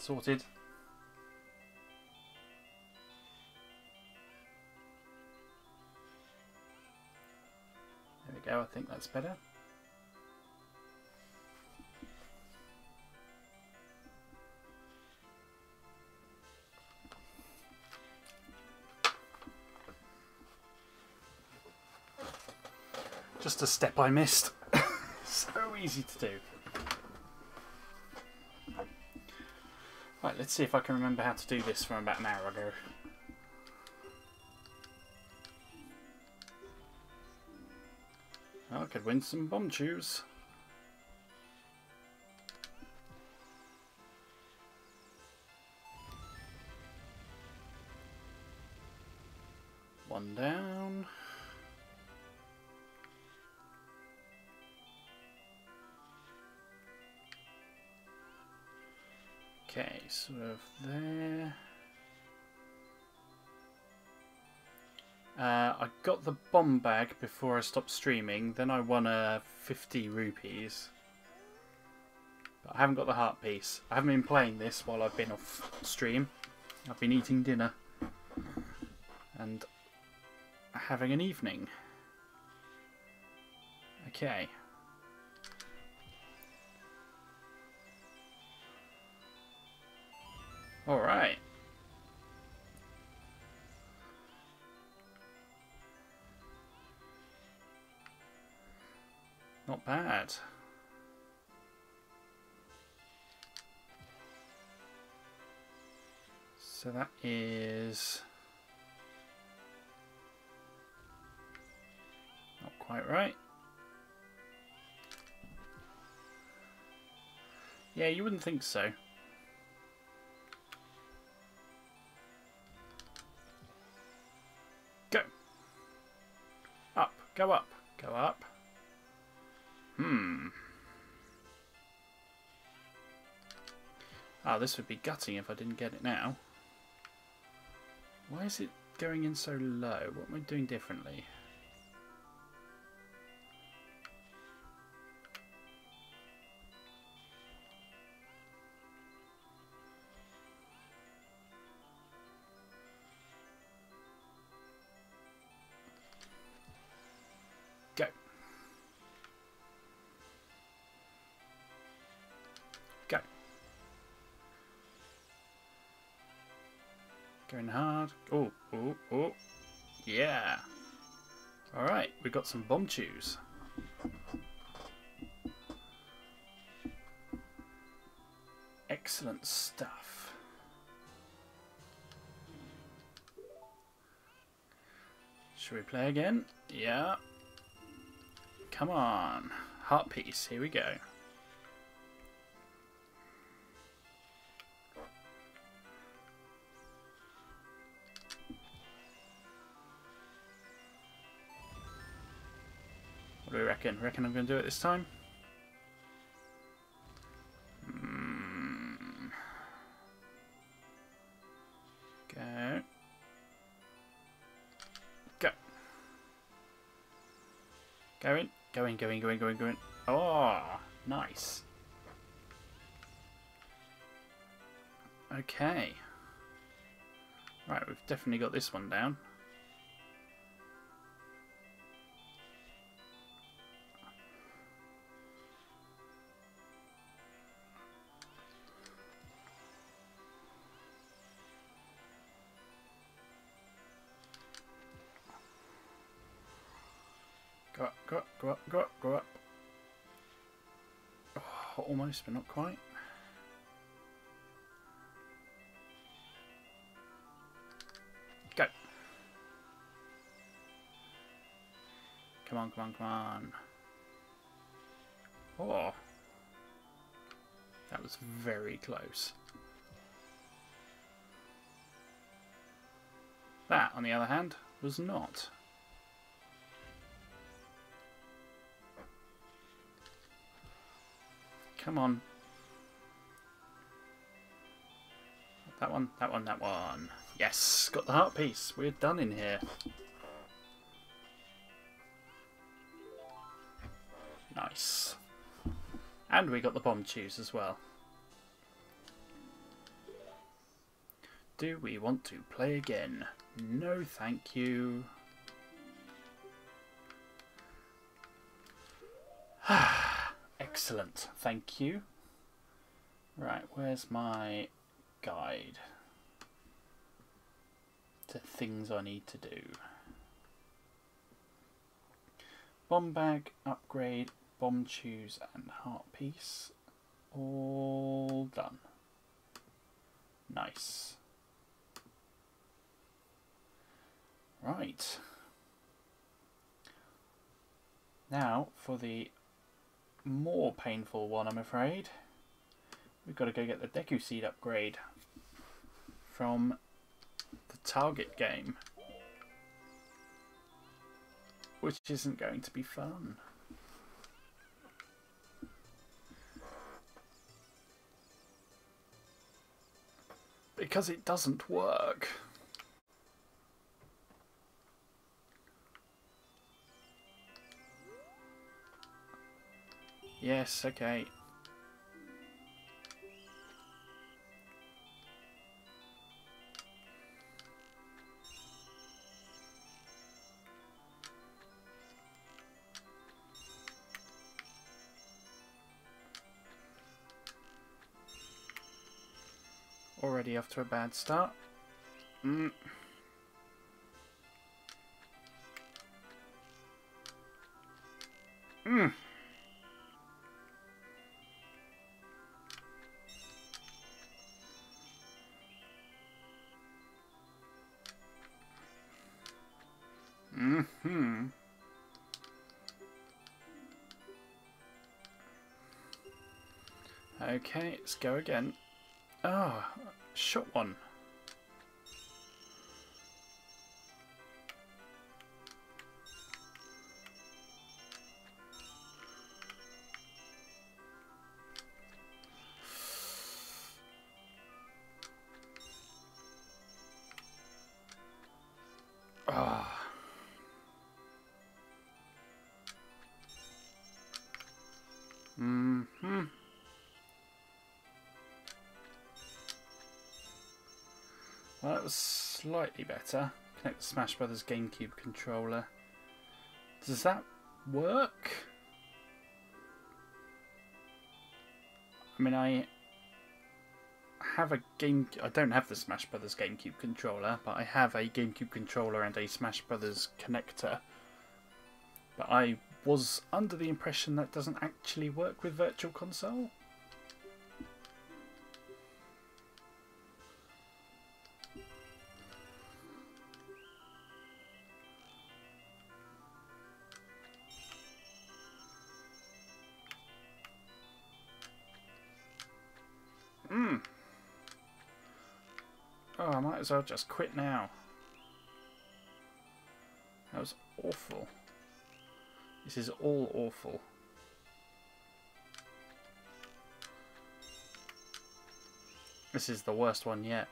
Sorted. There we go, I think that's better. Just a step I missed. So easy to do. Right, let's see if I can remember how to do this from about an hour ago. I could win some bomb chews. One down. Okay, sort of there. I got the bomb bag before I stopped streaming, then I won 50 rupees. But I haven't got the heart piece. I haven't been playing this while I've been off stream. I've been eating dinner and having an evening. Okay. Alright. Not bad. So that is not quite right. Yeah, you wouldn't think so. Go. Up. Go up. Go up. Ah, this would be gutting if I didn't get it now. Why is it going in so low? What am I doing differently? Go. Go. Going hard. Oh, oh, oh. Yeah. Alright, we got some bomb chews. Excellent stuff. Should we play again? Yeah. Come on. Heart piece, here we go. What do we reckon? Reckon I'm going to do it this time? Go. Go. Going. Going, going, going, going, going. Oh, nice. Okay. Right, we've definitely got this one down. Go up, go up, go up, go up, go up. Oh, almost, but not quite. Go. Come on, come on, come on. Oh. That was very close. That, on the other hand, was not. Come on. That one, that one, that one. Yes, got the heart piece. We're done in here. Nice. And we got the bomb chews as well. Do we want to play again? No, thank you. Excellent, thank you. Right, where's my guide to things I need to do? Bomb bag, upgrade, bomb choose and heart piece. All done. Nice. Right. Now for the more painful one, I'm afraid. We've got to go get the Deku Seed upgrade from the target game, which isn't going to be fun. Because it doesn't work. Yes, okay. Already off to a bad start. Mm. Mm. Mm-hmm. Okay, let's go again. Ah, oh, shot one. Ah. Mm-hmm. Well, that was slightly better. Connect the Smash Brothers GameCube controller. Does that work? I mean, I don't have the Smash Brothers GameCube controller, but I have a GameCube controller and a Smash Brothers connector. But I was under the impression that doesn't actually work with Virtual Console. Oh, I might as well just quit now. That was awful. This is all awful. This is the worst one yet.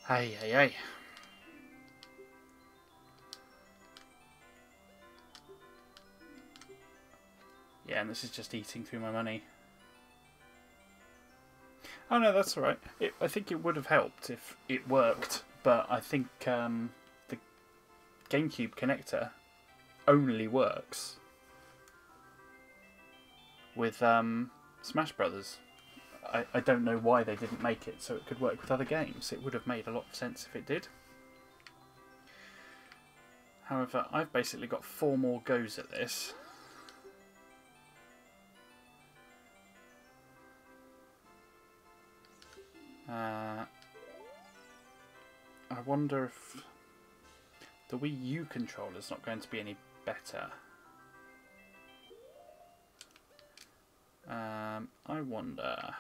Hey, hey, hey. Yeah, and this is just eating through my money. Oh no, that's alright. I think it would have helped if it worked, but I think the GameCube connector only works with Smash Brothers. I don't know why they didn't make it so it could work with other games. It would have made a lot of sense if it did. However, I've basically got 4 more goes at this. I wonder if the Wii U controller's not going to be any better. I wonder.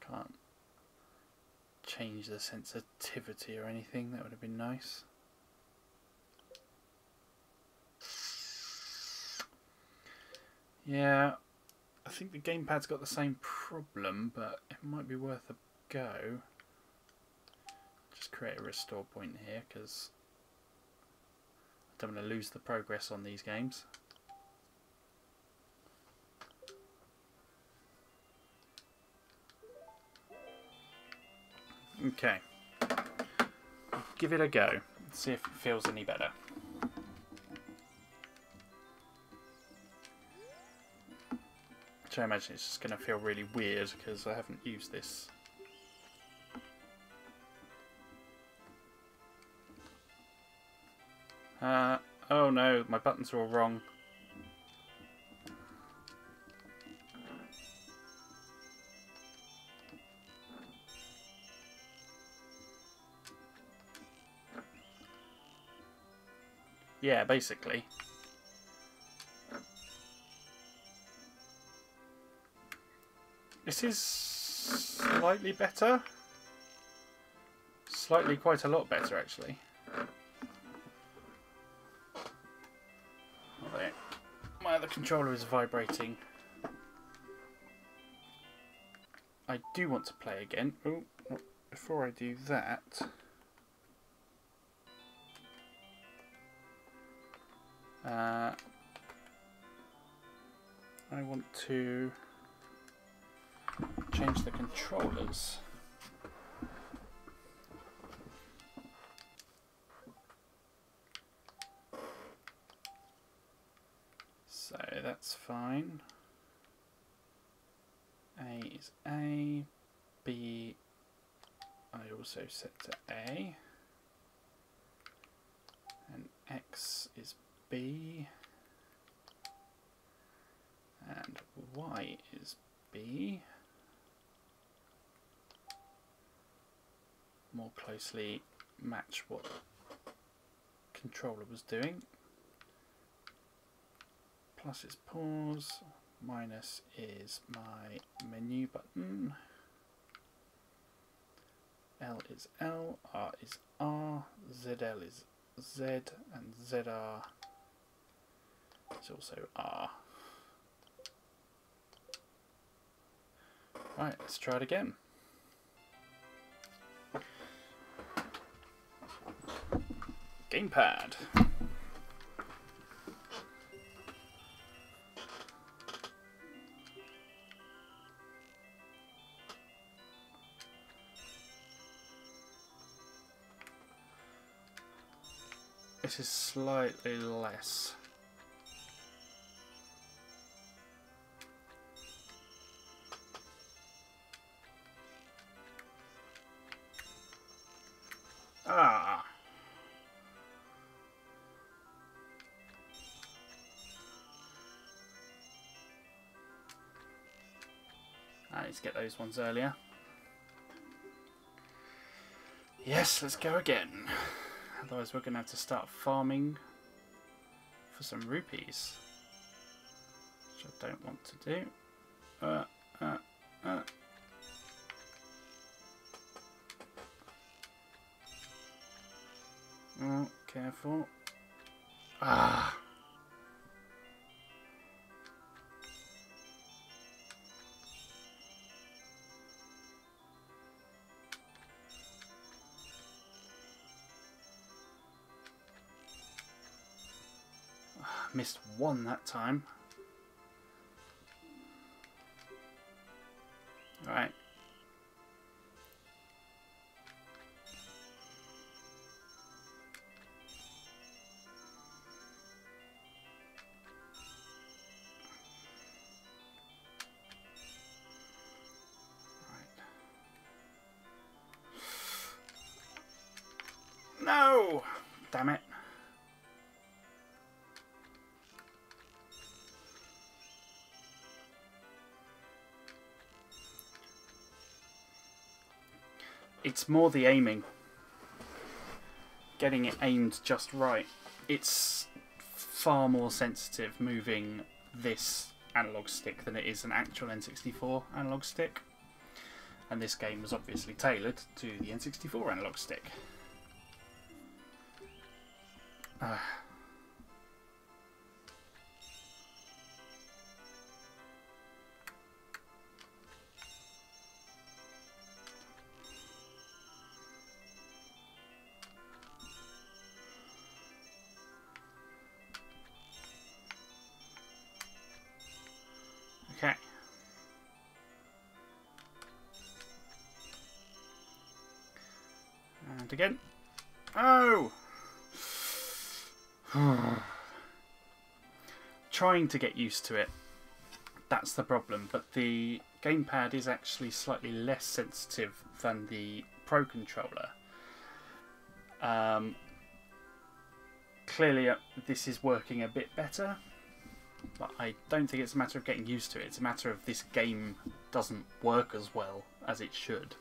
Can't change the sensitivity or anything. That would have been nice. Yeah, I think the gamepad's got the same problem, but it might be worth a go. Just create a restore point here, because I don't want to lose the progress on these games. Okay, give it a go. See if it feels any better. Which I imagine it's just going to feel really weird because I haven't used this. Oh no, my buttons are all wrong. Yeah, basically. This is slightly better. Slightly quite a lot better, actually. Although my other controller is vibrating. I do want to play again. Oh, before I do that... I want to change the controllers. So that's fine. A is A, B I also set to A, and X is B, and Y is B. More closely match what the controller was doing. Plus is pause, minus is my menu button, L is L, R is R, ZL is Z, and ZR is also R. Right, let's try it again. Gamepad. This is slightly less. Ah. I need to get those ones earlier. Yes, let's go again. Otherwise we're going to have to start farming for some rupees, which I don't want to do. Oh, careful. Ah. Missed one that time. Right. No! Damn it. It's more the aiming. Getting it aimed just right. It's far more sensitive moving this analog stick than it is an actual N64 analog stick. And this game was obviously tailored to the N64 analog stick. And again. Oh! Trying to get used to it. That's the problem. But the gamepad is actually slightly less sensitive than the Pro Controller. Clearly this is working a bit better. But I don't think it's a matter of getting used to it. It's a matter of this game doesn't work as well as it should.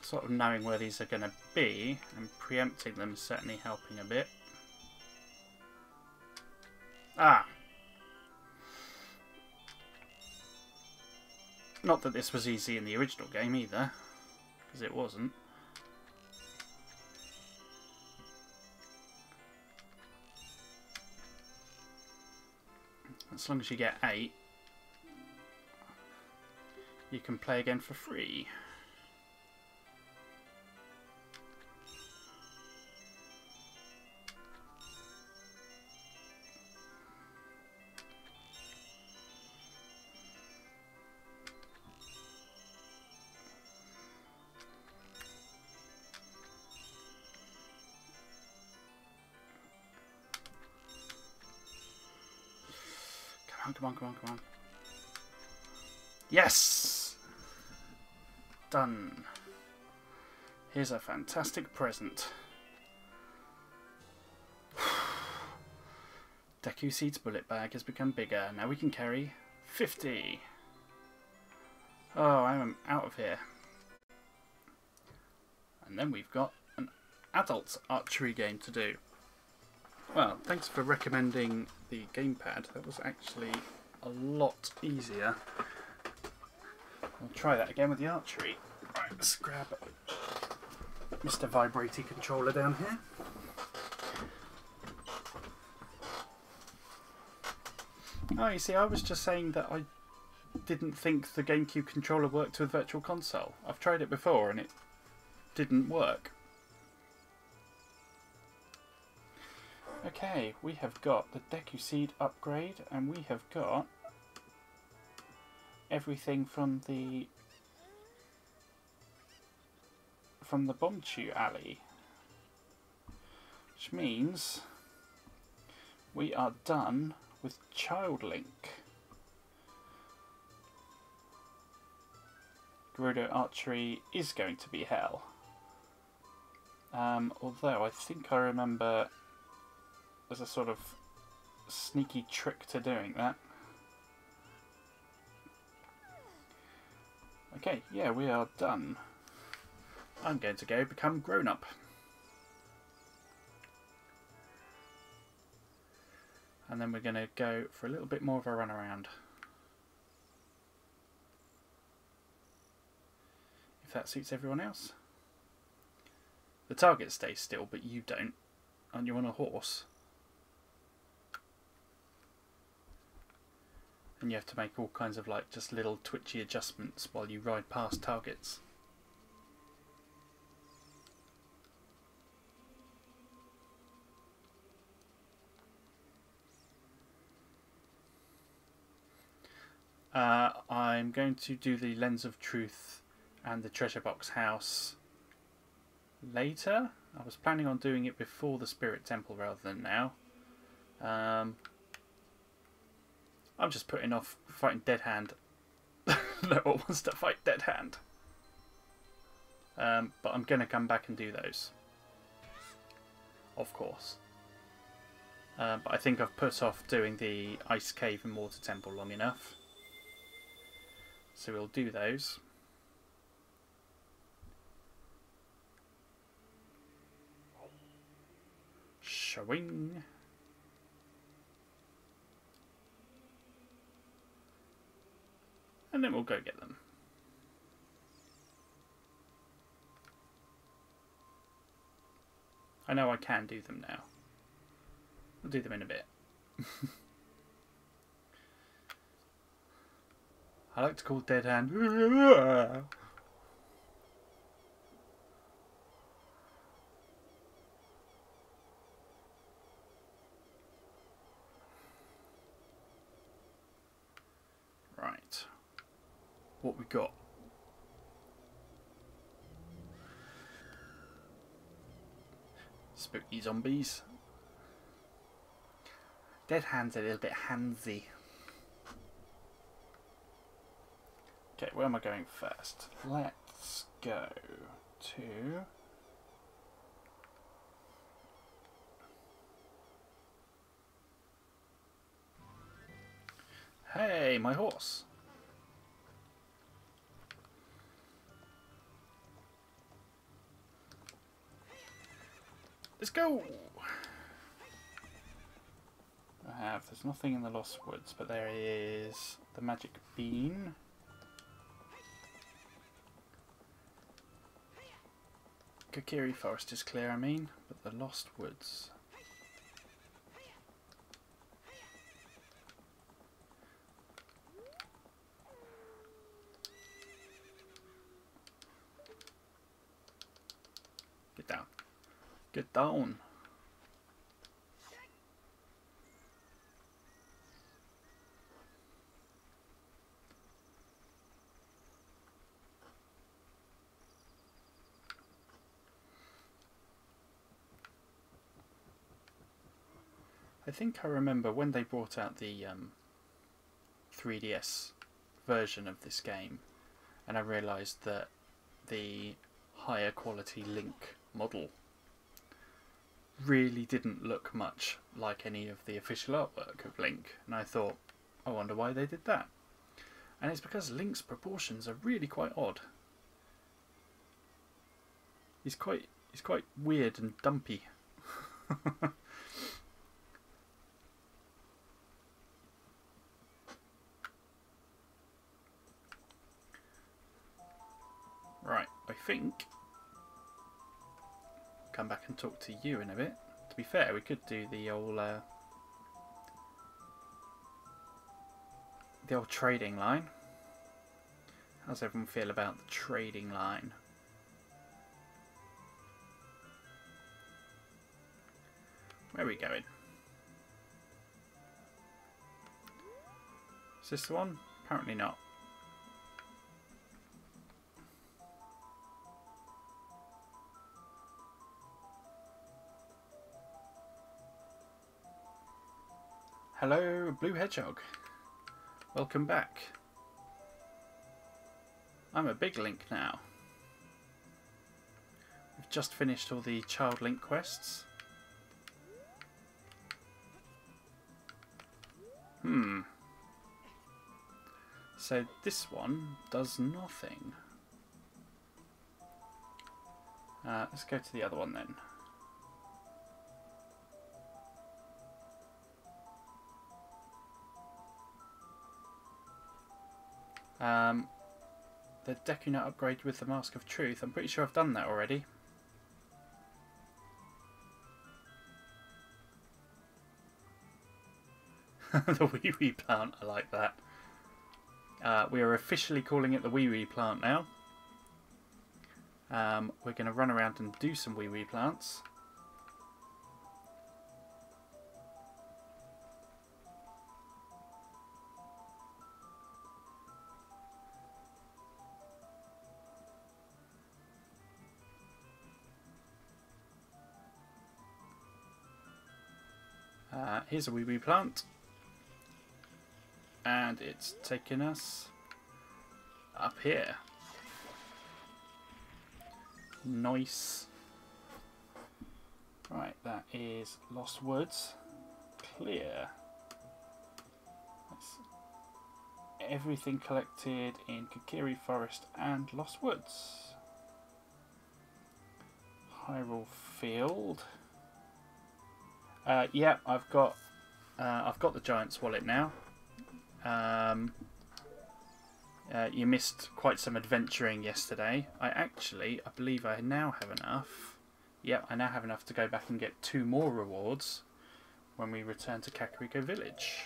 Sort of knowing where these are going to be and preempting them is certainly helping a bit. Ah! Not that this was easy in the original game either, because it wasn't. As long as you get 8, you can play again for free. Come on, come on, come on. Yes! Done. Here's a fantastic present. Deku Seed's bullet bag has become bigger. Now we can carry 50. Oh, I'm out of here. And then we've got an adult archery game to do. Well, thanks for recommending the gamepad. That was actually a lot easier. I'll try that again with the archery. Right, let's grab Mr. Vibraty controller down here. Oh, you see, I was just saying that I didn't think the GameCube controller worked with Virtual Console. I've tried it before and it didn't work. Okay, we have got the Deku Seed upgrade, and we have got everything from the Bombchu Alley, which means we are done with Child Link. Gerudo Archery is going to be hell. Although I think I remember there's a sort of sneaky trick to doing that. Okay, yeah, we are done. I'm going to go become grown up. And then we're going to go for a little bit more of a run around. If that suits everyone else. The target stays still, but you don't. Aren't you on a horse? And you have to make all kinds of like just little twitchy adjustments while you ride past targets. I'm going to do the Lens of Truth and the Treasure Box House later. I was planning on doing it before the Spirit Temple rather than now. I'm just putting off fighting Dead Hand. No one wants to fight Dead Hand. But I'm going to come back and do those. Of course. But I think I've put off doing the Ice Cave and Water Temple long enough. So we'll do those. Showing. And then we'll go get them. I know I can do them now. We'll do them in a bit. I like to call Dead Hand. what we got. Spooky zombies. Dead Hand's a little bit handsy. Okay, where am I going first? Let's go to... Hey, my horse. Let's go! There's nothing in the Lost Woods, but there is the magic bean. Kokiri Forest is clear, I mean, but the Lost Woods. Get down. Get down. I think I remember when they brought out the 3DS version of this game, and I realised that the higher quality Link model really didn't look much like any of the official artwork of Link, and I thought, I wonder why they did that. And it's because Link's proportions are really quite odd. He's quite weird and dumpy. Right, I think come back and talk to you in a bit. To be fair, we could do the old trading line. How's everyone feel about the trading line? Where are we going? Is this the one? Apparently not. Hello, Blue Hedgehog. Welcome back. I'm a big Link now. We've just finished all the Child Link quests. So this one does nothing. Let's go to the other one then. The Deku upgrade with the Mask of Truth. I'm pretty sure I've done that already. The wee wee plant, I like that. We are officially calling it the wee wee plant now. We're going to run around and do some wee wee plants. Here's a wee wee plant. And it's taken us up here. Nice. Right, that is Lost Woods. Clear. That's everything collected in Kokiri Forest and Lost Woods. Hyrule Field. Yeah, I've got the Giant's Wallet now. You missed quite some adventuring yesterday. I believe I now have enough. Yep, I now have enough to go back and get 2 more rewards when we return to Kakariko Village.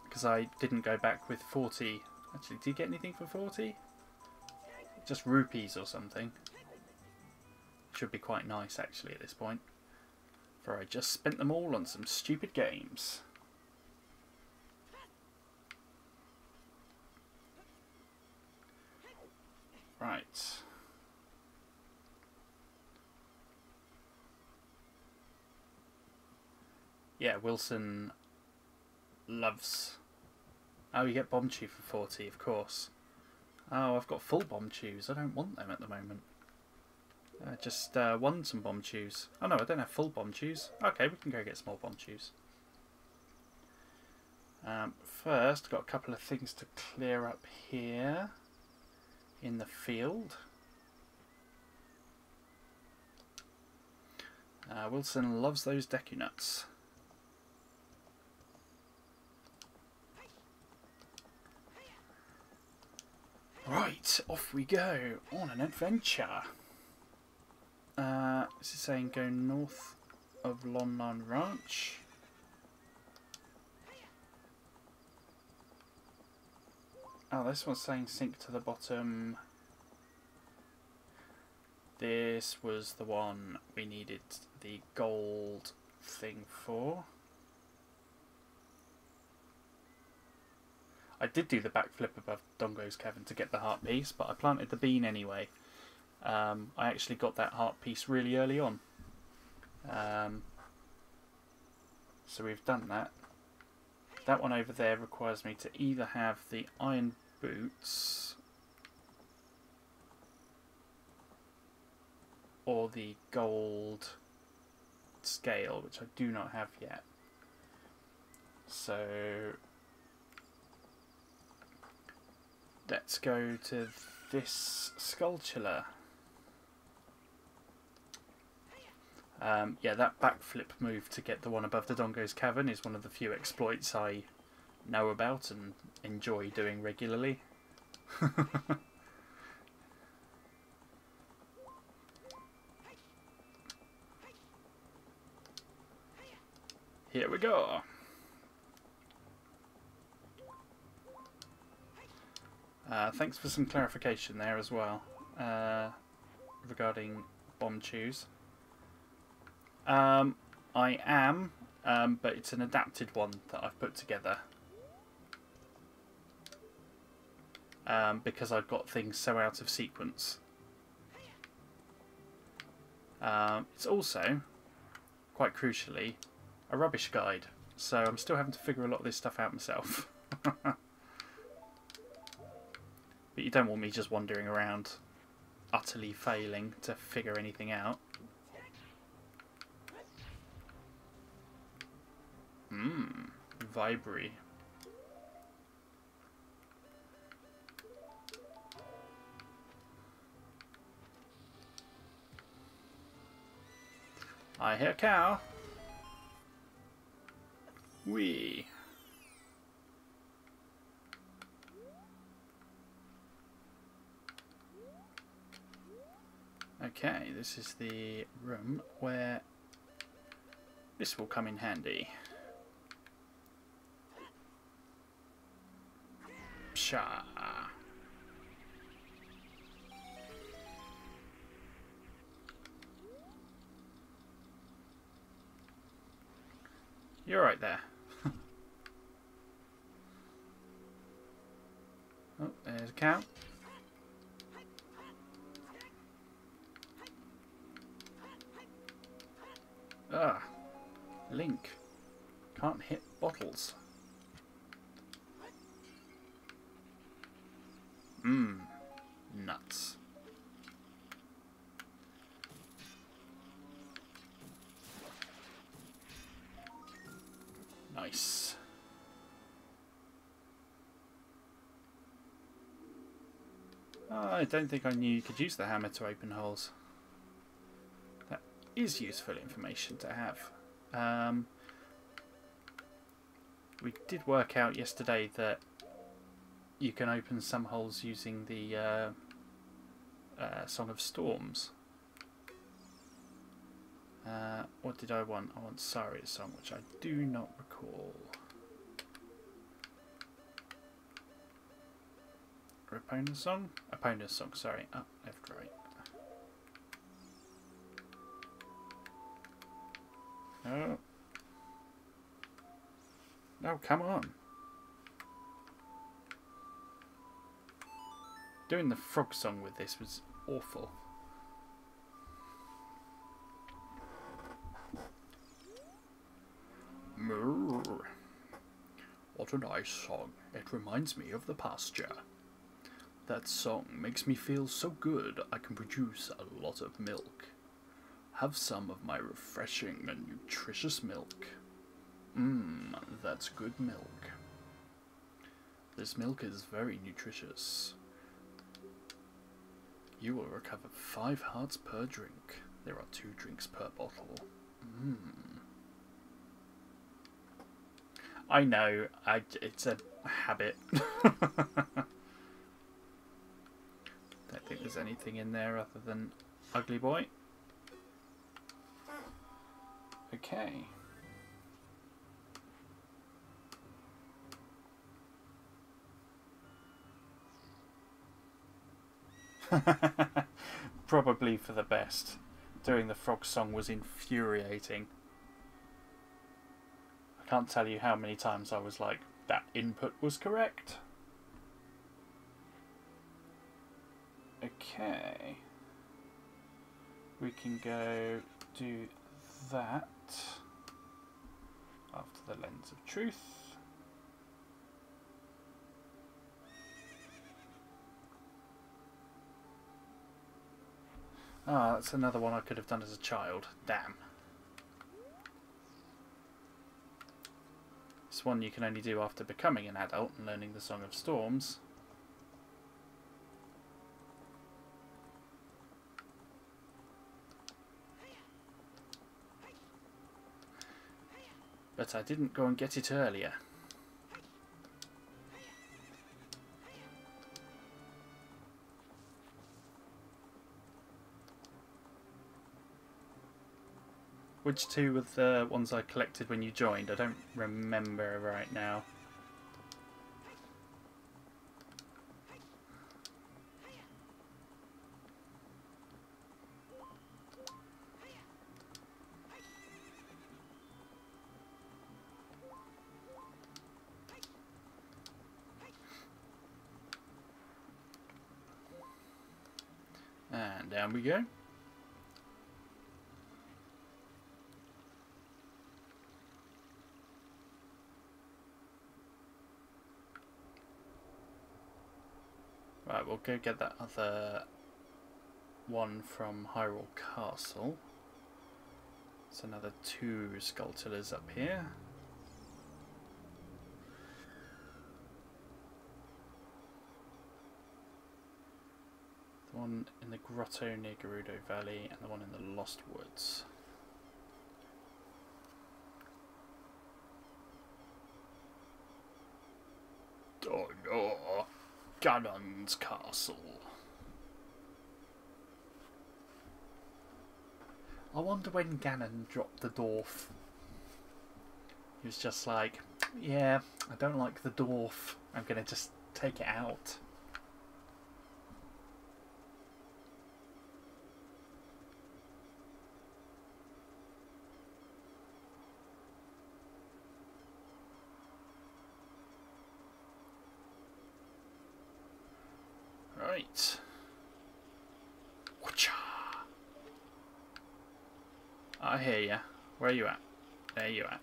Because I didn't go back with 40. Actually, did you get anything for 40? Just rupees or something. Should be quite nice actually at this point. For I just spent them all on some stupid games. Right. Yeah, Wilson loves... Oh, you get bomb chew for 40, of course. Oh, I've got full bomb chews. I don't want them at the moment. Just won some bomb chews. Oh no, I don't have full bomb chews. Okay, we can go get some more bomb chews. First, got a couple of things to clear up here in the field. Wilson loves those Deku Nuts. Right, off we go on an adventure. This is saying go north of Lon Lon Ranch. Oh, this one's saying sink to the bottom. This was the one we needed the gold thing for. I did do the backflip above Dongo's Cavern to get the heart piece, but I planted the bean anyway. I actually got that heart piece really early on. So we've done that. That one over there requires me to either have the iron boots or the gold scale, which I do not have yet. So let's go to this sculpture. Yeah, that backflip move to get the one above the Dongo's Cavern is one of the few exploits I know about and enjoy doing regularly. Here we go. Thanks for some clarification there as well regarding bomb chews. I am, but it's an adapted one that I've put together. Because I've got things so out of sequence. It's also, quite crucially, a rubbish guide. So I'm still having to figure a lot of this stuff out myself. But you don't want me just wandering around utterly failing to figure anything out. Vibray. I hear a cow. Wee. Okay, this is the room where this will come in handy. Psha. You're right there. Oh, there's a cow. Ah, Link can't hit bottles. Nuts. Nice. Oh, I don't think I knew you could use the hammer to open holes. That is useful information to have. We did work out yesterday that you can open some holes using the Song of Storms. What did I want? I want Saria's song, which I do not recall. Rapona's song? Rapona's song, sorry. Up, left, right. No. No, come on. Doing the frog song with this was awful. Moo. What a nice song. It reminds me of the pasture. That song makes me feel so good I can produce a lot of milk. Have some of my refreshing and nutritious milk. Mmm, that's good milk. This milk is very nutritious. You will recover 5 hearts per drink. There are 2 drinks per bottle. Mmm. I know, it's a habit. Don't think there's anything in there other than Ugly Boy. Okay. Probably for the best. Doing the frog song was infuriating. I can't tell you how many times I was like, that input was correct. Okay. We can go do that after the Lens of Truth. Ah, that's another one I could have done as a child. Damn. This one you can only do after becoming an adult and learning the Song of Storms. But I didn't go and get it earlier. Which 2 were the ones I collected when you joined? I don't remember right now. And down we go. Right, we'll go get that other one from Hyrule Castle. It's another 2 Skulltulas up here. The one in the grotto near Gerudo Valley and the one in the Lost Woods. Oh no! Ganon's Castle. I wonder when Ganon dropped the dwarf. He was just like, yeah, I don't like the dwarf. I'm gonna just take it out. Right. Whatcha? I hear ya. Where are you at? There you at.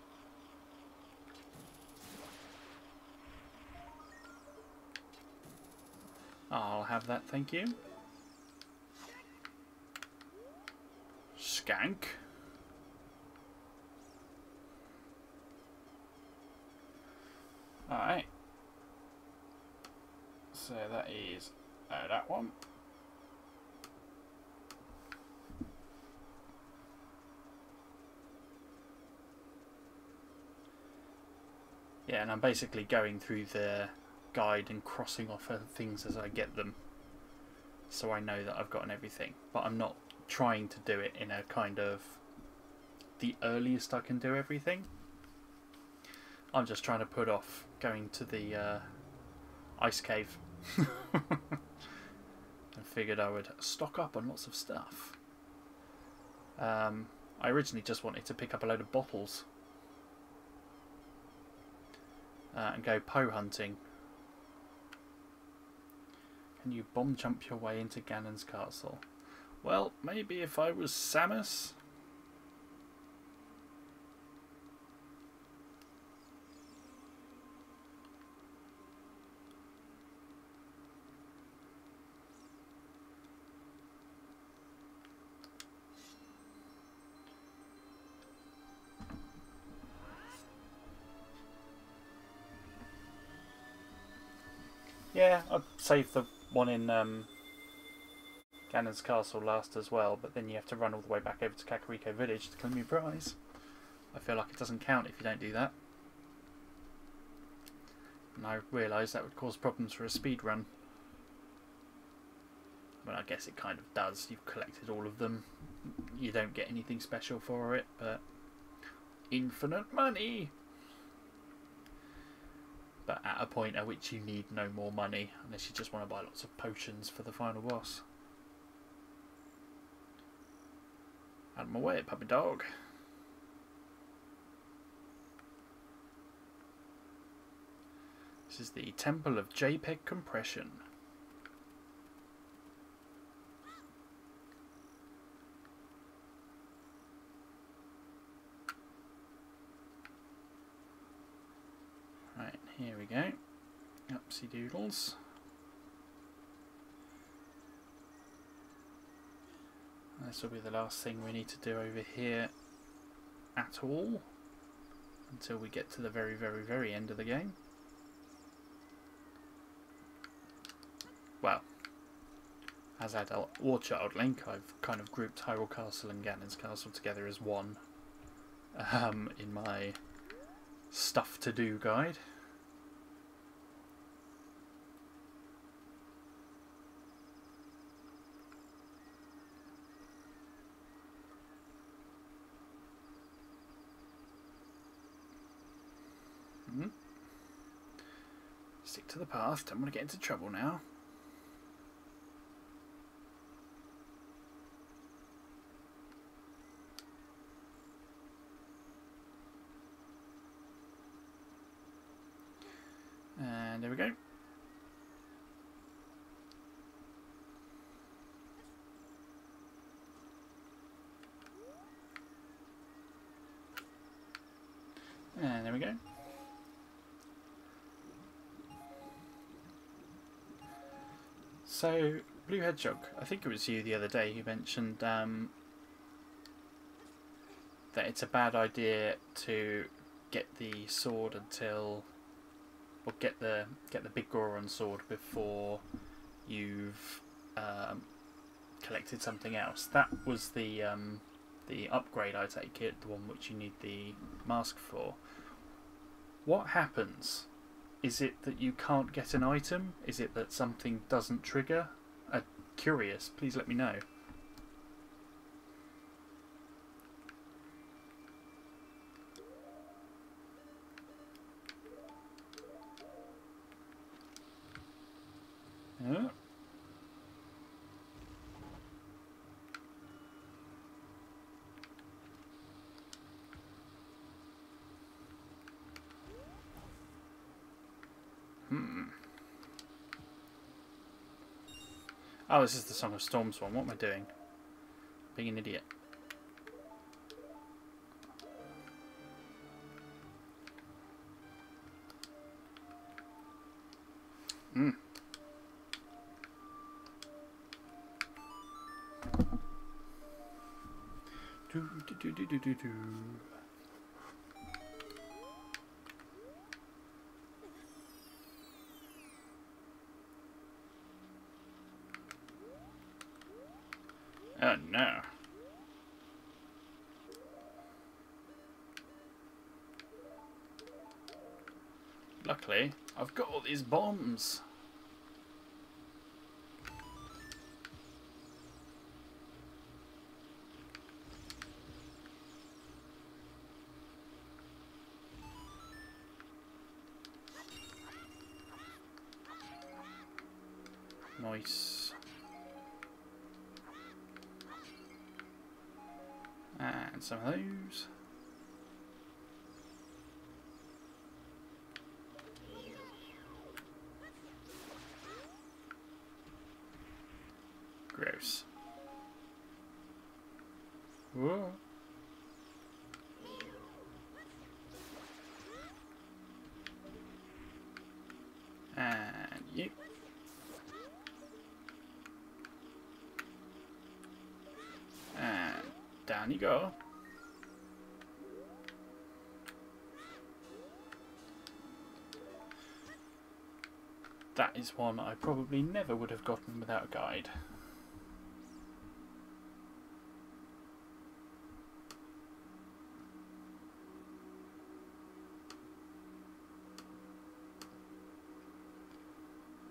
I'll have that, thank you. Skank. Alright. So that is that one. Yeah, and I'm basically going through the guide and crossing off things as I get them, so I know that I've gotten everything. But I'm not trying to do it in a kind of the earliest I can do everything. I'm just trying to put off going to the ice cave. I figured I would stock up on lots of stuff. I originally just wanted to pick up a load of bottles and go Poe hunting. Can you bomb jump your way into Ganon's castle? Well, maybe if I was Samus. Yeah, I'd save the one in Ganon's castle last as well, but then you have to run all the way back over to Kakariko Village to claim your prize. I feel like it doesn't count if you don't do that. And I realise that would cause problems for a speed run. Well, I guess it kind of does. You've collected all of them. You don't get anything special for it, but infinite money! But at a point at which you need no more money, unless you just want to buy lots of potions for the final boss. Out of my way, puppy dog. This is the Temple of JPEG Compression. Right, here we go. Upsy doodles. This will be the last thing we need to do over here at all, until we get to the very, very, very end of the game. Well, as adult or child Link, I've kind of grouped Hyrule Castle and Ganon's Castle together as one in my stuff to do guide. Stick to the path, don't want to get into trouble now. And there we go. And there we go. So, Blue Hedgehog, I think it was you the other day who mentioned that it's a bad idea to get the sword until, or get the Biggoron Sword before you've collected something else. That was the upgrade, I take it, the one which you need the mask for. What happens? Is it that you can't get an item? Is it that something doesn't trigger? I'm curious, please let me know. Yeah. Oh, this is the Song of Storms one. What am I doing? Being an idiot. Do. Oh no. Luckily, I've got all these bombs. Nice. And some of those. Gross. Whoa. And you. And down you go. That is one I probably never would have gotten without a guide.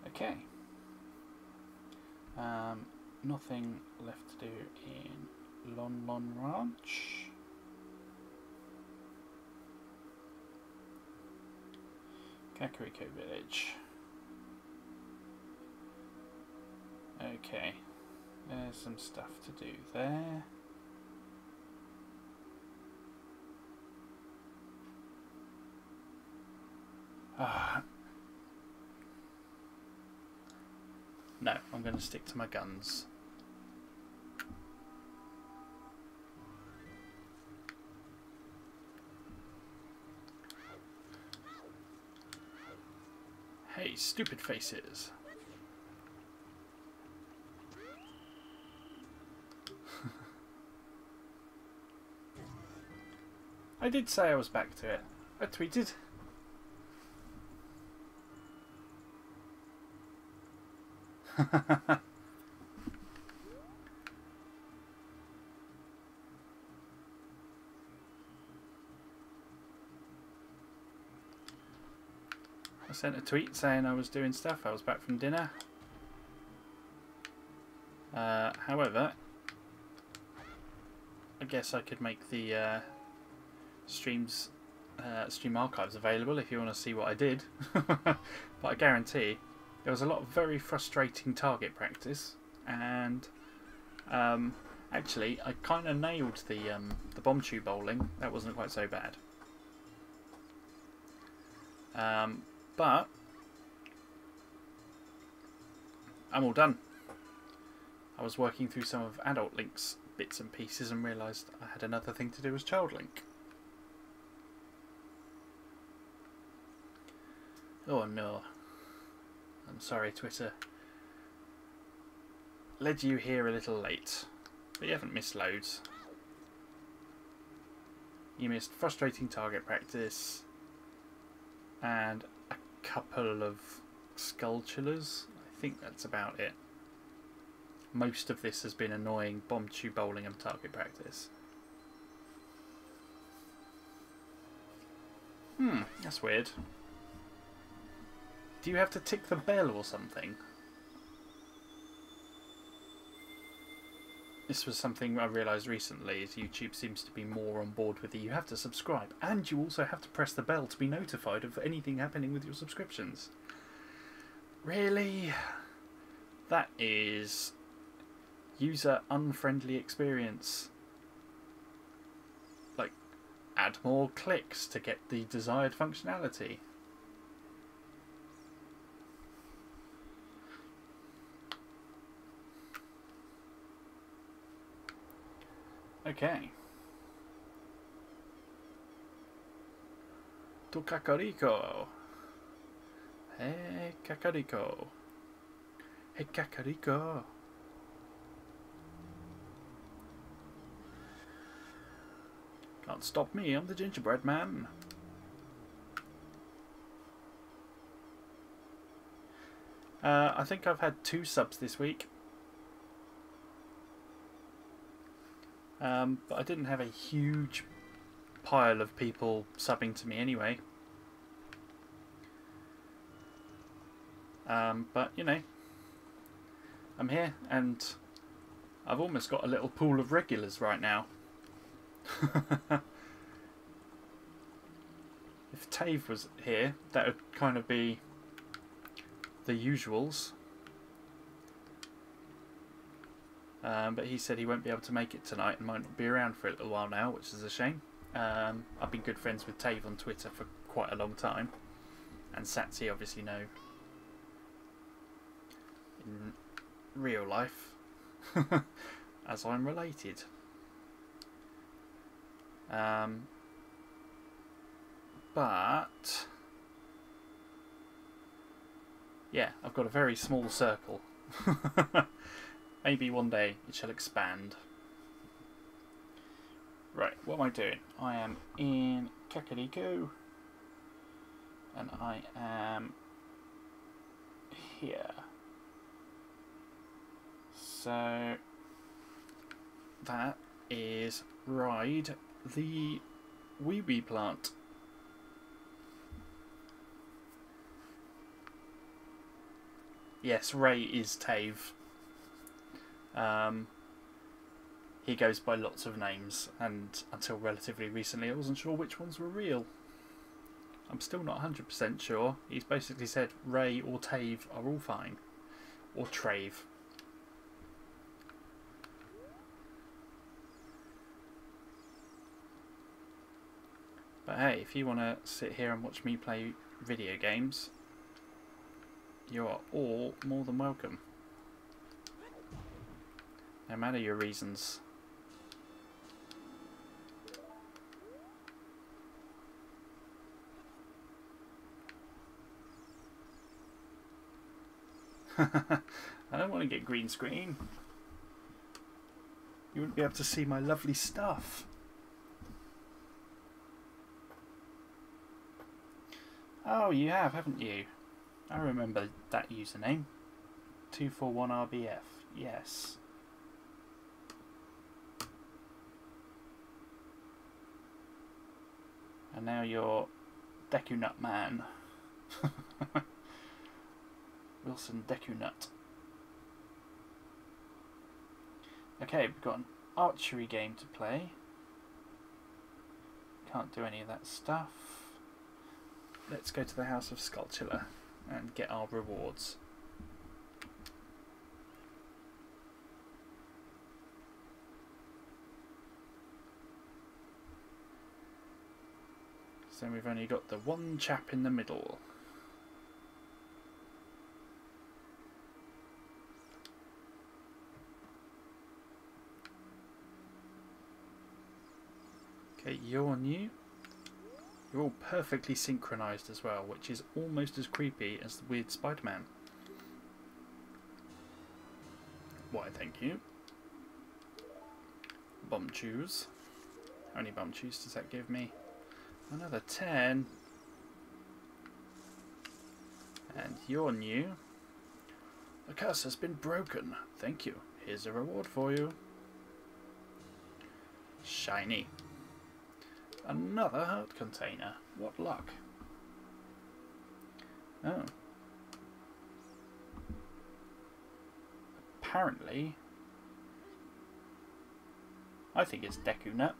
Okay. Nothing left to do in Lon Lon Ranch. Kakariko Village. Okay, there's some stuff to do there. No, I'm going to stick to my guns. Hey, stupid faces. I did say I was back to it. I tweeted. I sent a tweet saying I was doing stuff. I was back from dinner. However, I guess I could make the stream archives available if you want to see what I did. But I guarantee there was a lot of very frustrating target practice, and actually I kind of nailed the bomb tube bowling. That wasn't quite so bad. But I'm all done. I was working through some of Adult Link's bits and pieces and realised I had another thing to do as Child Link. Oh no. I'm sorry, Twitter. Led you here a little late. But you haven't missed loads. You missed frustrating target practice and a couple of Skulltulas. I think that's about it. Most of this has been annoying bomb tube bowling and target practice. That's weird. Do you have to tick the bell or something? This was something I realised recently, is YouTube seems to be more on board with it. You have to subscribe, and you also have to press the bell to be notified of anything happening with your subscriptions. Really? That is user unfriendly experience. Like, add more clicks to get the desired functionality. Okay. To Kakariko. Hey, Kakariko. Hey, Kakariko. Can't stop me, I'm the gingerbread man. I think I've had 2 subs this week. But I didn't have a huge pile of people subbing to me anyway. But, you know, I'm here and I've almost got a little pool of regulars right now. If Tave was here, that would kind of be the usuals. But he said he won't be able to make it tonight and might not be around for a little while now, which is a shame. I've been good friends with Tave on Twitter for quite a long time, and Satsy obviously know in real life. as I'm related. But yeah, I've got a very small circle. Maybe one day it shall expand. Right, what am I doing? I am in Kakariko, and I am here. So that is Ride the Wee plant. Yes, Ray is Tave. He goes by lots of names, and until relatively recently I wasn't sure which ones were real. I'm still not 100% sure. He's basically said Ray or Tave are all fine. Or Trave. But hey, if you want to sit here and watch me play video games, you are all more than welcome. No matter your reasons. I don't want to get green screen. You wouldn't be able to see my lovely stuff. Oh, you have, haven't you? I remember that username. 241RBF, yes. And now you're Deku Nut Man. Wilson Deku Nut. Okay, we've got an archery game to play. Can't do any of that stuff. Let's go to the House of Skulltula and get our rewards. So we've only got the one chap in the middle. Okay, you're new. You're all perfectly synchronised as well, which is almost as creepy as the weird Spider-Man. Why, thank you. Bomb chews. How many bomb chews does that give me? Another 10. And you're new. The curse has been broken. Thank you. Here's a reward for you. Shiny. Another heart container. What luck. Oh. Apparently, I think it's Deku Nut.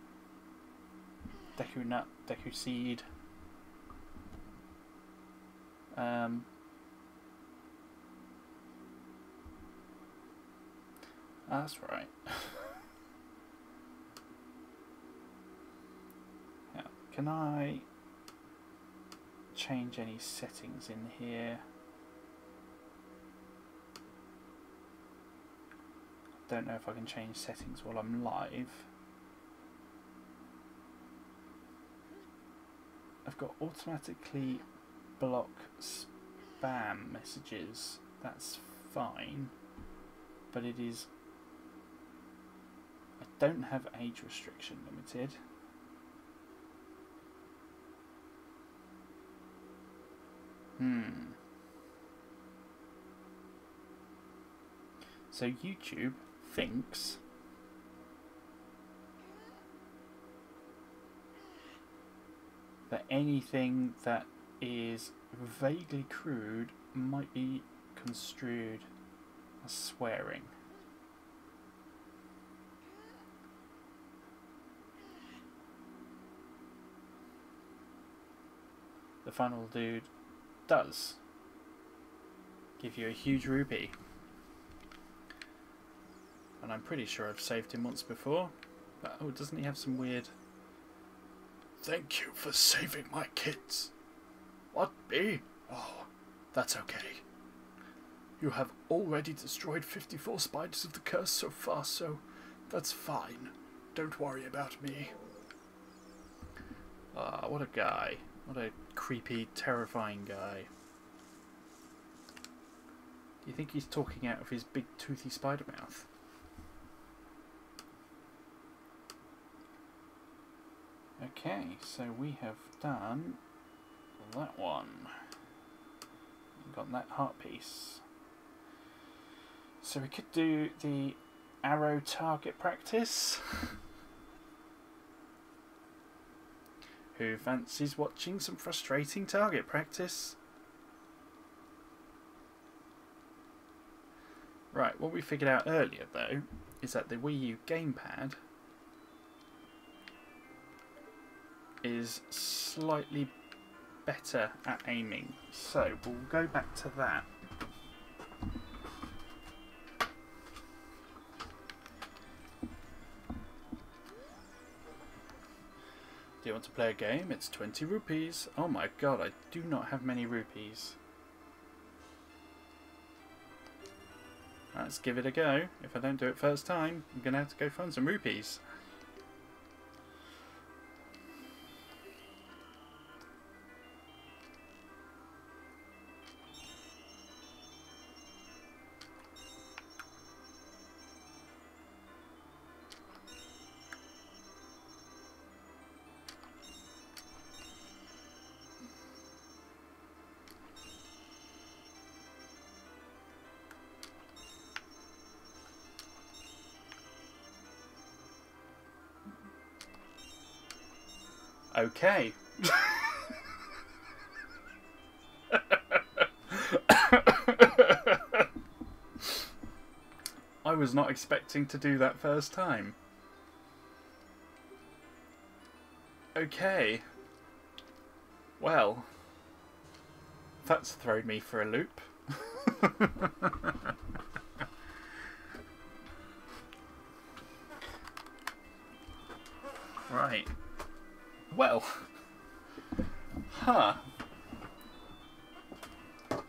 Deku Nut, Deku Seed. That's right. Now, can I change any settings in here? Don't know if I can change settings while I'm live. I've got automatically block spam messages. That's fine, but it is. I don't have age restriction limited. So YouTube thinks that anything that is vaguely crude might be construed as swearing. The final dude does give you a huge rupee. And I'm pretty sure I've saved him once before. But, oh, doesn't he have some weird... Thank you for saving my kids. What, me? Oh, that's okay. You have already destroyed 54 spiders of the curse so far, so that's fine. Don't worry about me. Ah, what a guy. What a creepy, terrifying guy. Do you think he's talking out of his big toothy spider mouth? Okay, so we have done that one. Got that heart piece. So we could do the arrow target practice. Who fancies watching some frustrating target practice? Right, what we figured out earlier though is that the Wii U gamepad is slightly better at aiming. So we'll go back to that. Do you want to play a game? It's 20 rupees. Oh my god, I do not have many rupees. Let's give it a go. If I don't do it first time, I'm going to have to go find some rupees. Okay. I was not expecting to do that first time. Okay. Well, that's thrown me for a loop. Right. Well, huh. Well,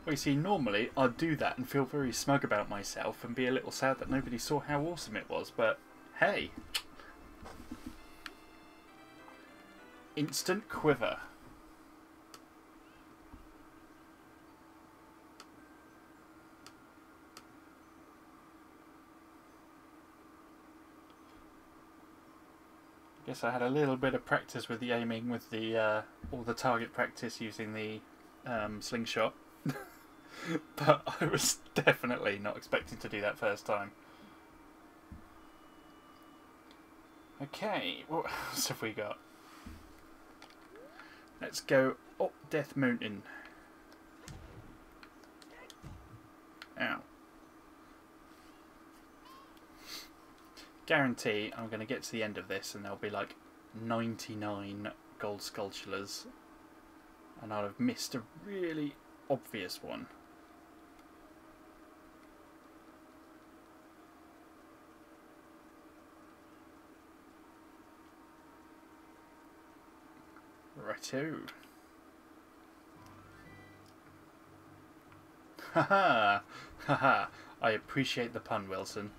you see, normally I'd do that and feel very smug about myself and be a little sad that nobody saw how awesome it was, but hey. Instant quiver. Guess I had a little bit of practice with the aiming with the all the target practice using the slingshot, but I was definitely not expecting to do that first time. Okay, what else have we got? Let's go up Death Mountain. Ow. Guarantee I'm going to get to the end of this and there'll be like 99 gold sculptures and I'll have missed a really obvious one. Righto. Haha! Haha! I appreciate the pun, Wilson.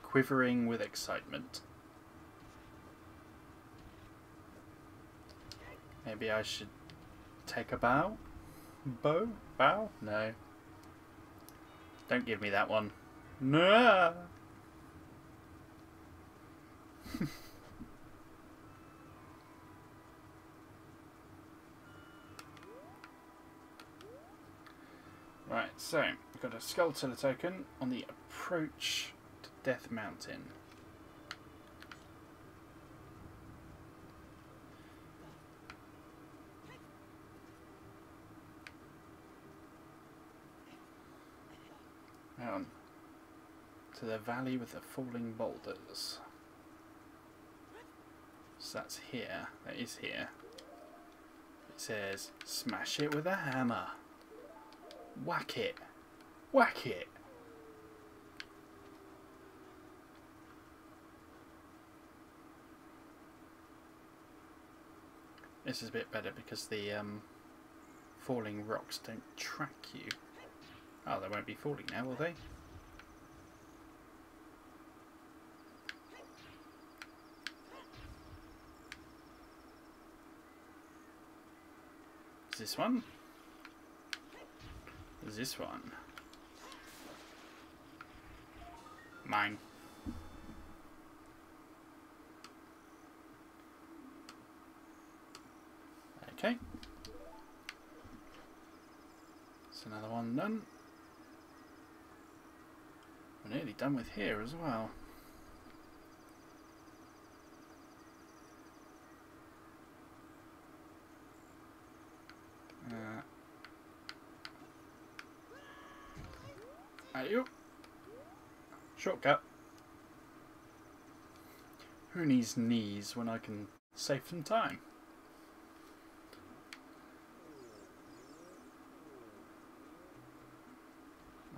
Quivering with excitement. Maybe I should take a bow? Bow? Bow? No. Don't give me that one. No. Right, so we've got a Skulltiller token on the approach to Death Mountain. On to the valley with the falling boulders. So that's here. That is here. It says, smash it with a hammer. Whack it. Whack it. This is a bit better because the falling rocks don't track you. Oh, they won't be falling now, will they? Is this one? Is this one? Mine. Okay. That's another one done. We're nearly done with here as well. Ayo. Shortcut. Who needs knees when I can save some time?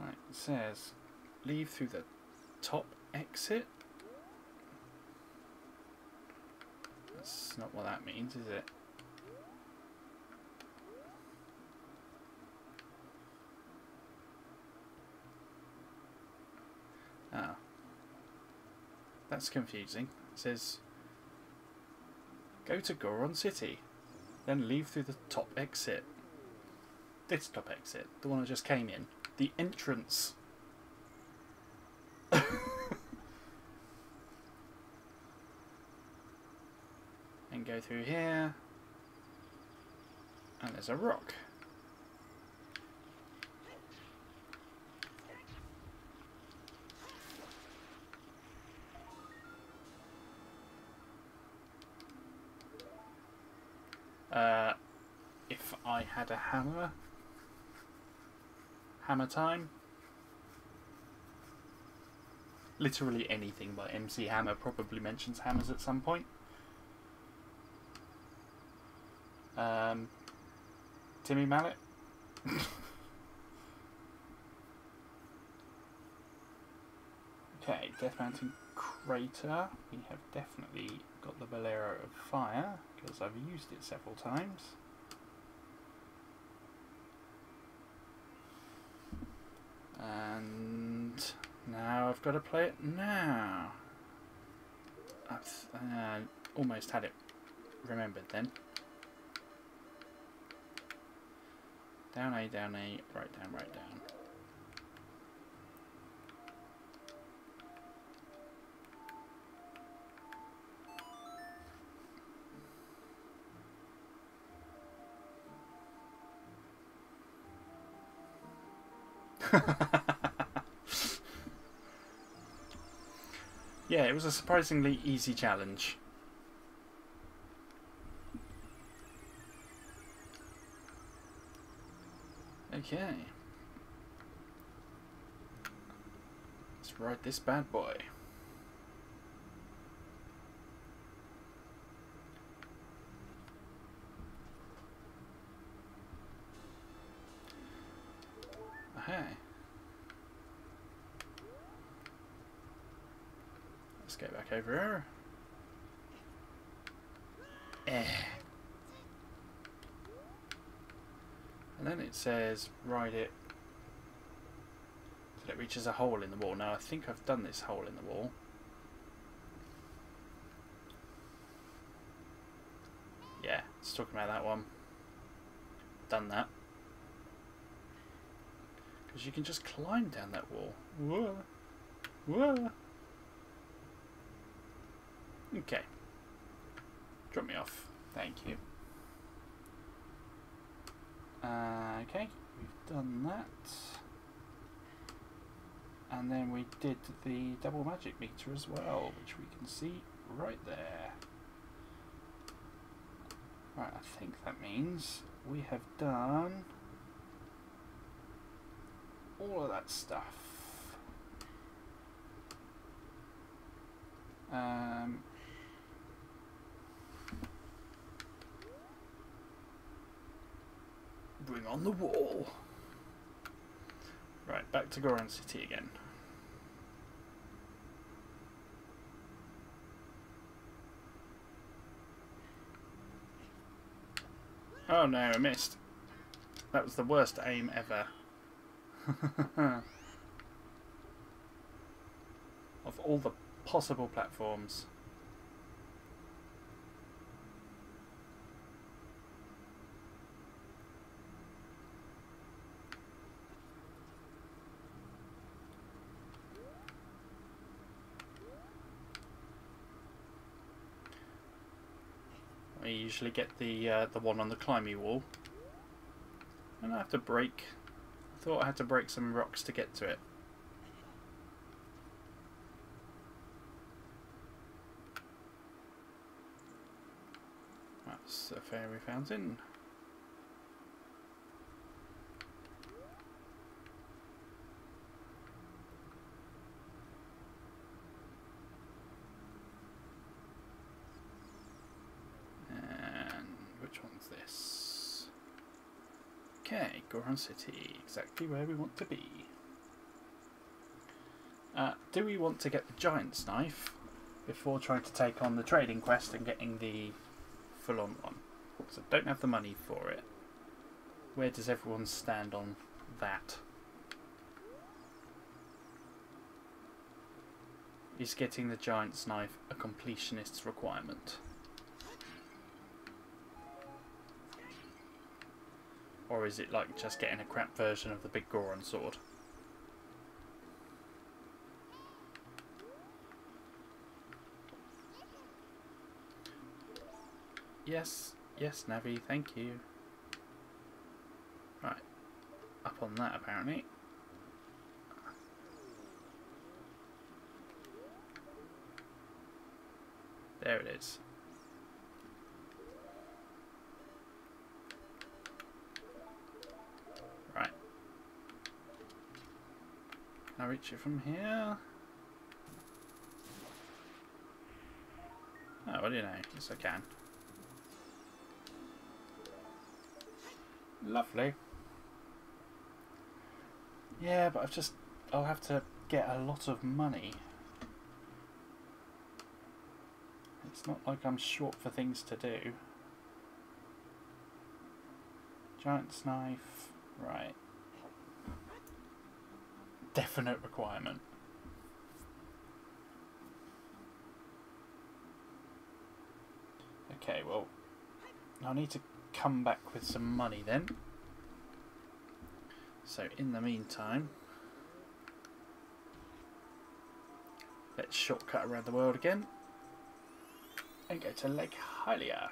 Right, it says leave through the top exit. That's not what that means, is it? Ah, that's confusing. It says go to Goron City, then leave through the top exit. This top exit, the one I just came in, the entrance. And go through here, and there's a rock. If I had a hammer, hammer time. Literally anything by MC Hammer probably mentions hammers at some point. Timmy Mallet. Okay, Death Mountain Crater. We have definitely got the Bolero of Fire because I've used it several times. And now I've got to play it now. I've almost had it remembered then. Down A, down A, right down, right down. Yeah, it was a surprisingly easy challenge. Okay. Let's ride this bad boy. Okay. Let's go back over here. And then it says ride it till it reaches a hole in the wall. Now I think I've done this hole in the wall. Yeah, it's talking about that one. Done that. Because you can just climb down that wall. Whoa. Whoa. Okay. Drop me off. Thank you. Okay, we've done that. And then we did the double magic meter as well, which we can see right there. Right, I think that means we have done all of that stuff. Bring on the wall. Right, back to Goron City again. Oh no, I missed. That was the worst aim ever. Of all the possible platforms. I usually get the one on the climby wall. And I have to break. I thought I had to break some rocks to get to it. That's the fairy fountain. And which one's this? Okay, Goron City, exactly where we want to be. Do we want to get the Giant's Knife before trying to take on the trading quest and getting the full-on one? Because I don't have the money for it. Where does everyone stand on that? Is getting the Giant's Knife a completionist's requirement? Or is it like just getting a crap version of the Biggoron Sword? Yes, yes, Navi, thank you. Right, up on that apparently. There it is. Right. Can I reach it from here? Oh, what do you know? Yes, I can. Lovely. Yeah, but I'll have to get a lot of money. It's not like I'm short for things to do. Giant's Knife, right. Definite requirement. Okay, well, I'll need to come back with some money then. So in the meantime, let's shortcut around the world again and go to Lake Hylia.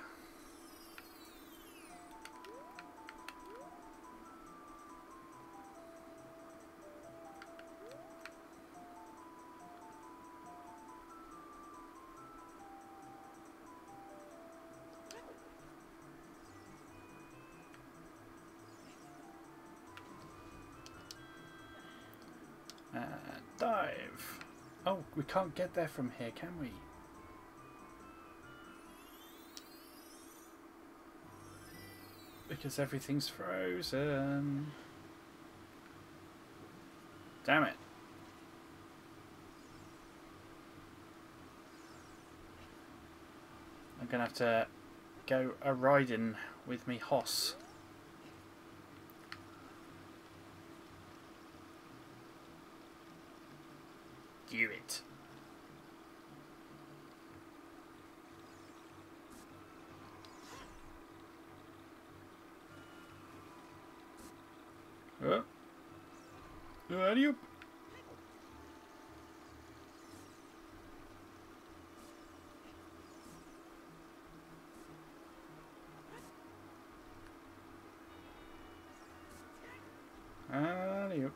Dive. Oh, we can't get there from here, can we? Because everything's frozen. Damn it. I'm gonna have to go a riding with me hoss. Do it. Oh. Alley-oop. Alley-oop.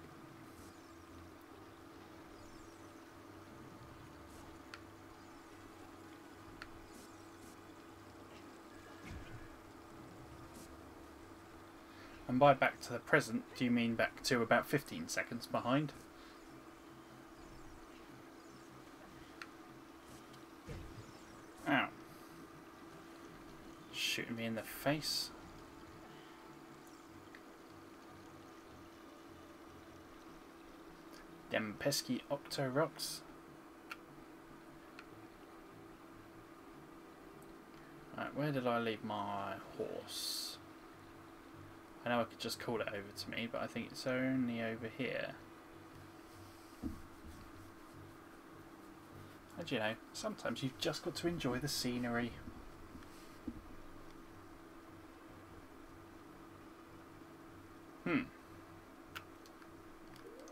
And by back to the present, do you mean back to about 15 seconds behind? Ow. Shooting me in the face. Them pesky Octoroks. Right, where did I leave my horse? I know I could just call it over to me, but I think it's only over here. And you know, sometimes you've just got to enjoy the scenery.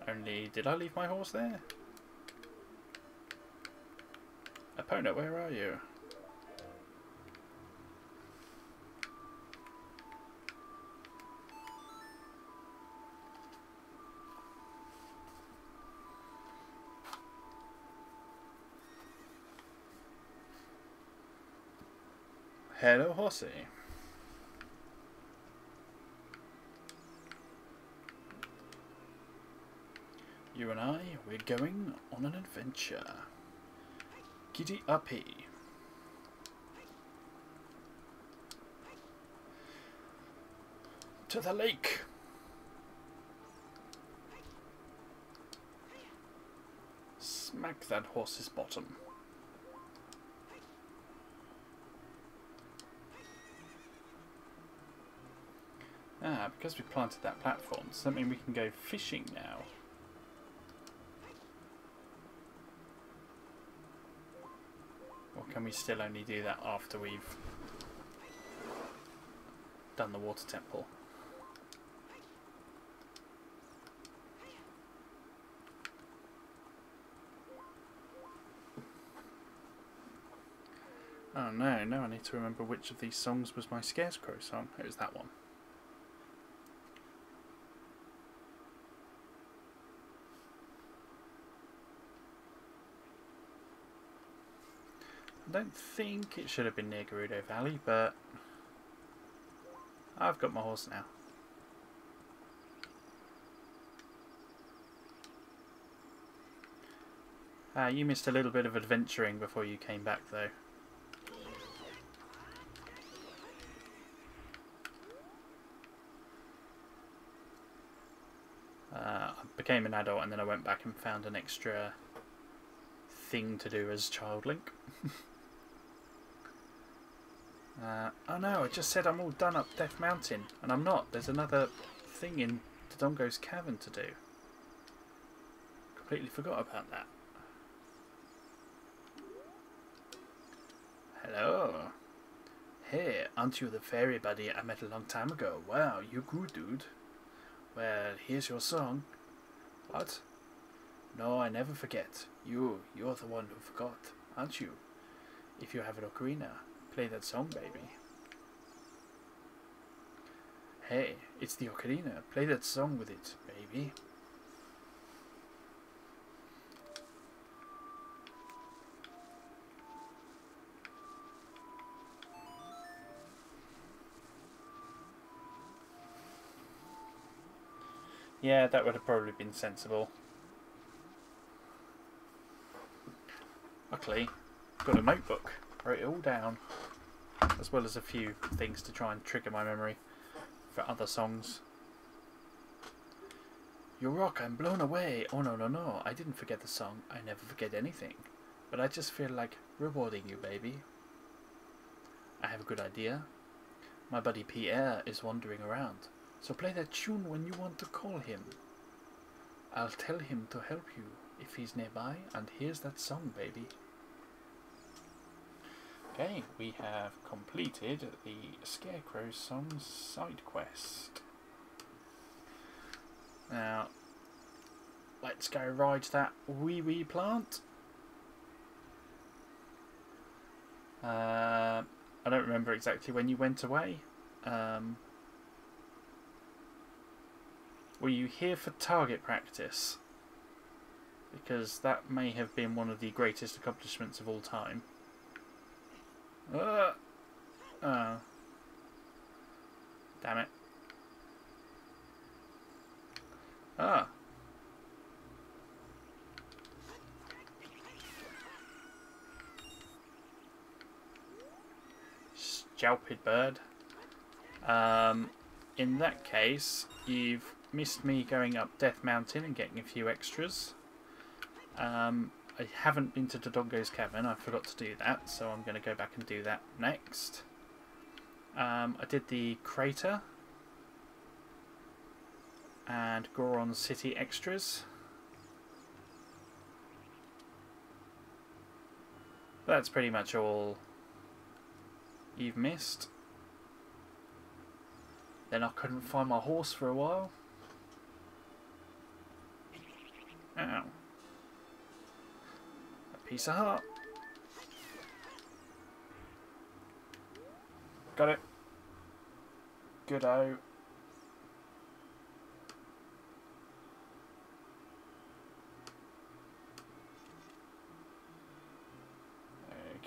Only, did I leave my horse there? Opponent, where are you? Hello, horsey. You and I, we're going on an adventure. Giddy uppy. To the lake. Smack that horse's bottom. Ah, because we planted that platform, does that mean we can go fishing now? Or can we still only do that after we've done the water temple? Oh no, now I need to remember which of these songs was my Scarecrow song. It was that one. I don't think it should have been near Gerudo Valley, but I've got my horse now. You missed a little bit of adventuring before you came back, though. I became an adult and then I went back and found an extra thing to do as Child Link. Oh no, I just said I'm all done up Death Mountain, and I'm not. There's another thing in Dodongo's Cavern to do. Completely forgot about that. Hello. Hey, aren't you the fairy buddy I met a long time ago? Wow, you grew, dude. Well, here's your song. What? No, I never forget. You're the one who forgot, aren't you? If you have an ocarina, play that song, baby. Hey, it's the ocarina. Play that song with it, baby. Yeah, that would have probably been sensible. Luckily, got a notebook. Wrote it all down, as well as a few things to try and trigger my memory for other songs. You rock, I'm blown away. Oh no, no, no, I didn't forget the song. I never forget anything. But I just feel like rewarding you, baby. I have a good idea. My buddy Pierre is wandering around, so play that tune when you want to call him. I'll tell him to help you if he's nearby, and here's that song, baby. Okay, we have completed the Scarecrow Song side quest. Now, let's go ride that wee plant. I don't remember exactly when you went away. Were you here for target practice? Because that may have been one of the greatest accomplishments of all time. Oh. Damn it. Ah. Stupid bird. In that case, you've missed me going up Death Mountain and getting a few extras. I haven't been to Dodongo's Cavern. I forgot to do that, so I'm going to go back and do that next. I did the crater. and Goron City extras. That's pretty much all you've missed. Then I couldn't find my horse for a while. Ow. A piece of heart. Got it. Good-o.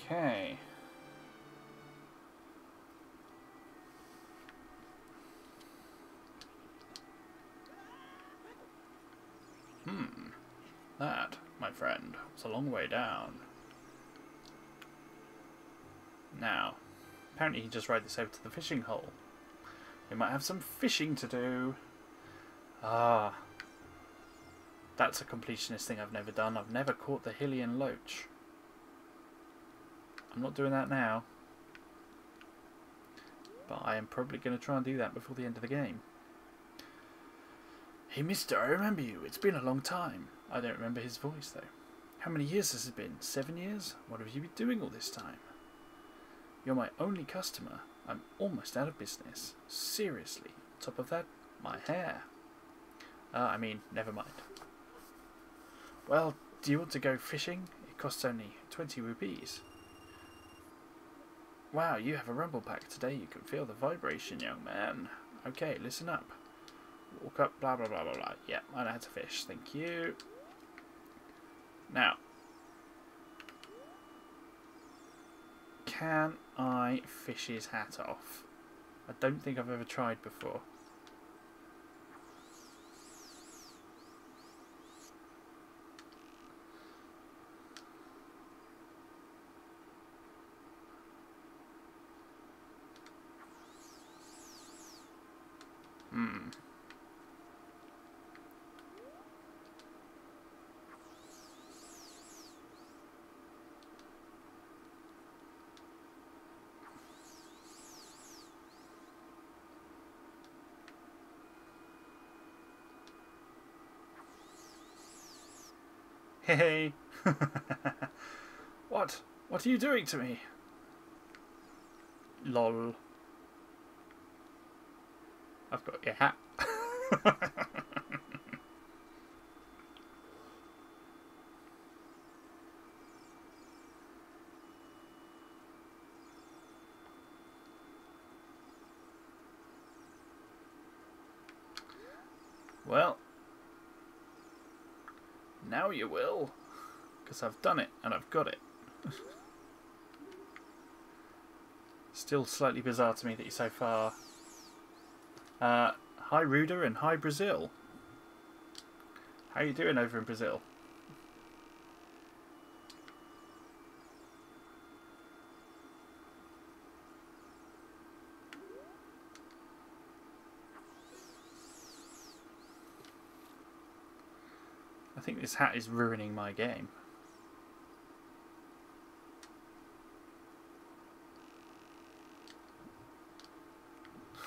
Okay. That, my friend, was a long way down. Now, apparently he just rode this over to the fishing hole. We might have some fishing to do. Ah. That's a completionist thing I've never done. I've never caught the Hylian loach. I'm not doing that now. But I am probably going to try and do that before the end of the game. Hey mister, I remember you. It's been a long time. I don't remember his voice though. How many years has it been? 7 years? What have you been doing all this time? You're my only customer. I'm almost out of business. Seriously. On top of that, my hair. I mean, never mind. Well, do you want to go fishing? It costs only 20 rupees. Wow, you have a rumble pack today. You can feel the vibration, young man. Okay, listen up. Walk up, blah, blah, blah, blah, blah. Yeah, I know how to fish. Thank you. Now, can I fish his hat off? I don't think I've ever tried before. Hey! What? What are you doing to me? Lol. I've got your hat. Well. Now you will, because I've done it and I've got it. Still slightly bizarre to me that you're so far. Hi Ruda and hi Brazil. How are you doing over in Brazil? I think this hat is ruining my game.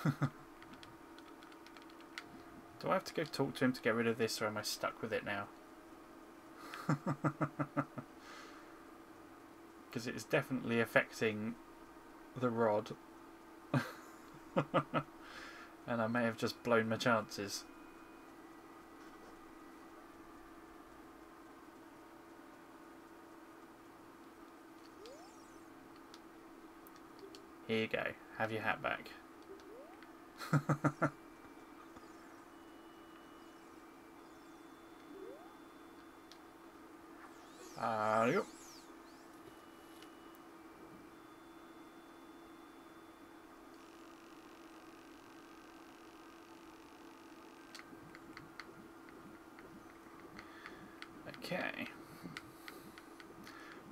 Do I have to go talk to him to get rid of this, or am I stuck with it now? Because it is definitely affecting the rod. And I may have just blown my chances. Here you go. Have your hat back. Yep. Okay.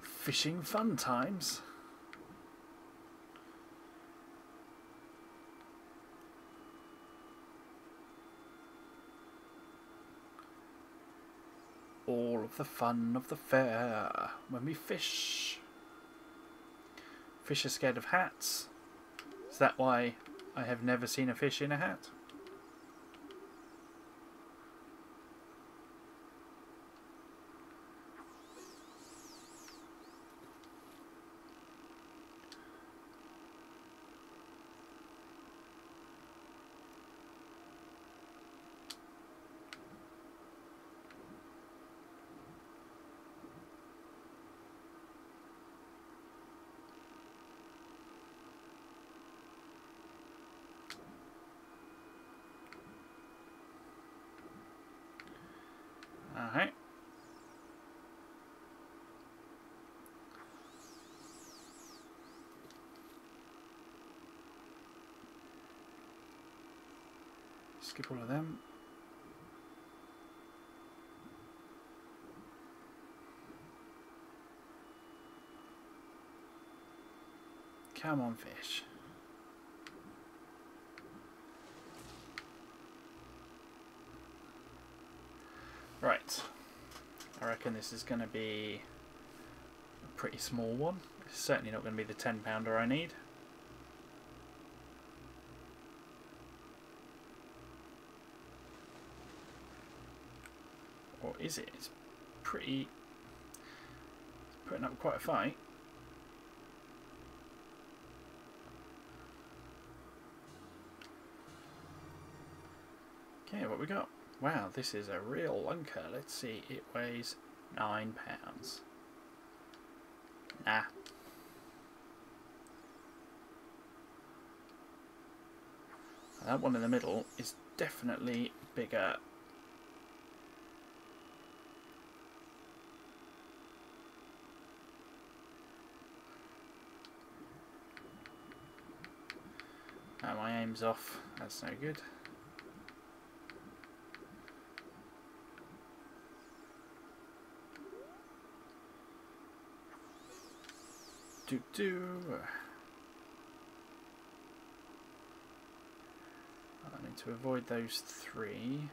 Fishing fun times. All of the fun of the fair when we fish. Fish are scared of hats. Is that why I have never seen a fish in a hat? Skip all of them. Come on, fish. Right. I reckon this is going to be a pretty small one. It's certainly not going to be the 10-pounder I need. Or is it? It's pretty... putting up quite a fight. Okay, what we got? Wow, this is a real lunker. Let's see, it weighs 9 pounds. Nah. That one in the middle is definitely bigger. Oh, my aim's off. That's no good. I need to avoid those 3.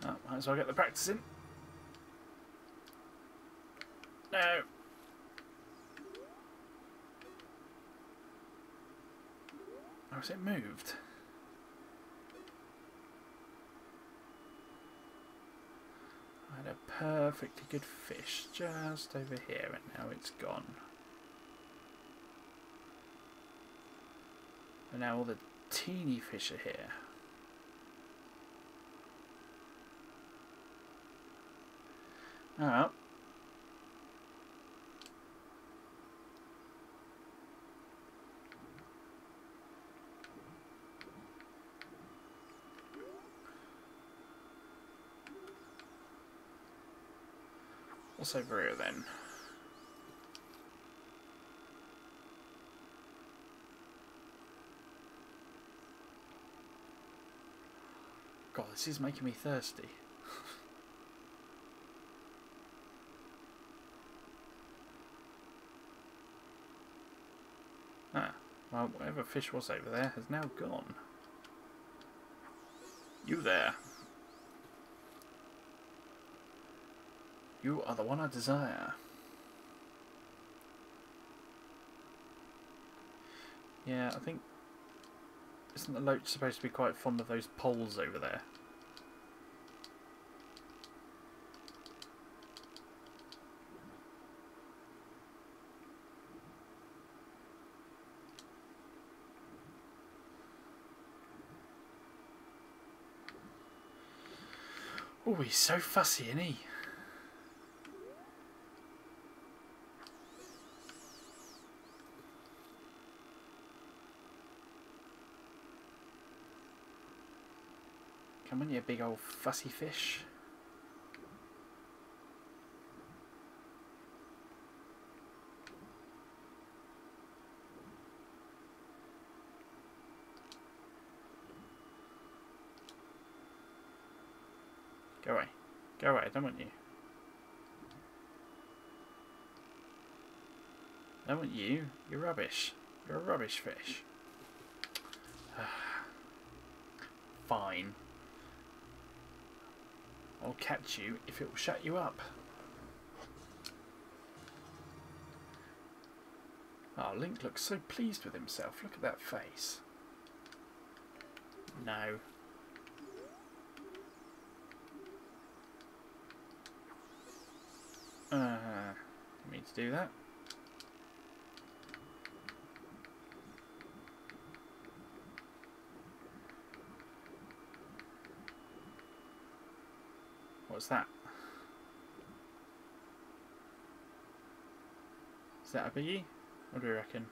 Oh, might as well get the practice in. No. Oh, has it moved? I had a perfectly good fish just over here and now it's gone. And now all the teeny fish are here. Oh well. What's over here then? God, this is making me thirsty. Ah, well, whatever fish was over there has now gone. You there. You are the one I desire. Yeah, I think... Isn't the loach supposed to be quite fond of those poles over there? Oh, he's so fussy, isn't he? Come on, you big old fussy fish. Go away. Go away, I don't want you. I don't want you. You're rubbish. You're a rubbish fish. Fine. I'll catch you if it will shut you up. Oh, Link looks so pleased with himself. Look at that face. No. Didn't mean to do that. What's that? Is that a biggie? What do you reckon?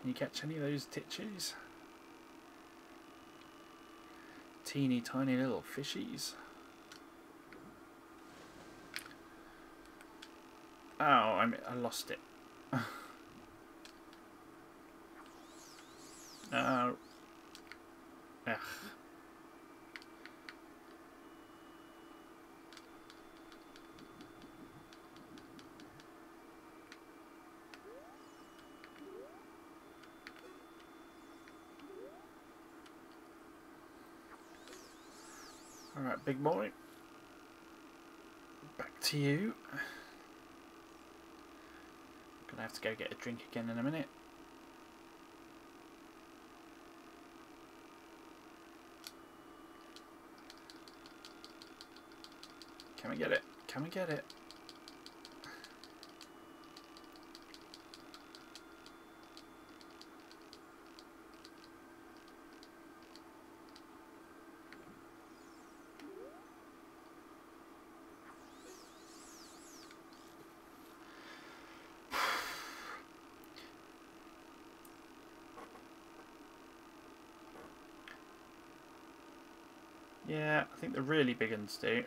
Can you catch any of those titches? Teeny tiny little fishies. Oh, I lost it. Oh. Ugh. Alright, big boy. Back to you. Gonna have to go get a drink again in a minute. Can we get it? Can we get it? Yeah, I think the really big ones do.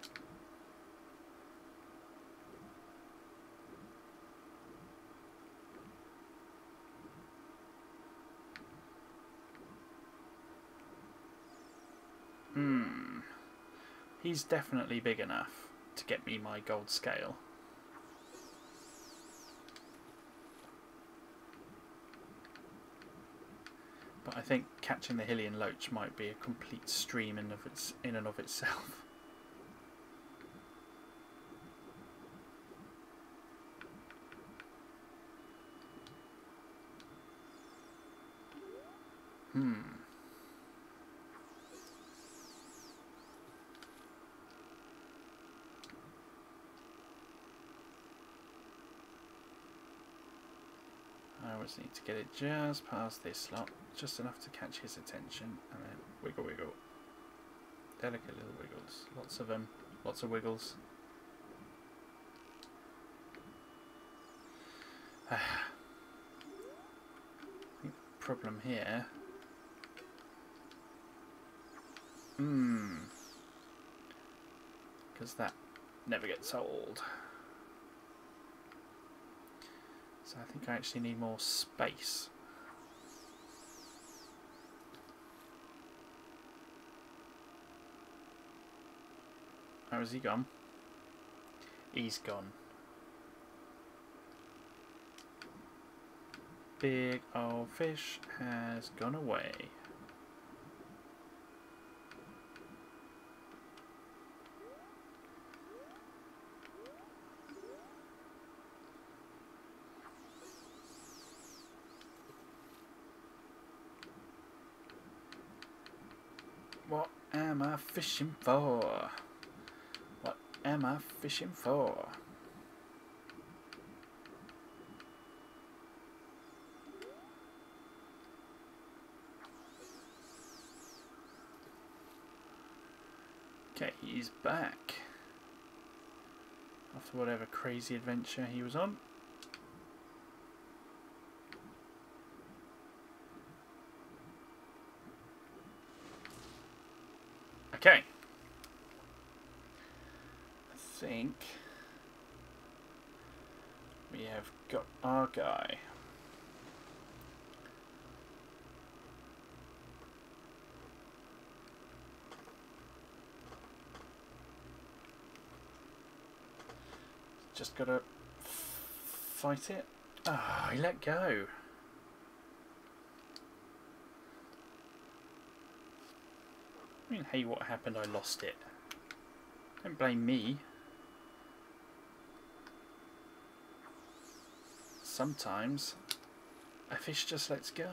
He's definitely big enough to get me my gold scale. But I think catching the Hylian Loach might be a complete stream in and of itself. I always need to get it just past this slot, just enough to catch his attention, and then wiggle, wiggle. Delicate little wiggles. Lots of them. Lots of wiggles. I think the problem here... because that never gets old. So I think I actually need more space. How has he gone? He's gone. Big old fish has gone away. What am I fishing for? What am I fishing for? Okay, he's back. After whatever crazy adventure he was on. Okay. I think we have got our guy. Just gotta fight it. Ah, he let go. I mean, hey, what happened? I lost it. Don't blame me. Sometimes a fish just lets go.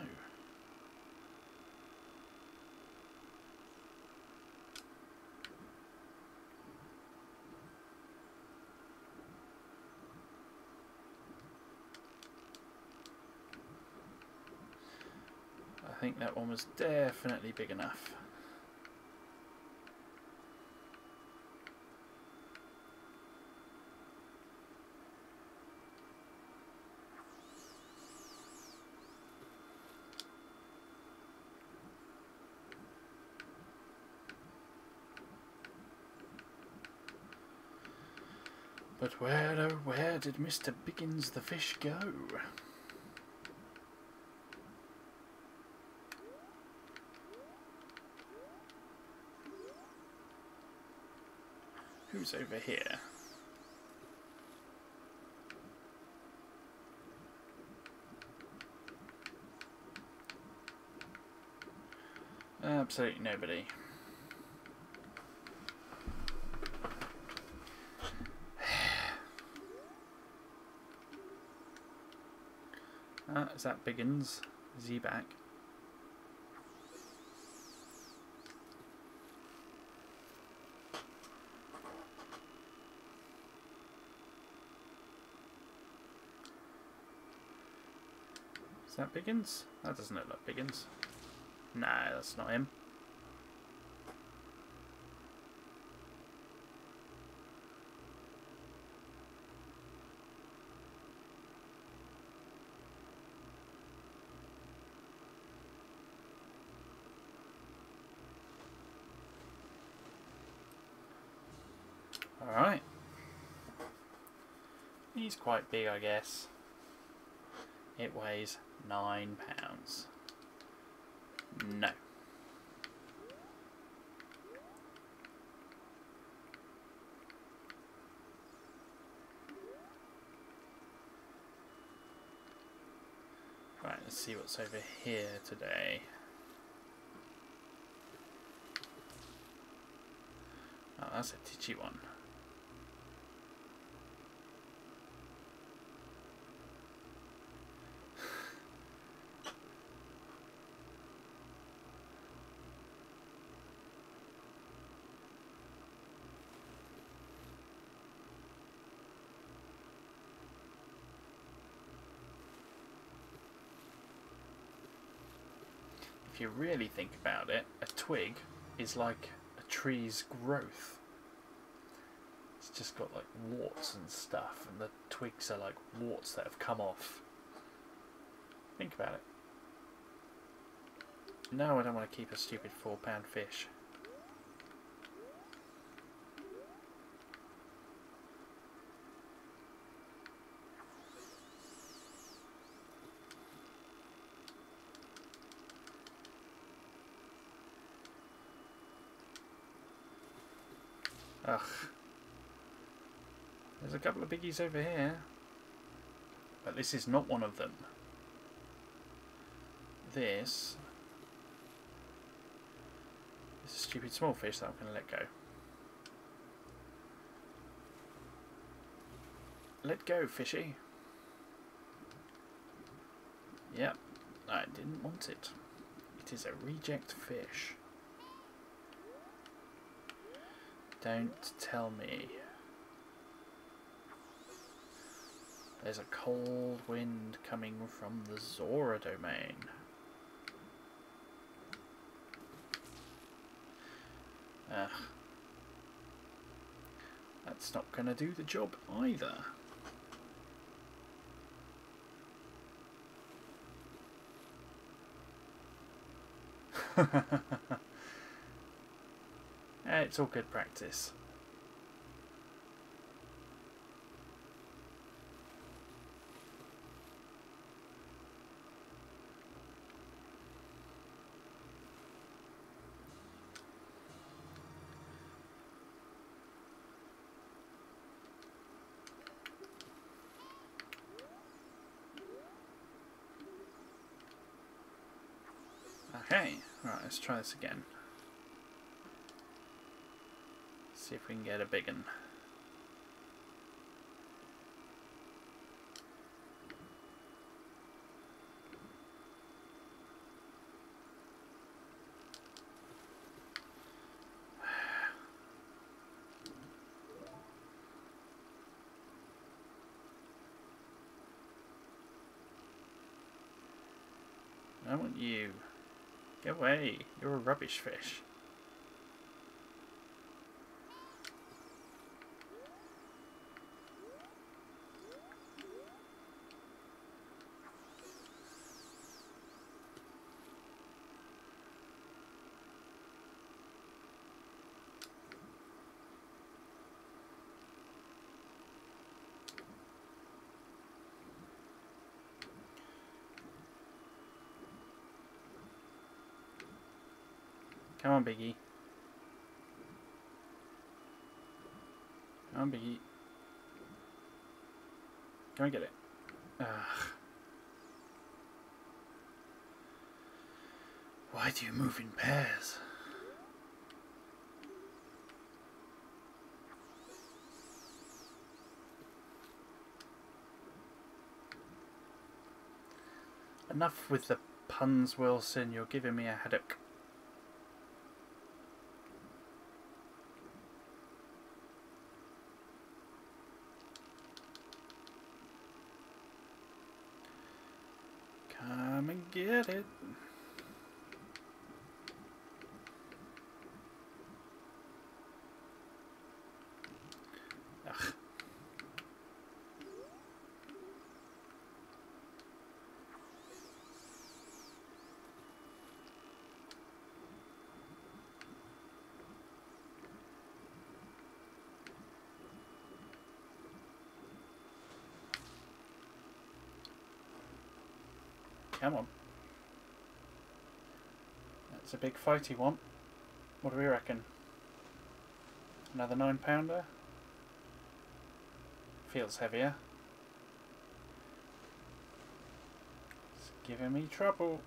think that one was definitely big enough. But where, oh where did Mr. Biggins the fish go? Who's over here? Absolutely nobody. Is that Biggins? Is he back? Is that Biggins? That doesn't look like Biggins. No, that's not him. Alright. He's quite big, I guess. It weighs 9 pounds. No. Right, let's see what's over here today. Oh, that's a titchy one. If you really think about it, a twig is like a tree's growth. It's just got like warts and stuff, and the twigs are like warts that have come off. Think about it. No, I don't want to keep a stupid £4 fish. Ugh. There's a couple of biggies over here. But this is not one of them. This is a stupid small fish that I'm going to let go. Let go, fishy. Yep, I didn't want it. It is a reject fish. Don't tell me. There's a cold wind coming from the Zora domain. Ugh. That's not going to do the job either. It's all good practice. Okay, right, let's try this again. See if we can get a big one. I want you. Get away. You're a rubbish fish. Come on, Biggie. Come on, Biggie. Come and get it. Ugh. Why do you move in pairs? Enough with the puns, Wilson. You're giving me a headache. Come and get it. Ugh. Come on. That's a big fighty one. What do we reckon? Another 9-pounder? Feels heavier. It's giving me trouble.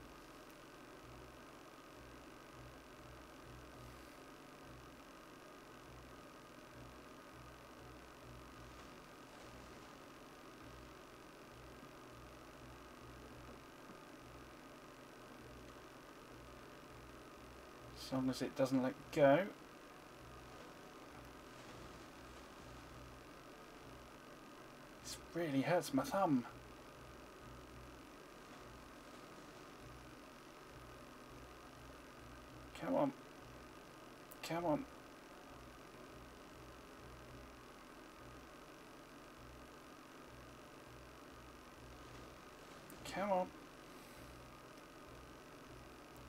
As long as it doesn't let go. This really hurts my thumb. Come on. Come on. Come on.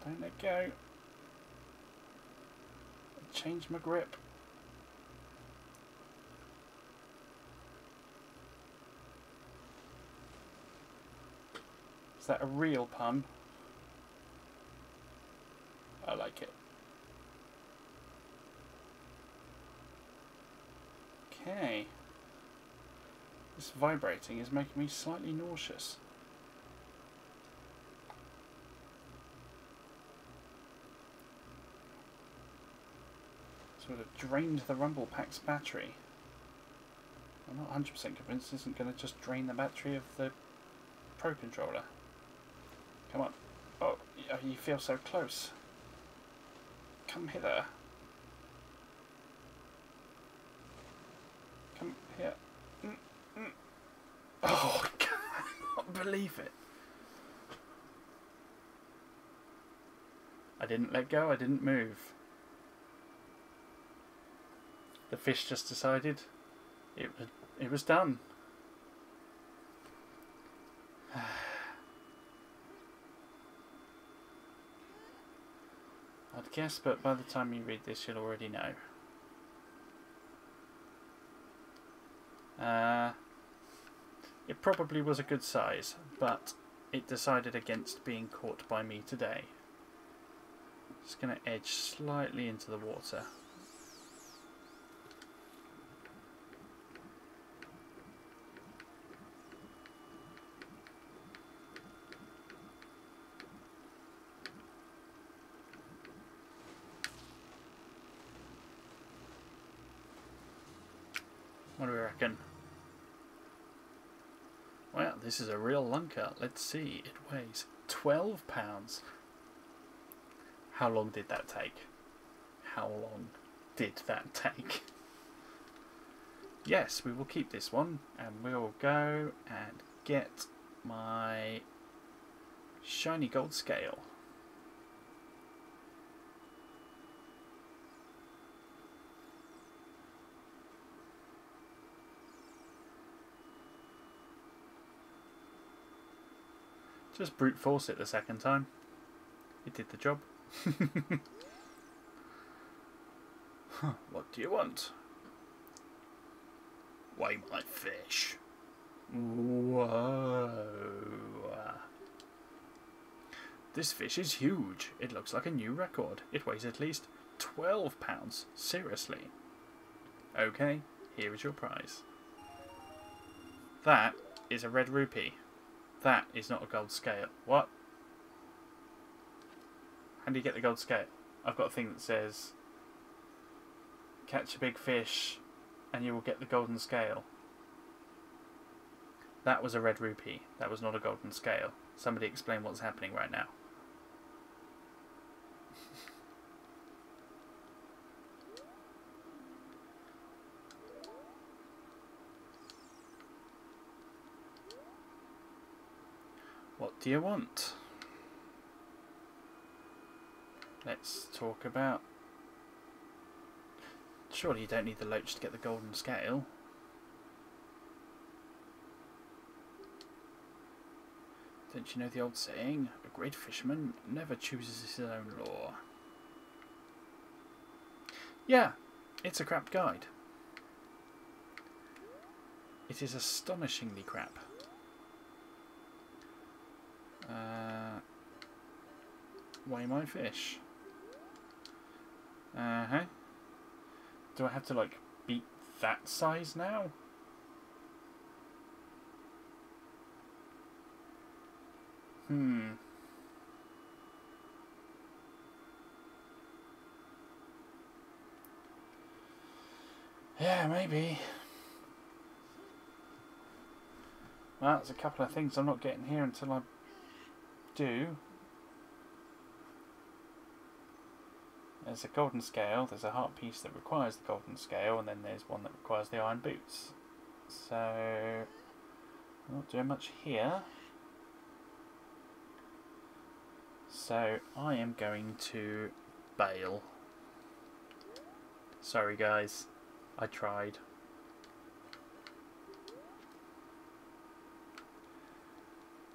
Don't let go. Change my grip. Is that a real pun? I like it. Okay. This vibrating is making me slightly nauseous. Sort of drained the Rumble Pack's battery. I'm not 100% convinced this isn't going to just drain the battery of the Pro Controller. Come on. Oh, you feel so close. Come hither. Come here. Oh, I cannot believe it. I didn't let go, I didn't move. The fish just decided it was done. I'd guess, but by the time you read this, you'll already know. It probably was a good size, but it decided against being caught by me today. Just going to edge slightly into the water. What do we reckon? Well, this is a real lunker. Let's see. It weighs 12 pounds. How long did that take? How long did that take? Yes, we will keep this one, and we'll go and get my shiny gold scale. Just brute force it the second time. It did the job. What do you want? Weigh my fish. Whoa. This fish is huge. It looks like a new record. It weighs at least 12 pounds. Seriously. Okay, here is your prize. That is a red rupee. That is not a gold scale. What? How do you get the gold scale? I've got a thing that says catch a big fish and you will get the golden scale. That was a red rupee. That was not a golden scale. Somebody explain what's happening right now. What do you want? Let's talk about... Surely you don't need the loach to get the golden scale. Don't you know the old saying? A great fisherman never chooses his own law. Yeah, it's a crap guide. It is astonishingly crap. Weigh my fish. Uh-huh. Do I have to, like, beat that size now? Yeah, maybe. Well, there's a couple of things I'm not getting here until I do. There's a golden scale, there's a heart piece that requires the golden scale, and then there's one that requires the iron boots. So, I'm not doing much here. So, I am going to bail. Sorry guys, I tried.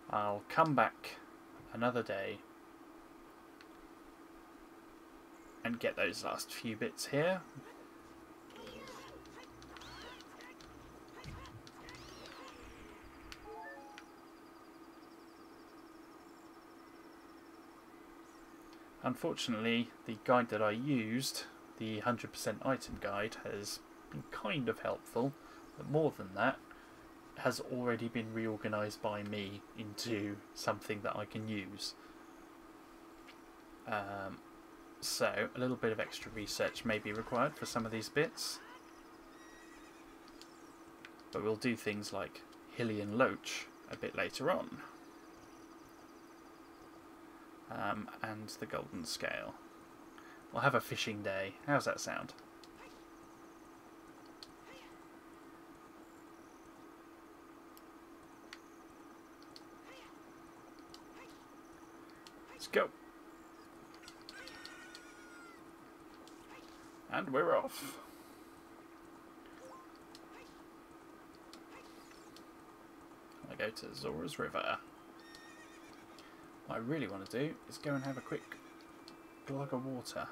I'll come back another day and get those last few bits here. Unfortunately, the guide that I used, the 100% item guide, has been kind of helpful, but more than that, has already been reorganised by me into something that I can use. So, a little bit of extra research may be required for some of these bits. But we'll do things like Hylian Loach a bit later on. And the Golden Scale. We'll have a fishing day. How's that sound? Let's go. And we're off. I go to Zora's River. What I really want to do is go and have a quick glug of water.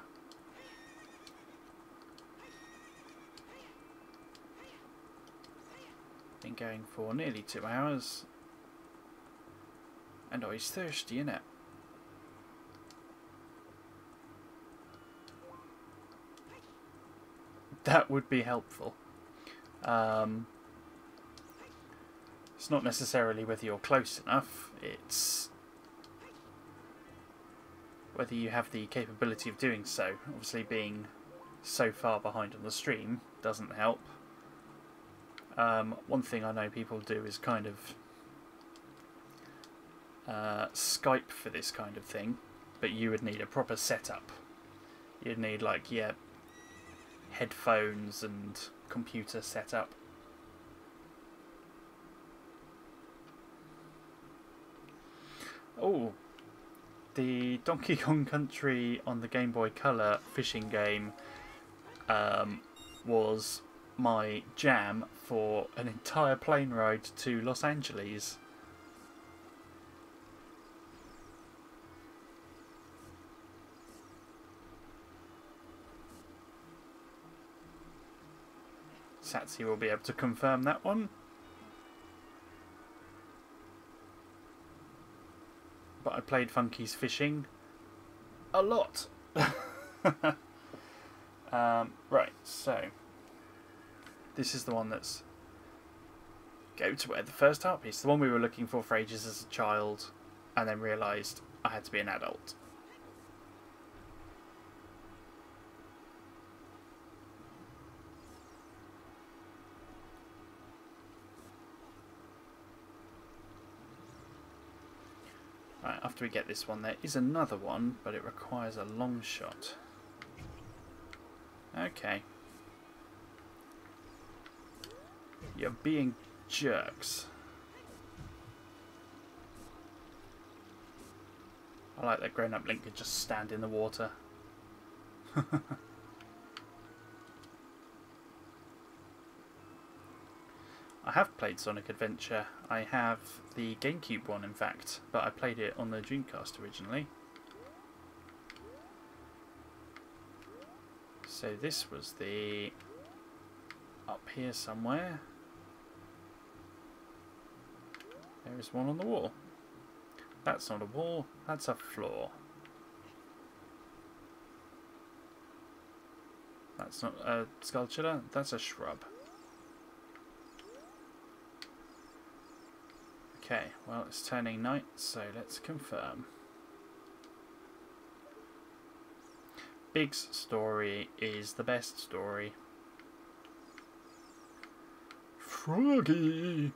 Been going for nearly 2 hours. And I was thirsty, innit? That would be helpful. It's not necessarily whether you're close enough, it's whether you have the capability of doing so. Obviously being so far behind on the stream doesn't help. One thing I know people do is kind of Skype for this kind of thing, but you would need a proper setup. You'd need, like, yeah, headphones and computer setup. Oh, the Donkey Kong Country on the Game Boy Color fishing game was my jam for an entire plane ride to Los Angeles. Satsi will be able to confirm that one. But I played Funky's Fishing a lot. Right, so this is the one that's go to where the first art piece, the one we were looking for ages as a child, and then realised I had to be an adult. Right, after we get this one, there is another one, but it requires a long shot. Okay. You're being jerks. I like that grown-up Link could just stand in the water. I have played Sonic Adventure. I have the GameCube one, in fact, but I played it on the Dreamcast originally. So this was the... up here somewhere. There is one on the wall. That's not a wall, that's a floor. That's not a sculpture, that's a shrub. Okay, well it's turning night, so let's confirm. Big's story is the best story. Froggy!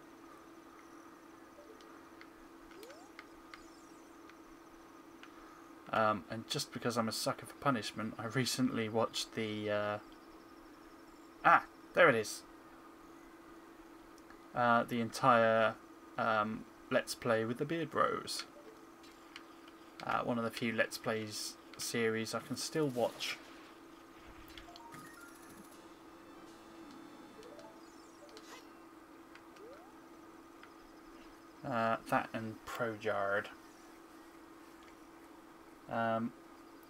And just because I'm a sucker for punishment, I recently watched the... there it is! The entire Let's Play with the Beard Bros. One of the few Let's Plays series I can still watch. That and ProJard.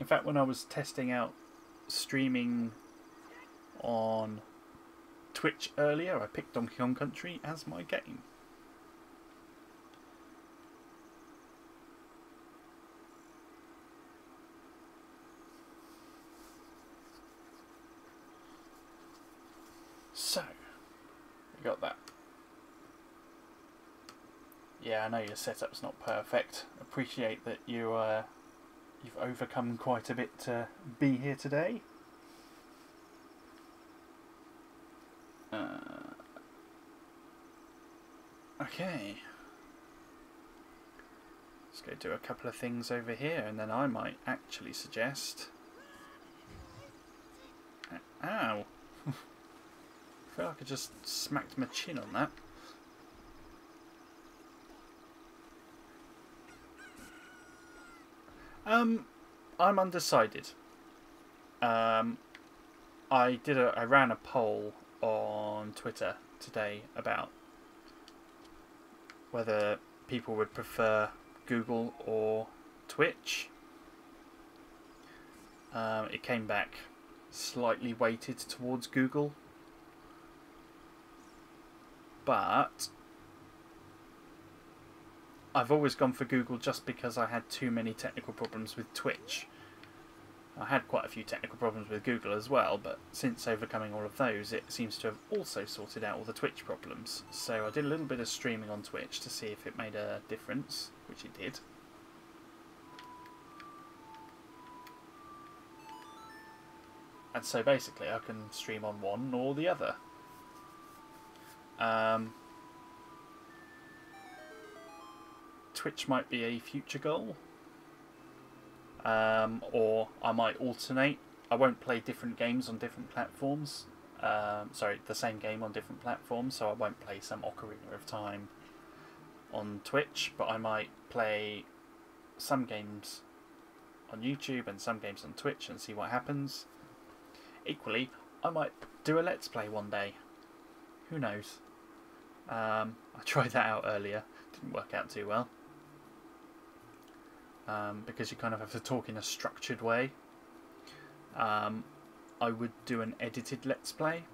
In fact, when I was testing out streaming on Twitch earlier, I picked Donkey Kong Country as my game. So, we got that. Yeah, I know your setup's not perfect. Appreciate that you you've overcome quite a bit to be here today. Okay. Let's go do a couple of things over here, and then I might actually suggest... Ow! I feel like I just smacked my chin on that. I'm undecided. I ran a poll on Twitter today about whether people would prefer Google or Twitch. It came back slightly weighted towards Google, but I've always gone for Google just because I had too many technical problems with Twitch. I had quite a few technical problems with Google as well, but since overcoming all of those, it seems to have also sorted out all the Twitch problems. So I did a little bit of streaming on Twitch to see if it made a difference, which it did. And so basically I can stream on one or the other. Twitch might be a future goal. Or I might alternate. I won't play different games on different platforms. Sorry, the same game on different platforms, so I won't play some Ocarina of Time on Twitch, but I might play some games on YouTube and some games on Twitch and see what happens. Equally, I might do a Let's Play one day. Who knows? I tried that out earlier. Didn't work out too well. Because you kind of have to talk in a structured way. I would do an edited Let's Play.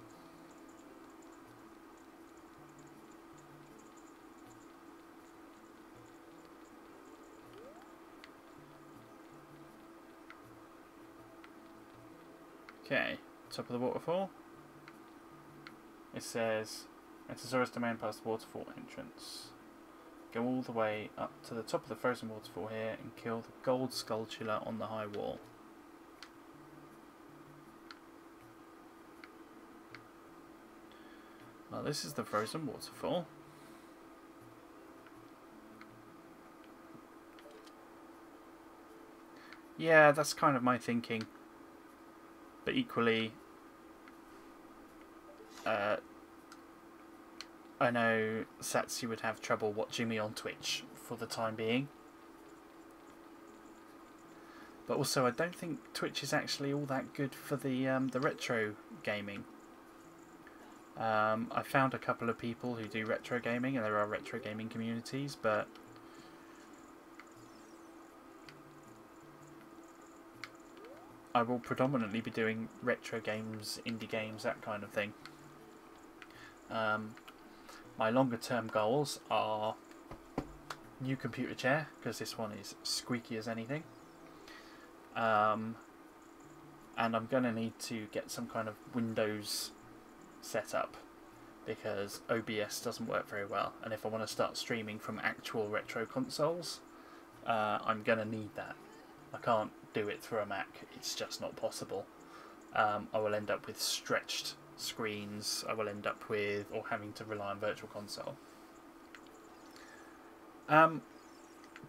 Okay, top of the waterfall. It says, Enter domain past the waterfall entrance. Go all the way up to the top of the frozen waterfall here and kill the gold sculpture on the high wall. Well, this is the frozen waterfall. Yeah, that's kind of my thinking. But equally, I know Satsu would have trouble watching me on Twitch for the time being. But also, I don't think Twitch is actually all that good for the retro gaming. I found a couple of people who do retro gaming, and there are retro gaming communities, but I will predominantly be doing retro games, indie games, that kind of thing. My longer term goals are new computer chair, because this one is squeaky as anything. And I'm going to need to get some kind of Windows setup, because OBS doesn't work very well, and if I want to start streaming from actual retro consoles, I'm going to need that. I can't do it through a Mac, it's just not possible. I will end up with stretched screens, I will end up with, or having to rely on Virtual Console.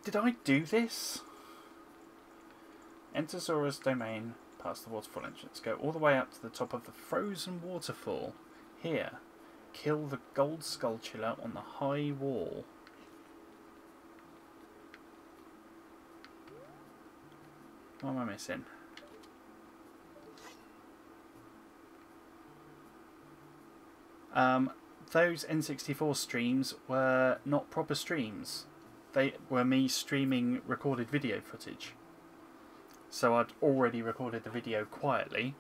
Did I do this? Enter Zora's domain past the waterfall entrance. Go all the way up to the top of the frozen waterfall. Here, kill the gold sculpture on the high wall. What am I missing? Those N64 streams were not proper streams. They were me streaming recorded video footage. So I'd already recorded the video quietly.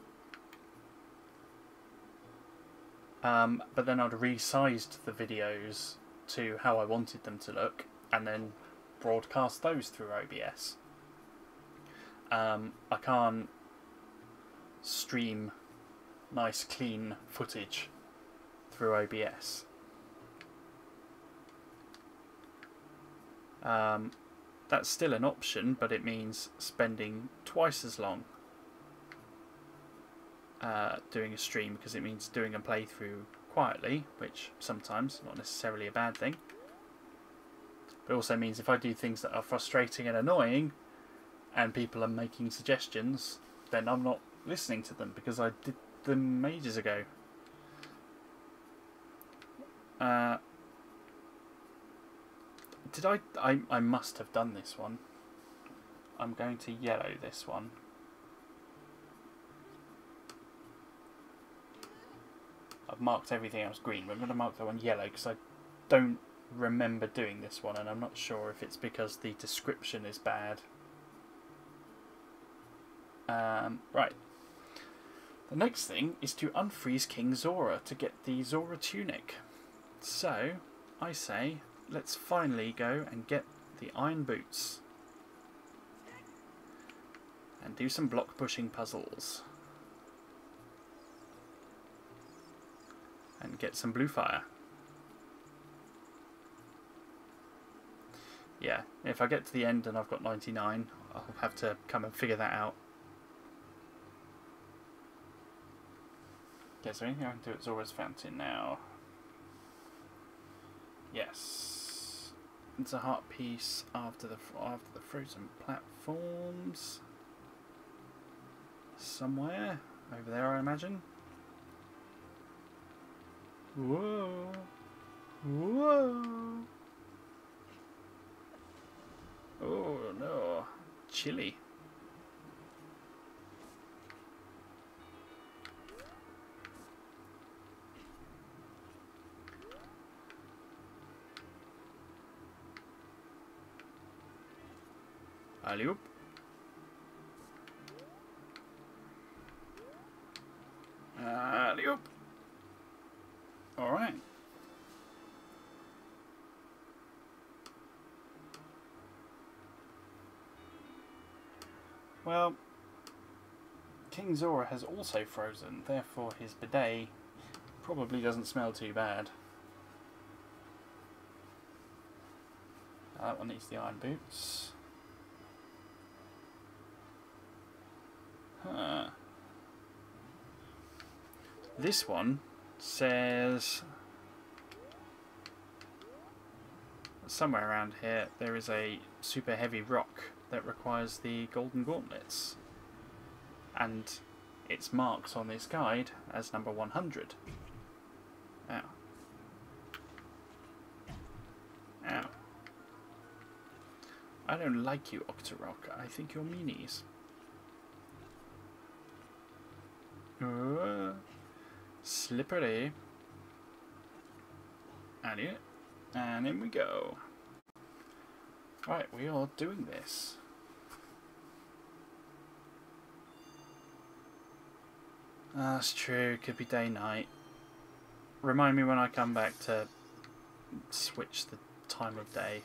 But then I'd resized the videos to how I wanted them to look, and then broadcast those through OBS. I can't stream nice clean footage through OBS. That's still an option, but it means spending twice as long doing a stream, because it means doing a playthrough quietly, which sometimes not necessarily a bad thing. But it also means if I do things that are frustrating and annoying and people are making suggestions, then I'm not listening to them because I did them ages ago. Did I must have done this one. I'm going to yellow this one. I've marked everything else green, but I'm going to mark that one yellow because I don't remember doing this one, and I'm not sure if it's because the description is bad. Right. The next thing is to unfreeze King Zora to get the Zora tunic. So, I say, let's finally go and get the iron boots. And do some block pushing puzzles. And get some blue fire. Yeah, if I get to the end and I've got 99, I'll have to come and figure that out. Okay, so anything I can do at Zora's Fountain now? Yes. It's a heart piece after the frozen platforms. Somewhere over there, I imagine. Whoa! Whoa! Oh no, chilly. Alley-oop. Alley-oop. All right. Well, King Zora has also frozen, therefore his bidet probably doesn't smell too bad. That one needs the iron boots. Huh. This one says somewhere around here there is a super heavy rock that requires the golden gauntlets, and it's marked on this guide as number 100. Ow. Ow. I don't like you, Octorok. I think you're meanies. Slippery. And in we go. Right, we are doing this. That's true, could be day-night. Remind me when I come back to switch the time of day.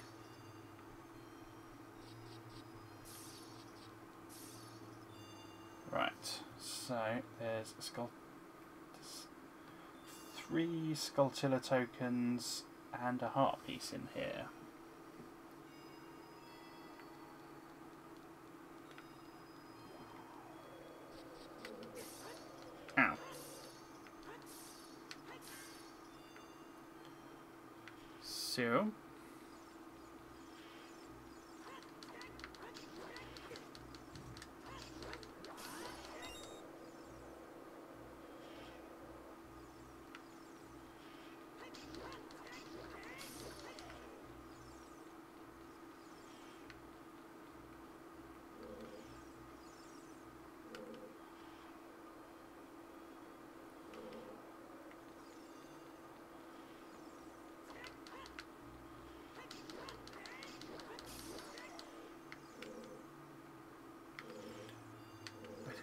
Right, so there's a three Skulltilla tokens and a heart piece in here. Ow. So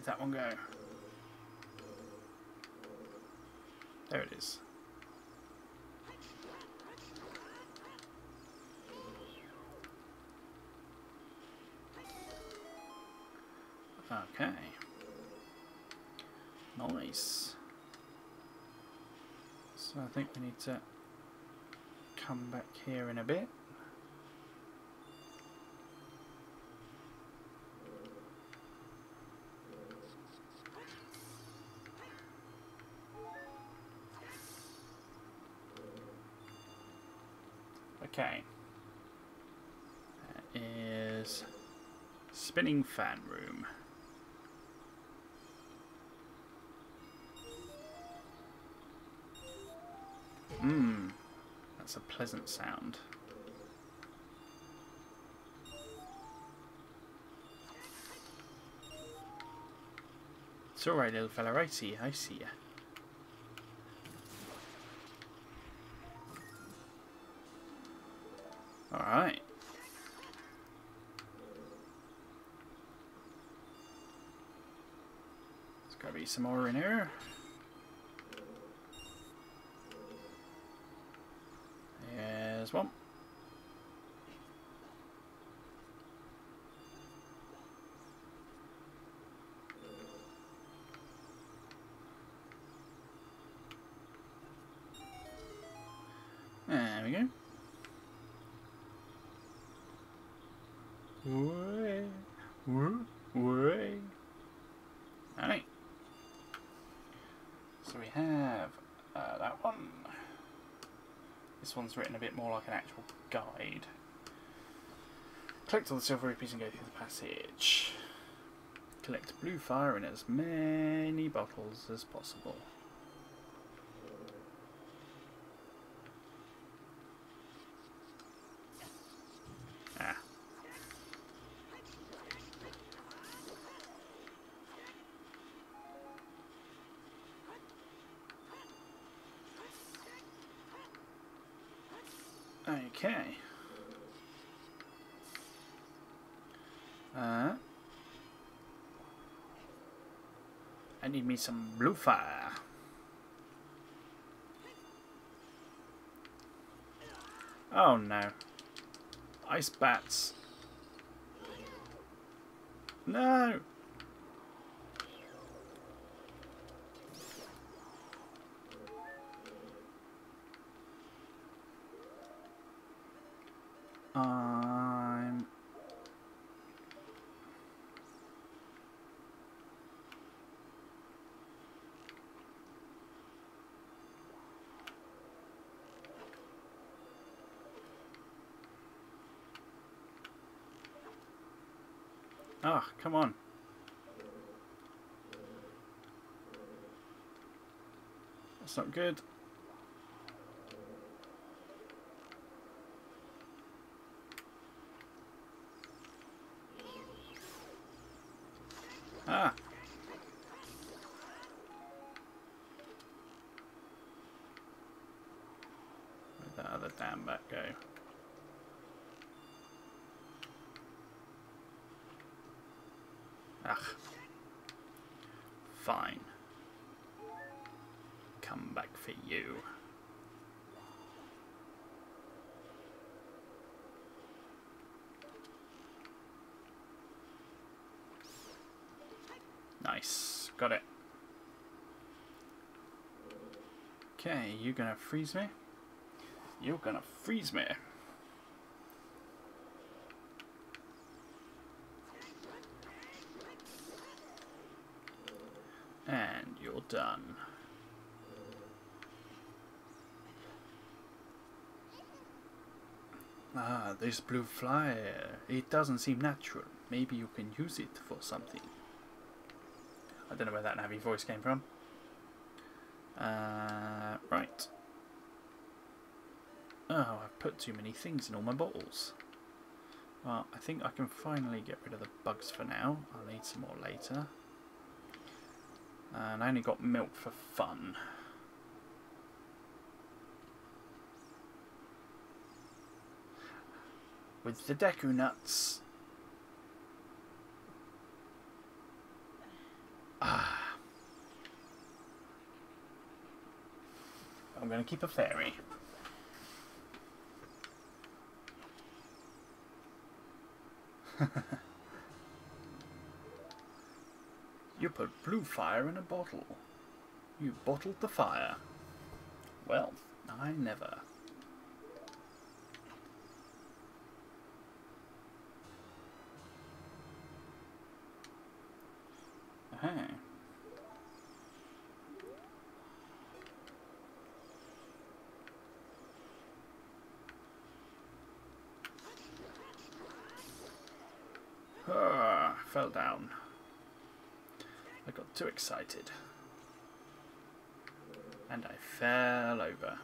that one go? There it is. Okay. Nice. So I think we need to come back here in a bit. Okay, that is spinning fan room. That's a pleasant sound. It's alright, little fella, I see ya. Alright. There's gotta be some more in here. There's one. There we go. Alright. So we have that one. This one's written a bit more like an actual guide. Collect all the silver rupees and go through the passage. Collect blue fire in as many bottles as possible. Okay. I need me some blue fire. Oh no. Ice bats. I'm... Ah, come on. That's not good. Ah. Where'd that other damn bat go? Ugh. Fine. Come back for you. Nice. Got it. Okay, you gonna freeze me? You're gonna freeze me. And you're done. Ah, this blue flyer. It doesn't seem natural. Maybe you can use it for something. I don't know where that Navi voice came from. Right. Oh, I've put too many things in all my bottles. Well, I think I can finally get rid of the bugs for now. I'll need some more later. And I only got milk for fun. With the Deku Nuts. Ah. I'm going to keep a fairy. You put blue fire in a bottle. You bottled the fire. Well, I never. Hey. I fell down. I got too excited. And I fell over.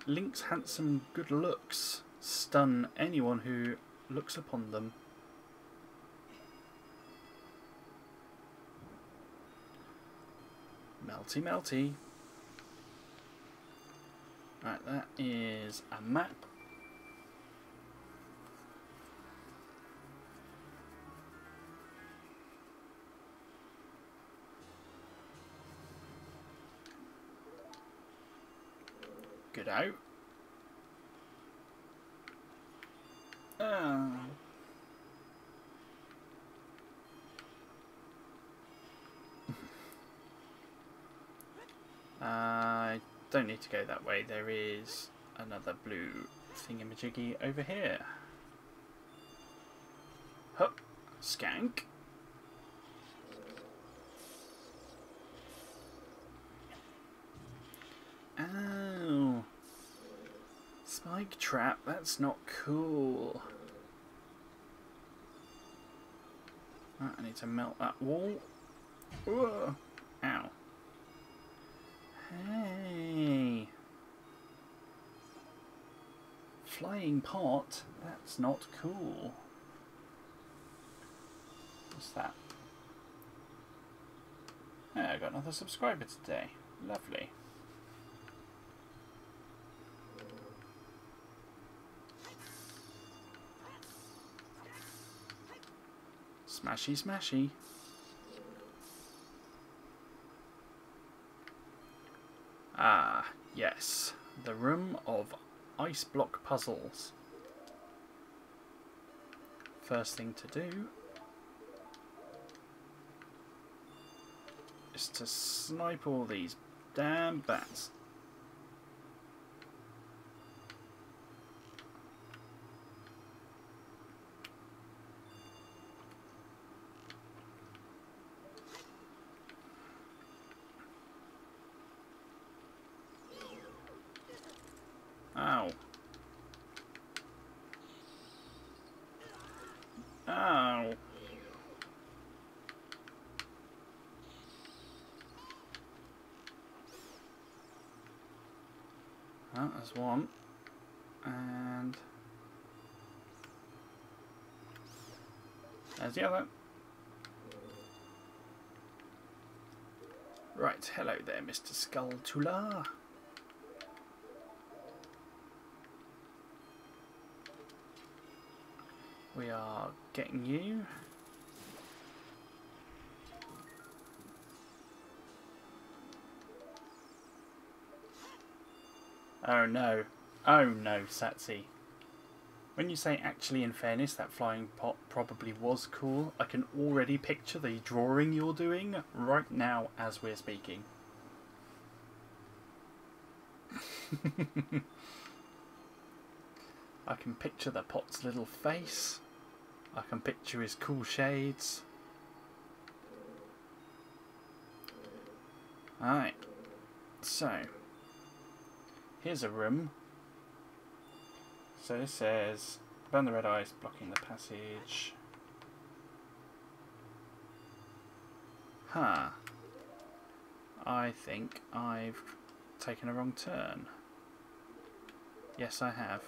Link's handsome good looks stun anyone who looks upon them. Melty melty. Right, that is a map. Good out. I don't need to go that way. There is another blue thingamajiggy over here. Hup, skank. Oh, spike trap. That's not cool. Right, I need to melt that wall. Whoa. Ow. Hey. Flying pot? That's not cool. What's that? Yeah, I got another subscriber today. Lovely. Smashy, smashy. Ah, yes. The room of ice block puzzles. first thing to do is to snipe all these damn bats. Ow. Ow. Well, there's one. And there's the other. Right, hello there, Mr. Skulltula. We are getting you. Oh no. Oh no, Satsi. When you say actually in fairness, that flying pot probably was cool, I can already picture the drawing you're doing right now as we're speaking. I can picture the pot's little face. I can picture his cool shades. Alright. So, here's a room. So this says, burn the red ice, blocking the passage. Huh. I think I've taken a wrong turn. Yes, I have.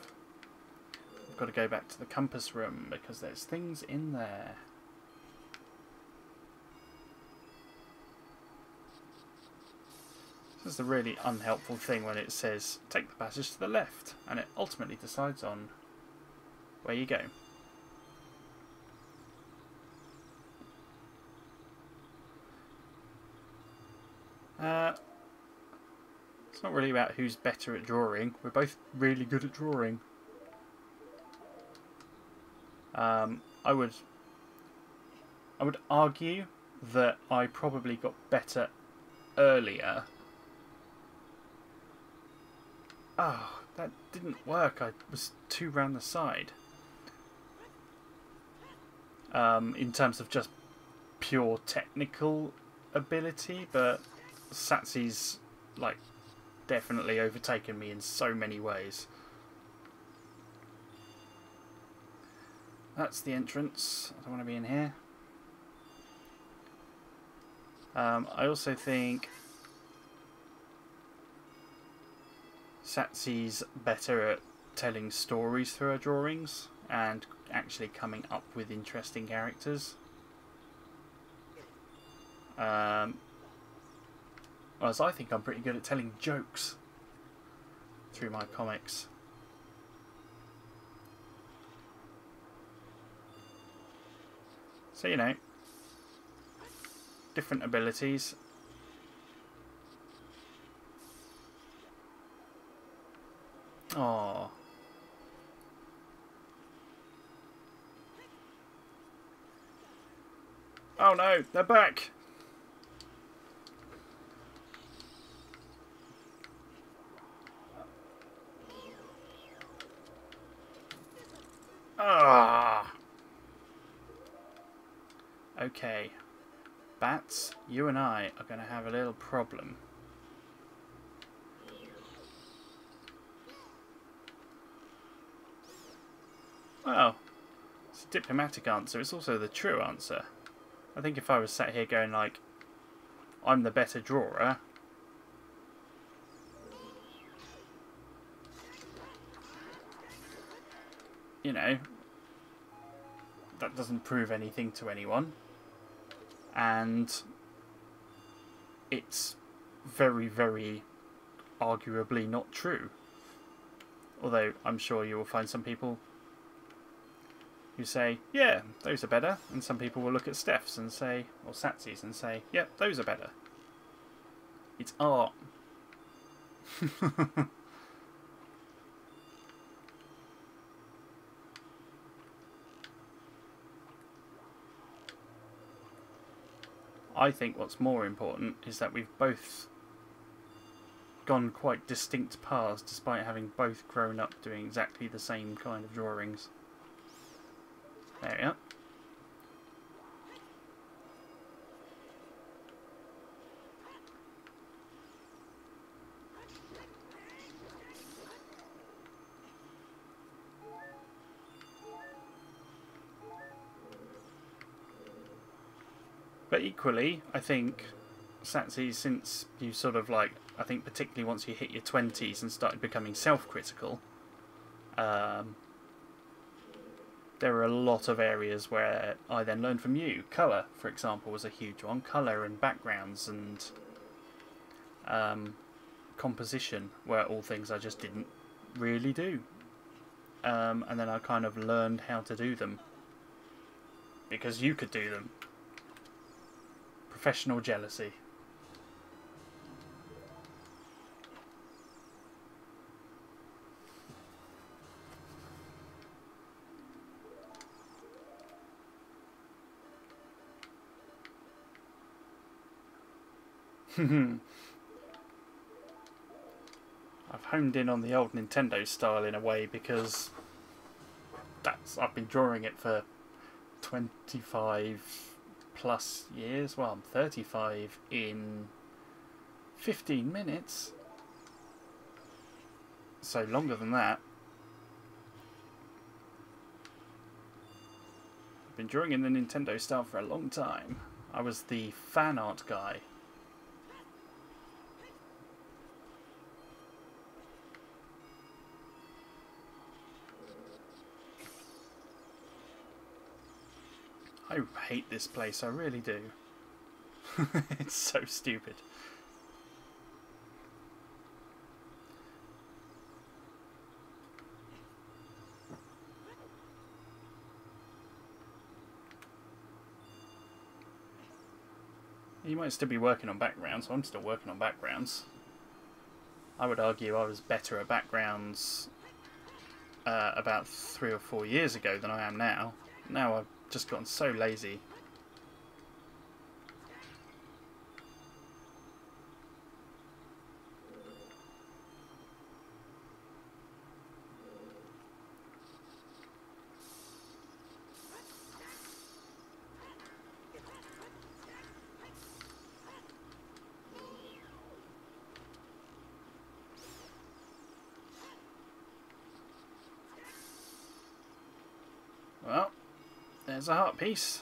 I've got to go back to the compass room because there's things in there. This is the really unhelpful thing when it says take the passage to the left and it ultimately decides on where you go. It's not really about who's better at drawing. We're both really good at drawing. I would argue that I probably got better earlier. Oh, that didn't work. I was too round the side. In terms of just pure technical ability, but Satsi's like definitely overtaken me in so many ways. That's the entrance. I don't want to be in here. I also think Satsi's better at telling stories through her drawings and actually coming up with interesting characters. Whereas I think I'm pretty good at telling jokes through my comics. So, you know, different abilities. Oh. Oh no, they're back. Ah. Okay. Bats, you and I are going to have a little problem. Well, it's a diplomatic answer. It's also the true answer. I think if I was sat here going like, I'm the better drawer, you know, that doesn't prove anything to anyone. And it's very, very arguably not true. Although I'm sure you will find some people who say, yeah, those are better. And some people will look at Steph's and say, or Satsi's and say, yeah, those are better. It's art. I think what's more important is that we've both gone quite distinct paths despite having both grown up doing exactly the same kind of drawings. There we are. But equally, I think, Satsy, since you sort of like, I think particularly once you hit your 20s and started becoming self-critical, there are a lot of areas where I then learned from you. Colour, for example, was a huge one. Colour and backgrounds and composition were all things I just didn't really do. And then I kind of learned how to do them. Because you could do them. Professional jealousy. I've honed in on the old Nintendo style in a way because I've been drawing it for 25 plus years. Well, I'm 35 in 15 minutes. So longer than that. I've been drawing in the Nintendo style for a long time. I was the fan art guy. I hate this place, I really do. It's so stupid. You might still be working on backgrounds, so I'm still working on backgrounds. I would argue I was better at backgrounds about 3 or 4 years ago than I am now. Now I've just gotten so lazy. Well, there's a heart piece.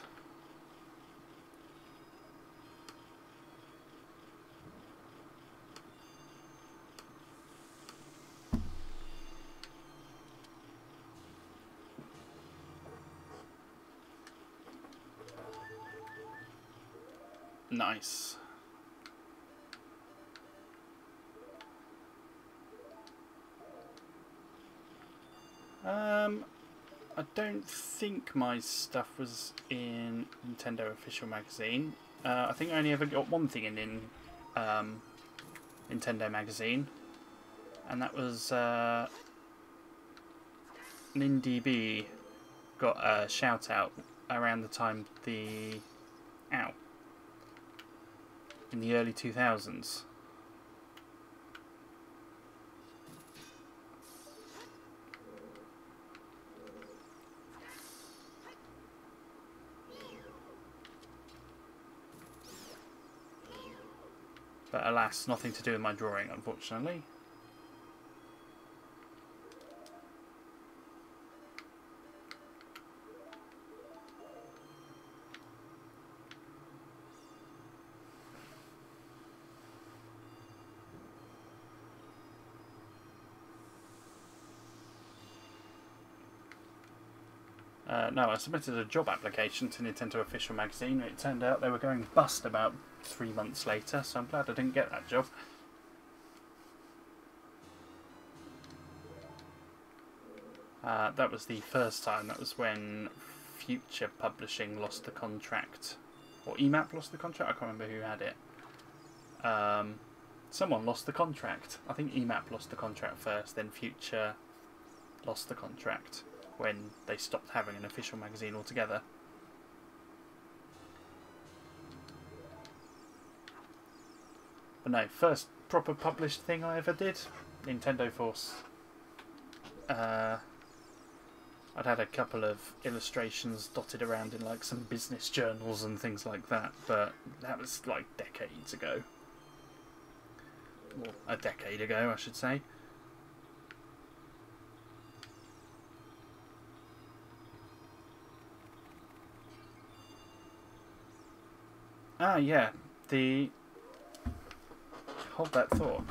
Nice. I don't think my stuff was in Nintendo official magazine. I think I only ever got one thing in Nintendo magazine, and that was NinDB got a shout out around the time in the early 2000s. But alas, nothing to do with my drawing, unfortunately. No, I submitted a job application to Nintendo Official Magazine. It turned out they were going bust about 3 months later, so I'm glad I didn't get that job. That was the first time. That was when Future Publishing lost the contract. Or EMAP lost the contract? I can't remember who had it. Someone lost the contract. I think EMAP lost the contract first, then Future lost the contract when they stopped having an official magazine altogether. But no, first proper published thing I ever did, Nintendo Force. I'd had a couple of illustrations dotted around in like some business journals and things like that, but that was like decades ago. Well, a decade ago, I should say. Ah, yeah, hold that thought.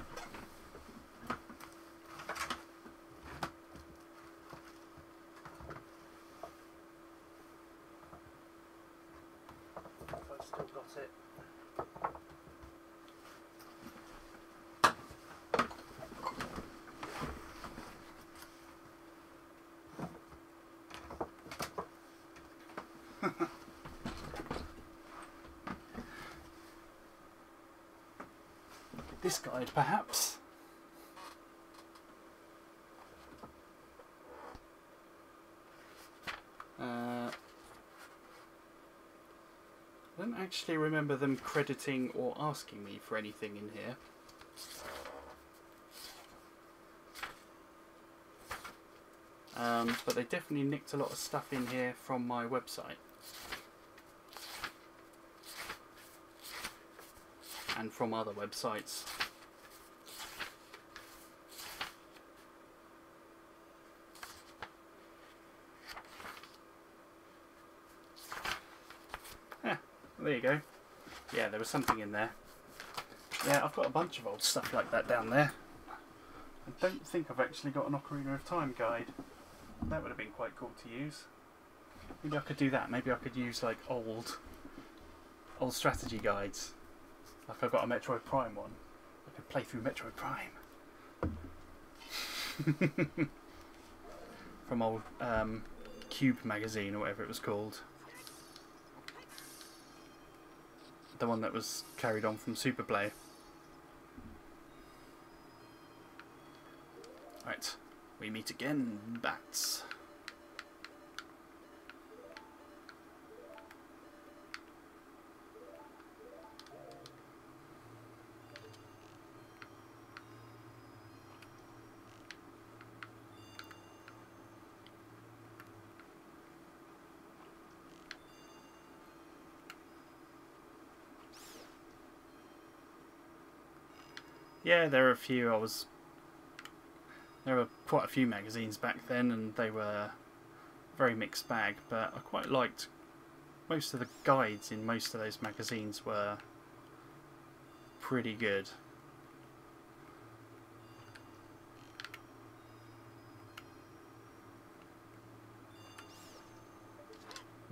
I've still got it. This guide, perhaps. I don't actually remember them crediting or asking me for anything in here. But they definitely nicked a lot of stuff in here from my website. And from other websites. Yeah, there you go. Yeah, there was something in there. Yeah, I've got a bunch of old stuff like that down there. I don't think I've actually got an Ocarina of Time guide. That would have been quite cool to use. Maybe I could do that. Maybe I could use like old strategy guides. Like I've got a Metroid Prime one. I could play through Metroid Prime. From old Cube magazine or whatever it was called. The one that was carried on from Superplay. Right, we meet again, bats. Yeah, there are a few. There were quite a few magazines back then, and they were a very mixed bag. But I quite liked most of the guides in most of those magazines were pretty good.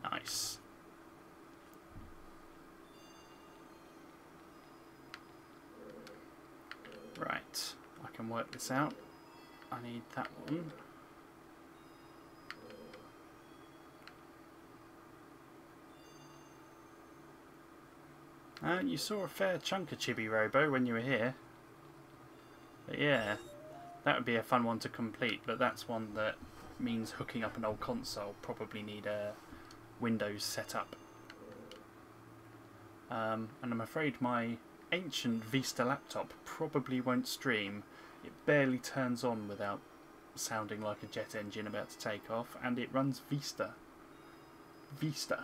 Nice. Right, I can work this out. I need that one. And you saw a fair chunk of Chibi Robo when you were here. But yeah, that would be a fun one to complete, but that's one that means hooking up an old console. Probably need a Windows setup. And I'm afraid my ancient Vista laptop probably won't stream. It barely turns on without sounding like a jet engine about to take off, and it runs Vista. Vista.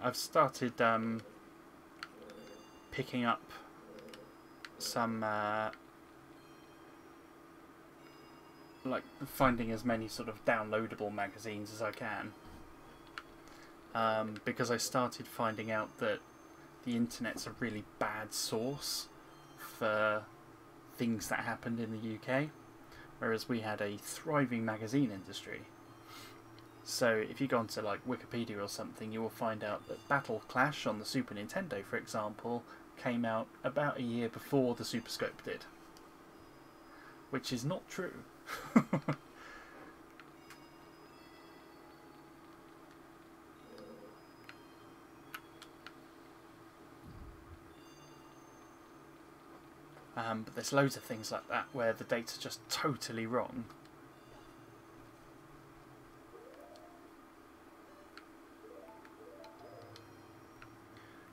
I've started picking up some like finding as many sort of downloadable magazines as I can, because I started finding out that the internet's a really bad source for things that happened in the UK, whereas we had a thriving magazine industry. So if you go onto like Wikipedia or something, you will find out that Battle Clash on the Super Nintendo, for example, came out about a year before the Super Scope did. Which is not true. But there's loads of things like that where the dates are just totally wrong.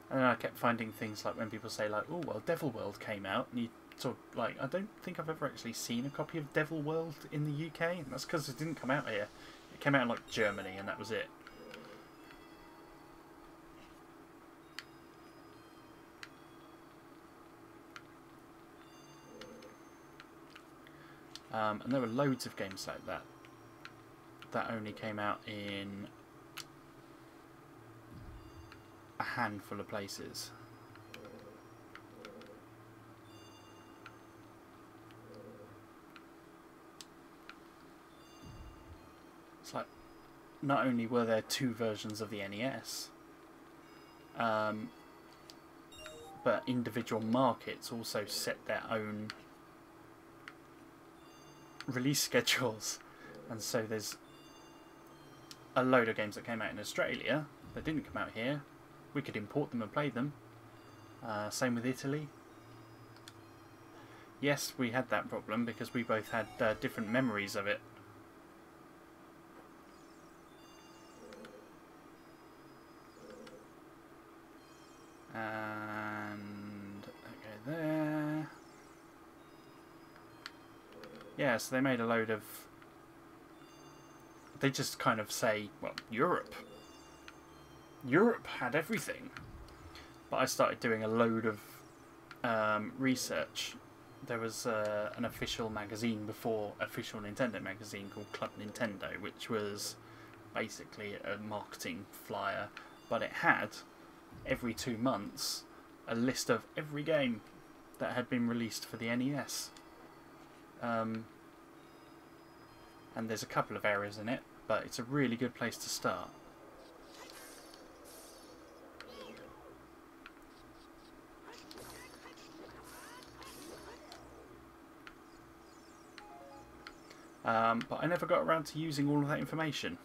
And then I kept finding things like when people say like, oh well, Devil World came out, and you sort of like, I don't think I've ever actually seen a copy of Devil World in the UK, and that's because it didn't come out here. It came out in like Germany, and that was it. And there were loads of games like that that only came out in a handful of places. It's like, not only were there 2 versions of the NES, but individual markets also set their own release schedules, and so there's a load of games that came out in Australia that didn't come out here. We could import them and play them. Same with Italy. Yes, we had that problem because we both had different memories of it. And okay, there. Yeah, so they made a load of... They just kind of say, well, Europe had everything. But I started doing a load of research. There was an official magazine before official Nintendo magazine called Club Nintendo, which was basically a marketing flyer, but it had every 2 months a list of every game that had been released for the NES. And there's a couple of errors in it, but it's a really good place to start. But I never got around to using all of that information.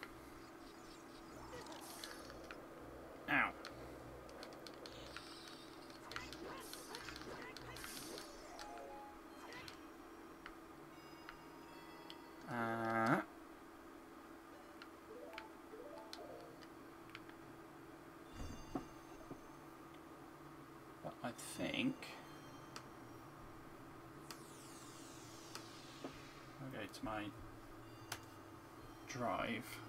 Ow. But I think I'll go to my drive.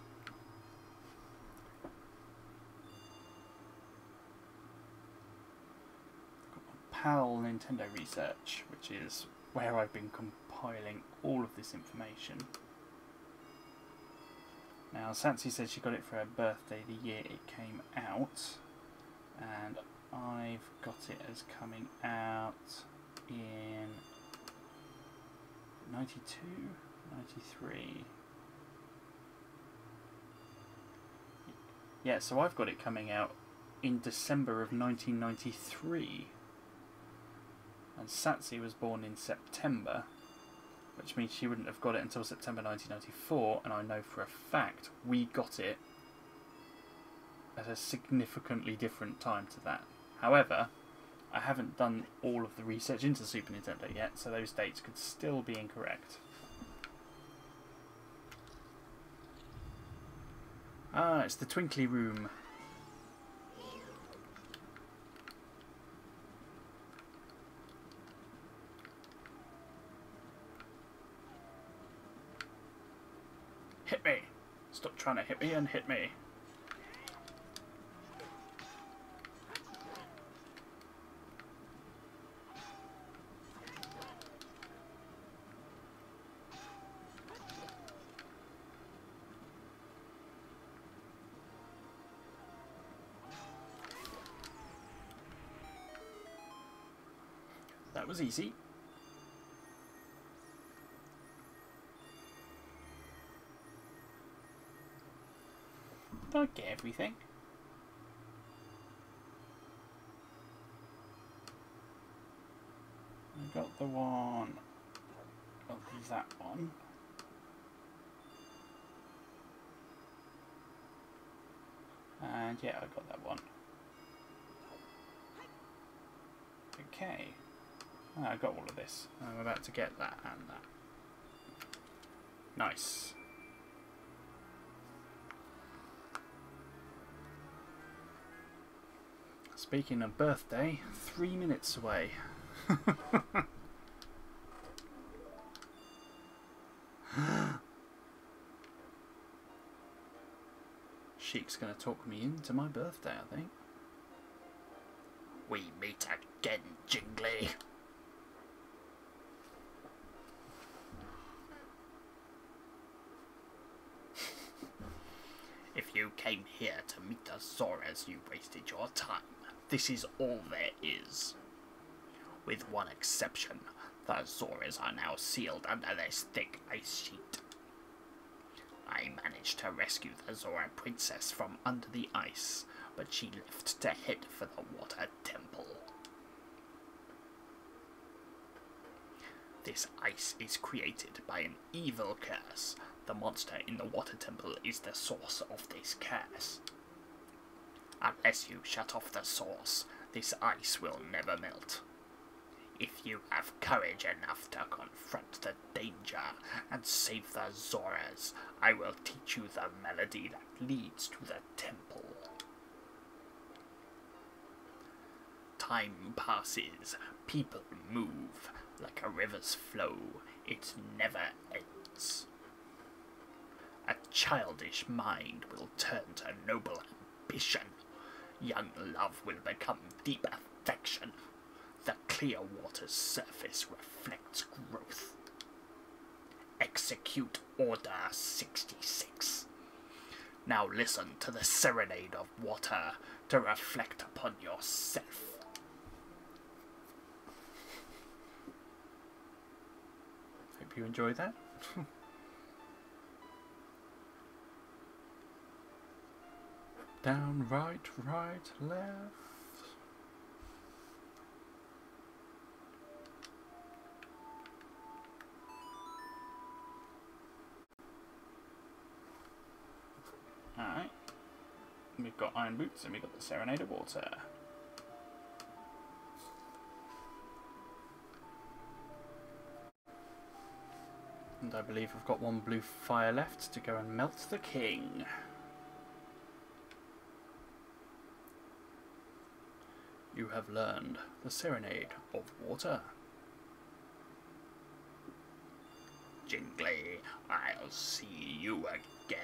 Got my PAL Nintendo Research, which is where I've been compiling all of this information. Now, Sansi said she got it for her birthday the year it came out, and I've got it as coming out in 92, 93. Yeah, so I've got it coming out in December of 1993. And Satsi was born in September, which means she wouldn't have got it until September 1994, and I know for a fact we got it at a significantly different time to that. However, I haven't done all of the research into Super Nintendo yet, so those dates could still be incorrect. Ah, it's the Twinkly Room. Hit me! Stop trying to hit me and hit me. That was easy. Did I get everything? I got the one. Oh, that one. And yeah, I got that one. Okay. Oh, I got all of this. I'm about to get that and that. Nice. Speaking of birthday, 3 minutes away. Sheik's gonna talk me into my birthday, I think. We meet again, Jingly. If you came here to meet the Zoras, you wasted your time. This is all there is. With one exception, the Zoras are now sealed under this thick ice sheet. I managed to rescue the Zora princess from under the ice, but she left to head for the water temple. This ice is created by an evil curse. The monster in the water temple is the source of this curse. Unless you shut off the source, this ice will never melt. If you have courage enough to confront the danger and save the Zoras, I will teach you the melody that leads to the temple. Time passes, people move, like a river's flow, it never ends. A childish mind will turn to noble ambition. Young love will become deep affection. The clear water's surface reflects growth. Execute Order 66. Now listen to the serenade of water to reflect upon yourself. Hope you enjoyed that. Down, right, left. Alright. We've got iron boots and we've got the serenade of water. And I believe I've got one blue fire left to go and melt the king. You have learned the serenade of water. Jingly, I'll see you again.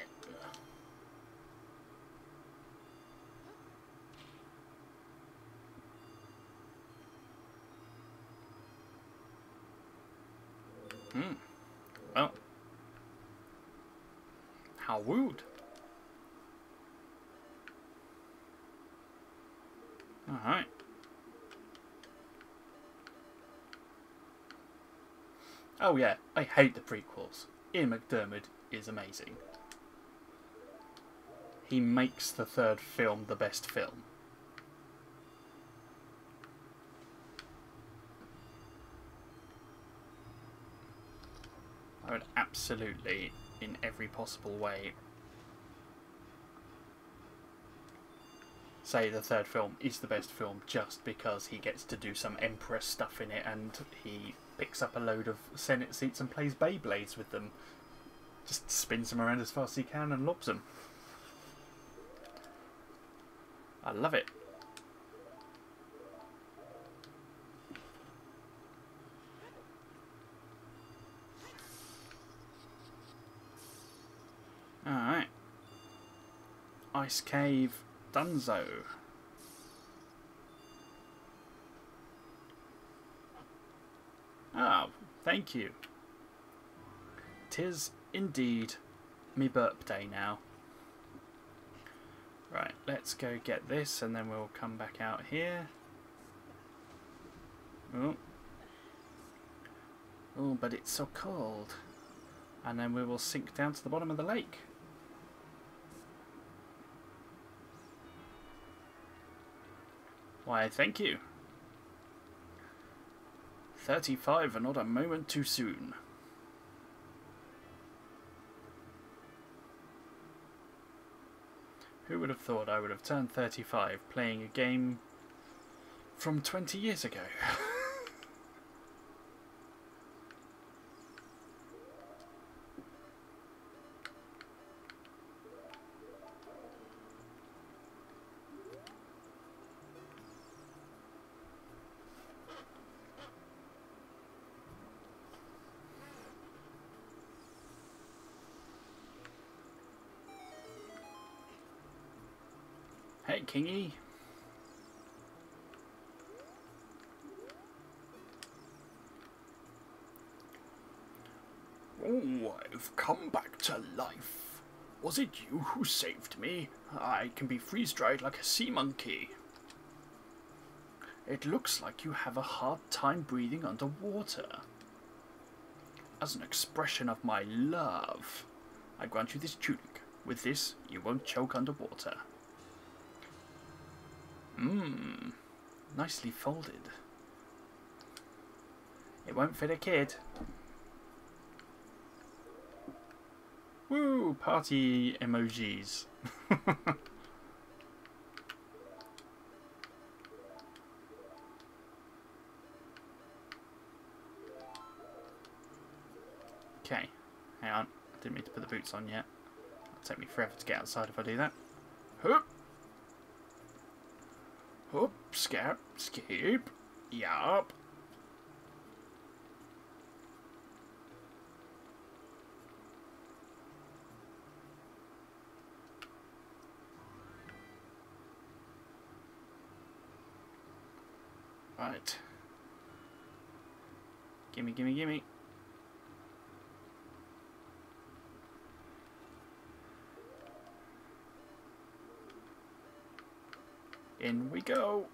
Well, how rude. Alright. Oh yeah, I hate the prequels. Ian McDiarmid is amazing. He makes the third film the best film. I would absolutely, in every possible way, say the third film is the best film just because he gets to do some Emperor stuff in it and he picks up a load of Senate seats and plays Beyblades with them. Just spins them around as fast as he can and lobs them. I love it. Alright. Ice Cave Dunzo. Oh, thank you. 'Tis indeed me birthday now. Right, let's go get this and then we'll come back out here. Oh. Oh, but it's so cold. And then we will sink down to the bottom of the lake. Why, thank you. 35 and not a moment too soon. Who would have thought I would have turned 35 playing a game from 20 years ago? Hey, Kingy. Oh, I've come back to life. Was it you who saved me? I can be freeze-dried like a sea monkey. It looks like you have a hard time breathing underwater. As an expression of my love, I grant you this tunic. With this, you won't choke underwater. Nicely folded. It won't fit a kid. Woo! Party emojis. Okay, hang on. I didn't mean to put the boots on yet. It'll take me forever to get outside if I do that. Hoop! Hoop! Skip! Skip! Yup! Right. Gimme, gimme, gimme. In we go.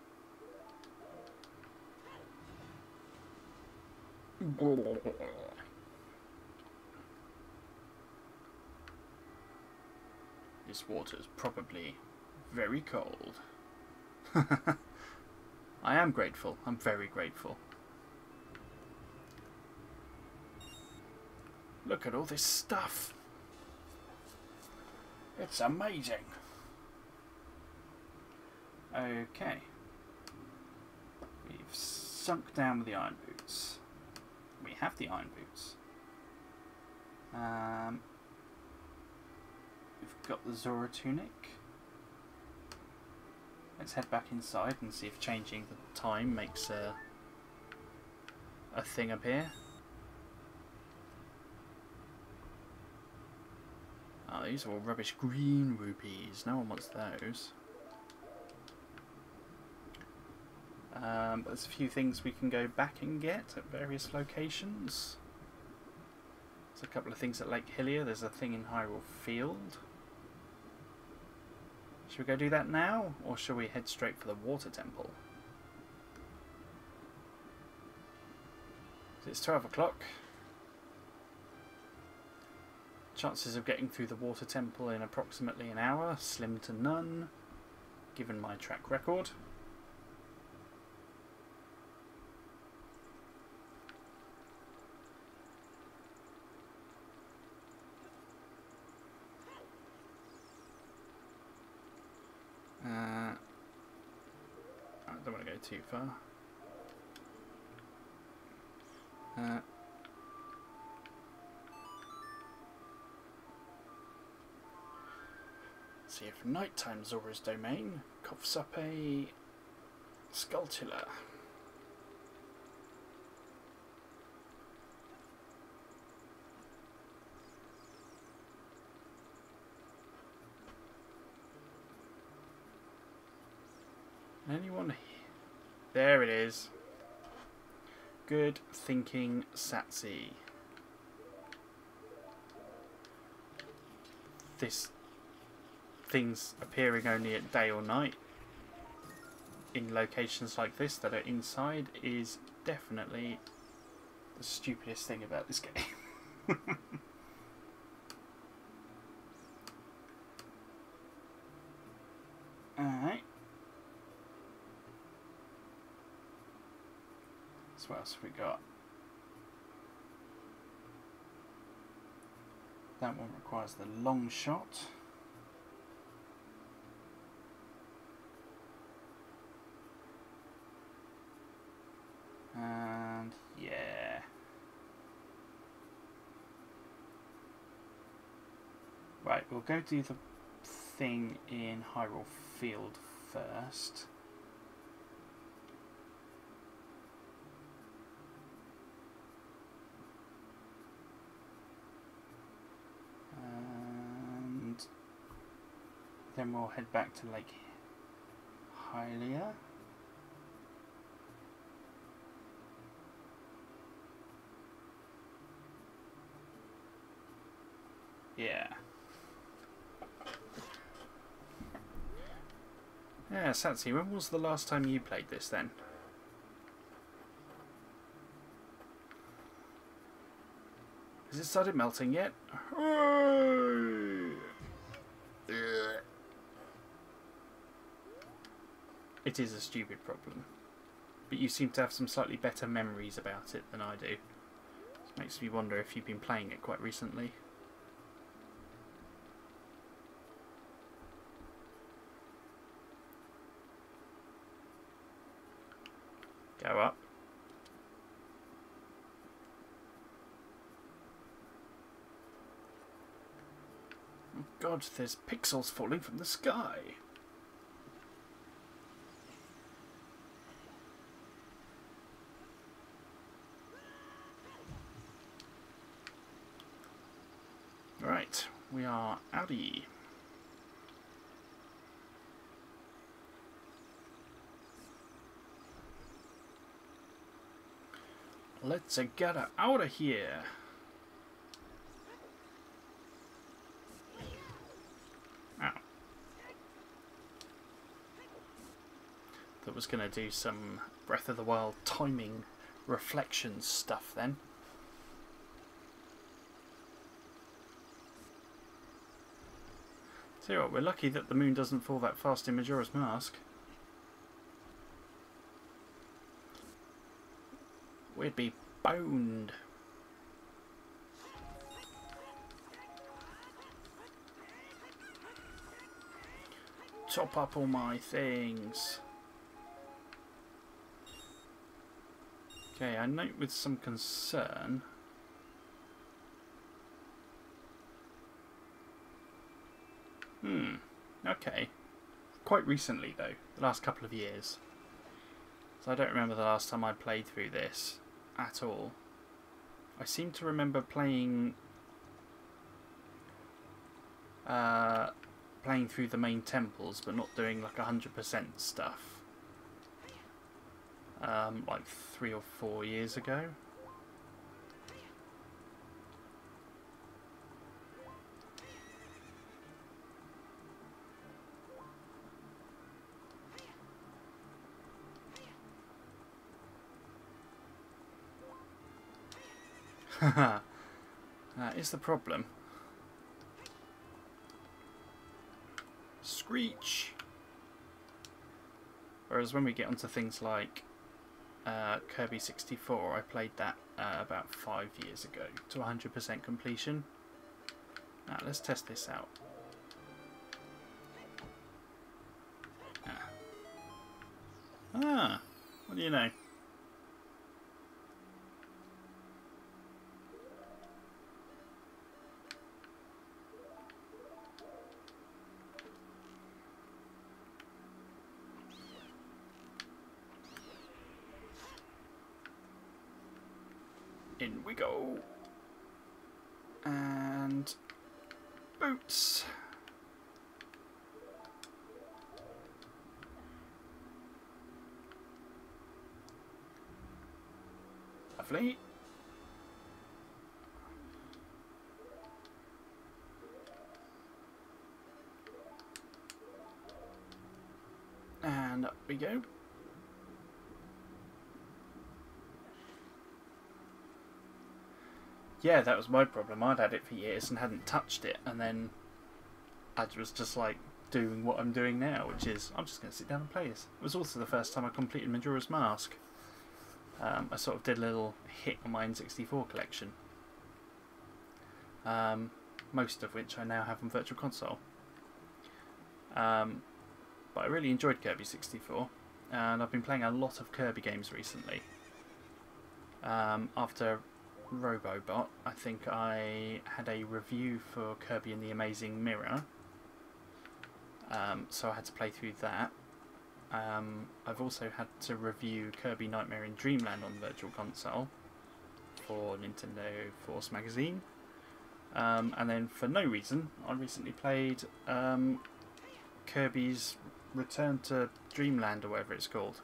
This water's probably very cold. I am grateful. I'm very grateful. Look at all this stuff. It's amazing. Okay. We've sunk down with the iron boots. We have the iron boots. We've got the Zora tunic. Let's head back inside and see if changing the time makes a thing appear. Oh, these are all rubbish green rupees. No one wants those. But there's a few things we can go back and get at various locations. There's a couple of things at Lake Hylia. There's a thing in Hyrule Field. Should we go do that now, or shall we head straight for the water temple? It's 12 o'clock. Chances of getting through the water temple in approximately an hour, slim to none, given my track record. I don't want to go too far. See if nighttime Zora's domain coughs up a Skulltula. Anyone here? There it is. Good thinking, Satsi. This things appearing only at day or night in locations like this that are inside is definitely the stupidest thing about this game. Alright. So what else have we got? That one requires the long shot. And yeah. Right, we'll go do the thing in Hyrule Field first. And then we'll head back to Lake Hylia. Yeah. Yeah, Satsy, when was the last time you played this then? Has it started melting yet? It is a stupid problem. But you seem to have some slightly better memories about it than I do. It makes me wonder if you've been playing it quite recently. Go up. Oh God, there's pixels falling from the sky. Right, we are outie. Let's get out of here. Ow. That was going to do some Breath of the Wild timing reflection stuff then. Tell you what, we're lucky that the moon doesn't fall that fast in Majora's Mask. We'd be boned. Chop up all my things. Okay, I note with some concern. Okay. Quite recently though, the last couple of years. So I don't remember the last time I played through this at all. I seem to remember playing through the main temples, but not doing like 100% stuff. Like 3 or 4 years ago. Haha, that is the problem. Screech! Whereas when we get onto things like Kirby 64, I played that about 5 years ago to 100% completion. Now let's test this out. Ah, what do you know? In we go. And boots. Lovely. And up we go. Yeah, that was my problem. I'd had it for years and hadn't touched it, and then I was just like doing what I'm doing now, which is I'm just going to sit down and play this. It was also the first time I completed Majora's Mask. I sort of did a little hit on my N64 collection, most of which I now have on Virtual Console. But I really enjoyed Kirby 64, and I've been playing a lot of Kirby games recently. After Robobot, I think I had a review for Kirby and the Amazing Mirror, so I had to play through that. I've also had to review Kirby Nightmare in Dreamland on Virtual Console for Nintendo Force magazine, and then for no reason I recently played Kirby's Return to Dreamland or whatever it's called.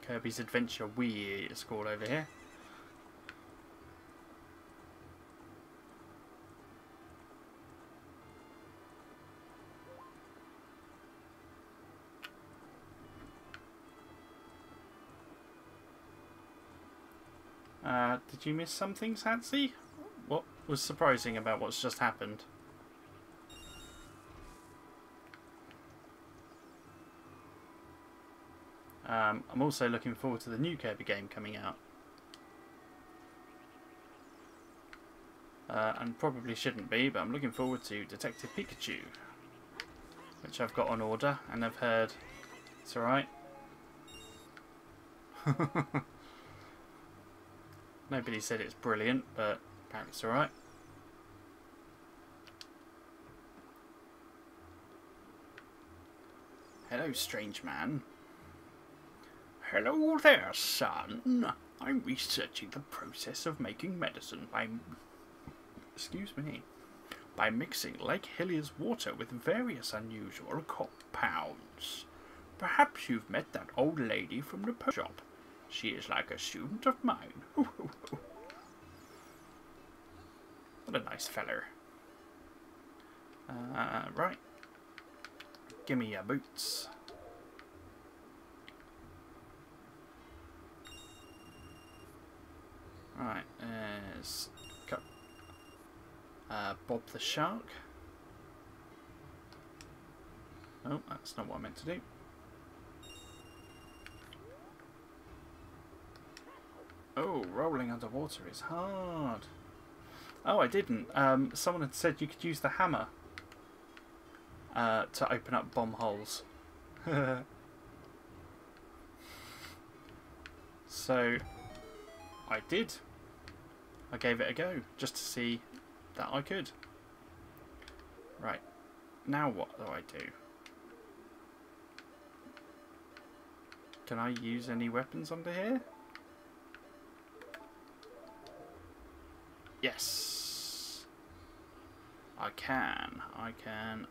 Kirby's Adventure Wii it's called over here. Did you miss something, Satsy? What was surprising about what's just happened? I'm also looking forward to the new Kirby game coming out. And probably shouldn't be, but I'm looking forward to Detective Pikachu, which I've got on order, and I've heard it's alright. Nobody said it's brilliant, but apparently it's alright. Hello, strange man. Hello there, son. I'm researching the process of making medicine by... excuse me. By mixing Lake Hillier's water with various unusual compounds. Perhaps you've met that old lady from the post shop. She is like a student of mine. What a nice feller. Right. Gimme your boots. Right, there's Bob the Shark. Oh, that's not what I meant to do. Oh, rolling underwater is hard. Oh, I didn't. Someone had said you could use the hammer to open up bomb holes. So, I did. I gave it a go, just to see that I could. Right. Now what do I do? Can I use any weapons under here? Yes. I can. I can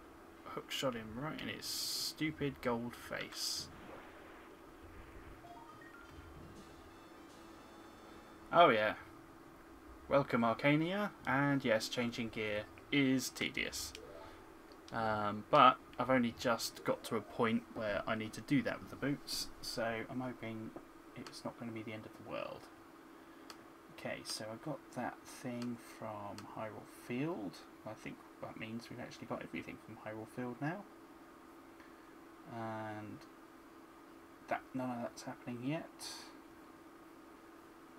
hookshot him right in his stupid gold face. Oh yeah. Welcome Arcania, and yes, changing gear is tedious. But I've only just got to a point where I need to do that with the boots, so I'm hoping it's not going to be the end of the world. Okay, so I got that thing from Hyrule Field. I think that means we've actually got everything from Hyrule Field now. And that none of that's happening yet.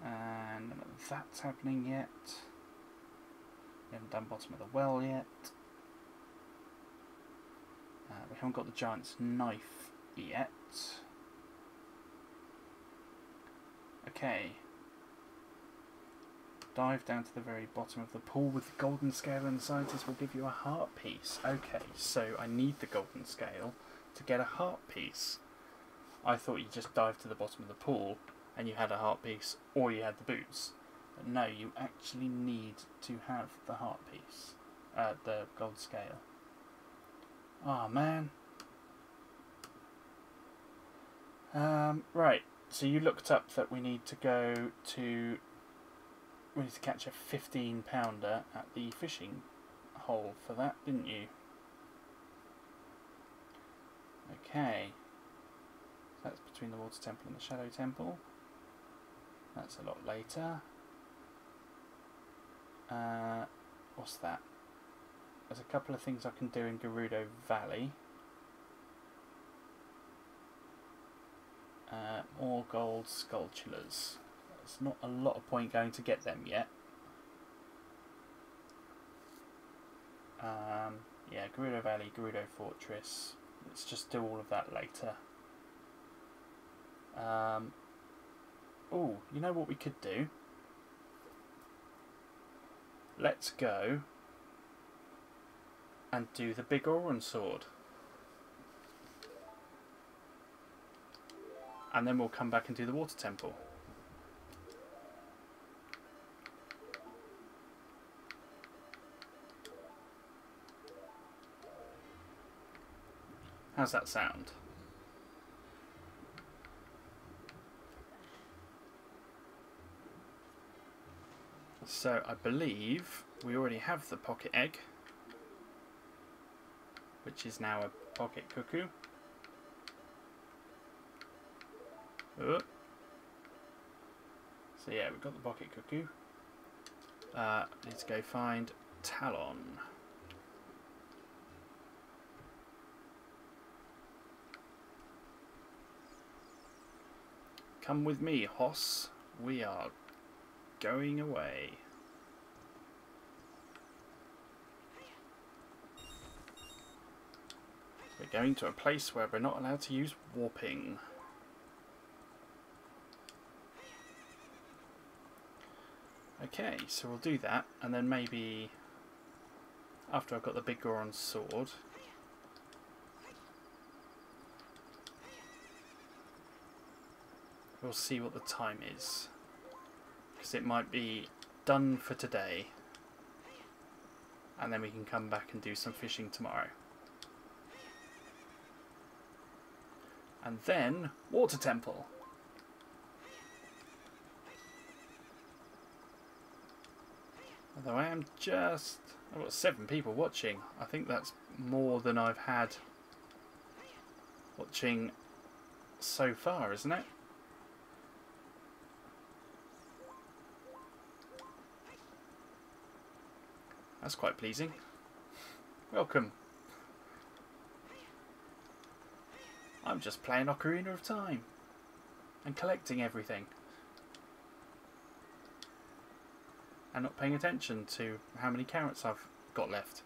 And none of that's happening yet. We haven't done bottom of the well yet. We haven't got the giant's knife yet. Okay. Dive down to the very bottom of the pool with the golden scale, and the scientist will give you a heart piece. Okay, so I need the golden scale to get a heart piece. I thought you just dived to the bottom of the pool and you had a heart piece, or you had the boots. But no, you actually need to have the heart piece, the gold scale. Oh man. Right, so you looked up that we need to go to... We need to catch a 15-pounder at the fishing hole for that, didn't you? Okay. So that's between the Water Temple and the Shadow Temple. That's a lot later. What's that? There's a couple of things I can do in Gerudo Valley. More gold sculptures. There's not a lot of point going to get them yet. Yeah, Gerudo Valley, Gerudo Fortress. Let's just do all of that later. Oh, you know what we could do? Let's go and do the Biggoron Sword. And then we'll come back and do the Water Temple. How's that sound? So I believe we already have the pocket egg, which is now a pocket cuckoo. Oh. So yeah, we've got the pocket cuckoo. Need to go find Talon. Come with me, Hoss. We are going away. We're going to a place where we're not allowed to use warping. Okay, so we'll do that, and then maybe after I've got the Biggoron Sword, we'll see what the time is, because it might be done for today, and then we can come back and do some fishing tomorrow. And then, Water Temple. Although I am just... I've got 7 people watching. I think that's more than I've had watching so far, isn't it? That's quite pleasing. Welcome. I'm just playing Ocarina of Time and collecting everything. And not paying attention to how many carrots I've got left.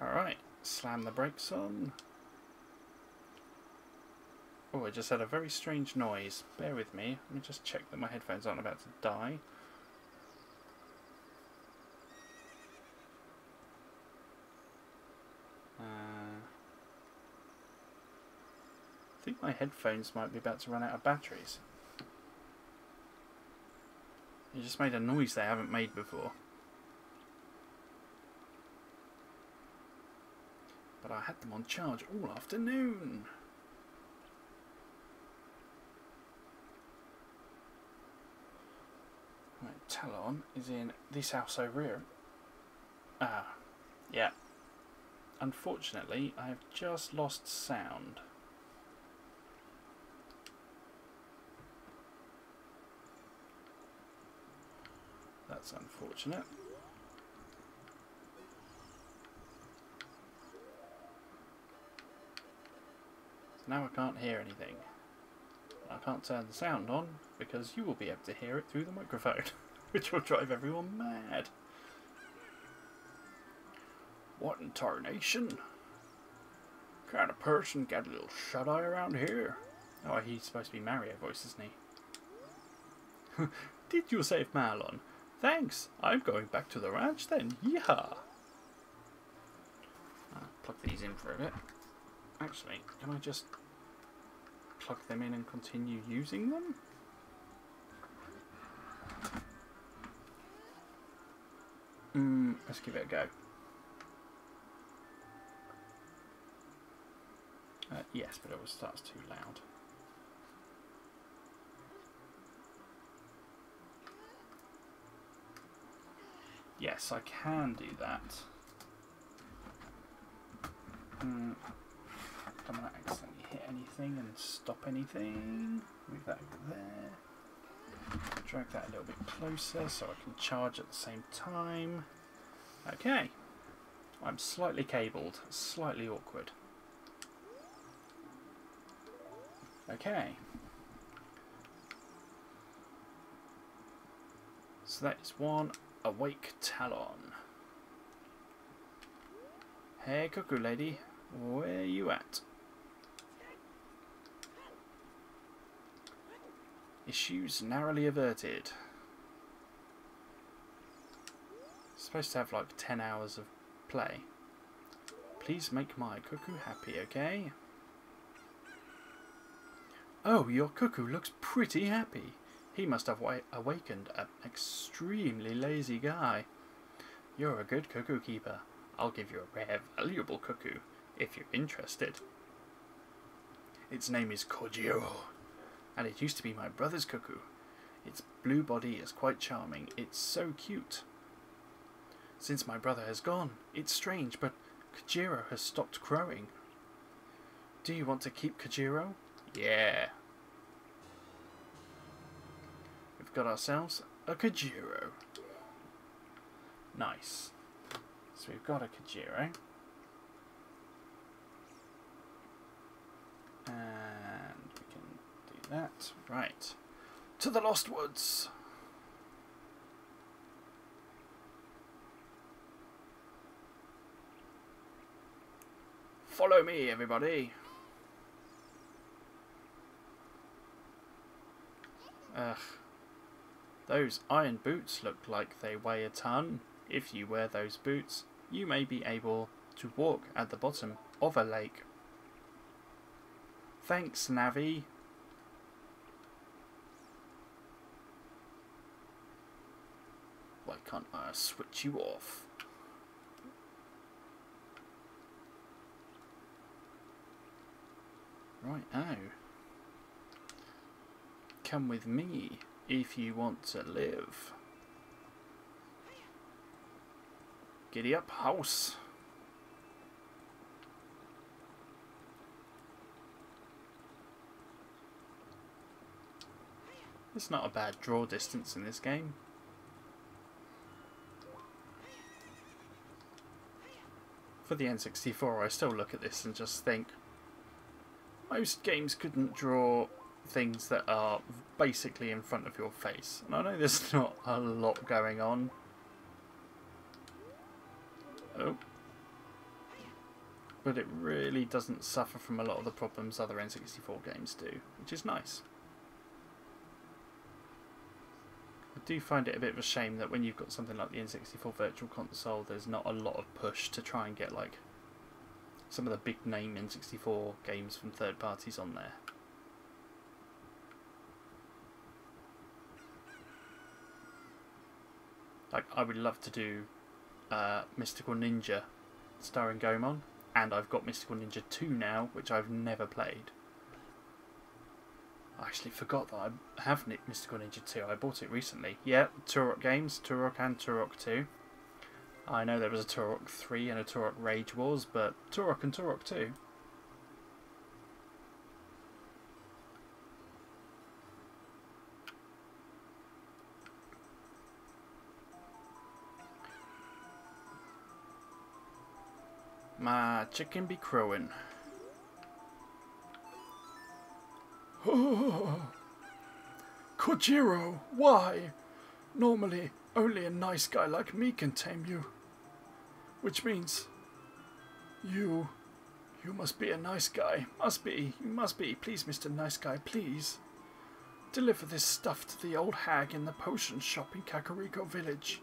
Alright, slam the brakes on. Oh, I just had a very strange noise. Bear with me. Let me just check that my headphones aren't about to die. I think my headphones might be about to run out of batteries. You just made a noise they haven't made before. But I had them on charge all afternoon. Right, Talon is in this house over here. Ah, yeah. Unfortunately, I have just lost sound. That's unfortunate. So now I can't hear anything. I can't turn the sound on because you will be able to hear it through the microphone, which will drive everyone mad. What in tarnation? Kind of person got a little shut-eye around here? Oh, he's supposed to be Mario voice, isn't he? Did you save Marlon? Thanks. I'm going back to the ranch then. Yeehaw! I'll plug these in for a bit. Actually, can I just plug them in and continue using them? Let's give it a go. Yes, but that's too loud. Yes, I can do that. Don't want to accidentally hit anything and stop anything. Move that over there. Drag that a little bit closer so I can charge at the same time. Okay. I'm slightly cabled, slightly awkward. Okay. So that is one awake Talon. Hey, cuckoo lady, where you at? Issues narrowly averted. Supposed to have like 10 hours of play. Please make my cuckoo happy, okay? Oh, your cuckoo looks pretty happy. He must have awakened an extremely lazy guy. You're a good cuckoo keeper. I'll give you a rare, valuable cuckoo, if you're interested. Its name is Kojiro, and it used to be my brother's cuckoo. Its blue body is quite charming. It's so cute. Since my brother has gone, it's strange, but Kojiro has stopped crowing. Do you want to keep Kojiro? Yeah. We've got ourselves a Kojiro. Nice. So we've got a Kojiro. And we can do that. Right. To the Lost Woods. Follow me, everybody. Ugh. Those iron boots look like they weigh a ton. If you wear those boots, you may be able to walk at the bottom of a lake. Thanks, Navi. Why can't I switch you off? Right, oh. Come with me if you want to live. Giddy up, house. It's not a bad draw distance in this game. For the N64, I still look at this and just think most games couldn't draw things that are basically in front of your face. And I know there's not a lot going on. Oh. But it really doesn't suffer from a lot of the problems other N64 games do, which is nice. I do find it a bit of a shame that when you've got something like the N64 Virtual Console, there's not a lot of push to try and get like some of the big name N64 games from third parties on there. Like, I would love to do Mystical Ninja starring Goemon, and I've got Mystical Ninja 2 now, which I've never played. I actually forgot that I have Mystical Ninja 2. I bought it recently. Yeah, Turok games, Turok and Turok 2. I know there was a Turok 3 and a Turok Rage Wars, but Turok and Turok 2. My chicken be crowing. Kojiro, why? Normally, only a nice guy like me can tame you. Which means, you must be a nice guy. You must be. Please, Mr. Nice Guy, please. Deliver this stuff to the old hag in the potion shop in Kakariko Village.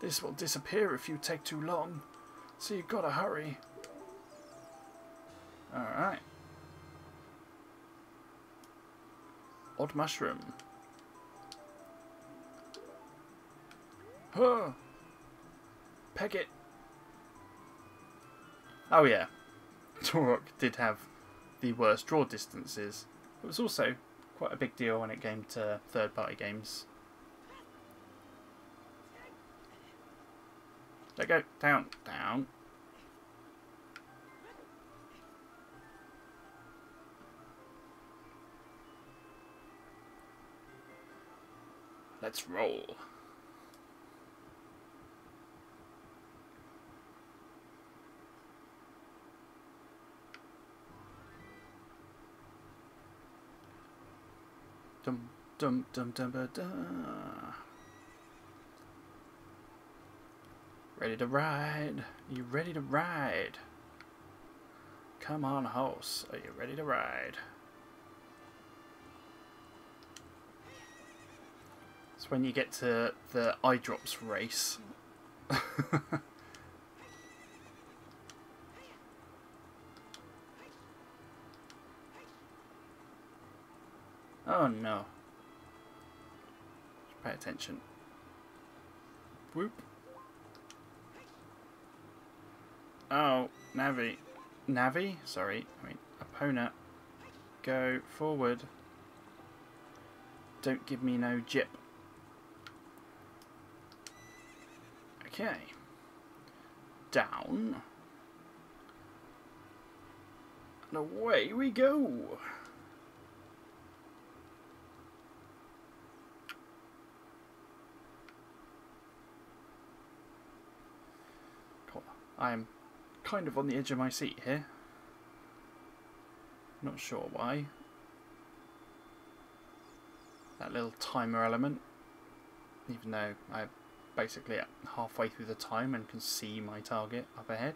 This will disappear if you take too long, so you gotta hurry. Alright. Odd mushroom. Huh. Peg it. Oh yeah. Turok did have the worst draw distances. It was also quite a big deal when it came to third-party games. Let go. Down. Down. Let's roll. Dum dum dum dum ba da. Ready to ride? You ready to ride? Come on, horse. Are you ready to ride? It's when you get to the eye drops race. Oh no. Just pay attention. Whoop. Oh, Navi. Navi? Sorry. I mean, opponent. Go forward. Don't give me no jip. Okay. Down. And away we go. Cool. I am kind of on the edge of my seat here. Not sure why. That little timer element. Even though I'm basically at halfway through the time and can see my target up ahead.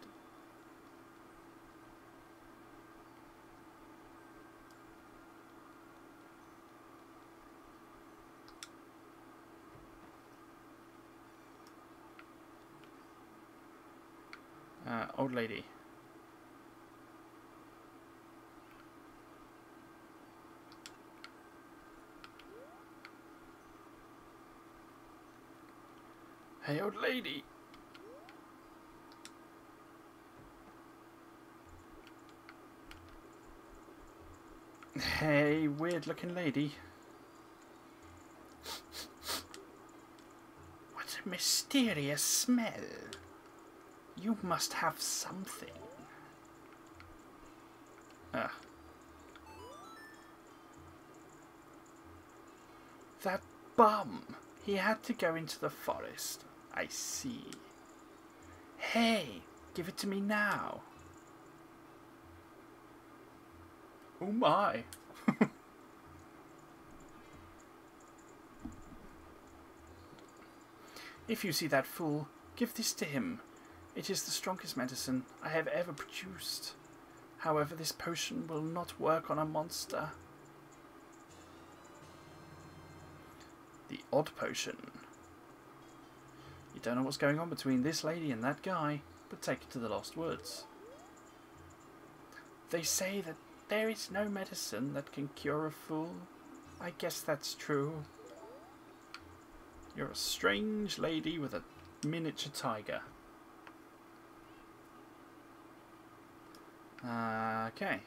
Old lady. Hey, old lady. Hey, weird looking lady. What a mysterious smell. You must have something. Ah. That bum. He had to go into the forest. I see. Hey, give it to me now. Oh my. If you see that fool, give this to him. It is the strongest medicine I have ever produced. However, this potion will not work on a monster. The odd potion. You don't know what's going on between this lady and that guy, but take it to the Lost Woods. They say that there is no medicine that can cure a fool. I guess that's true. You're a strange lady with a miniature tiger. Okay.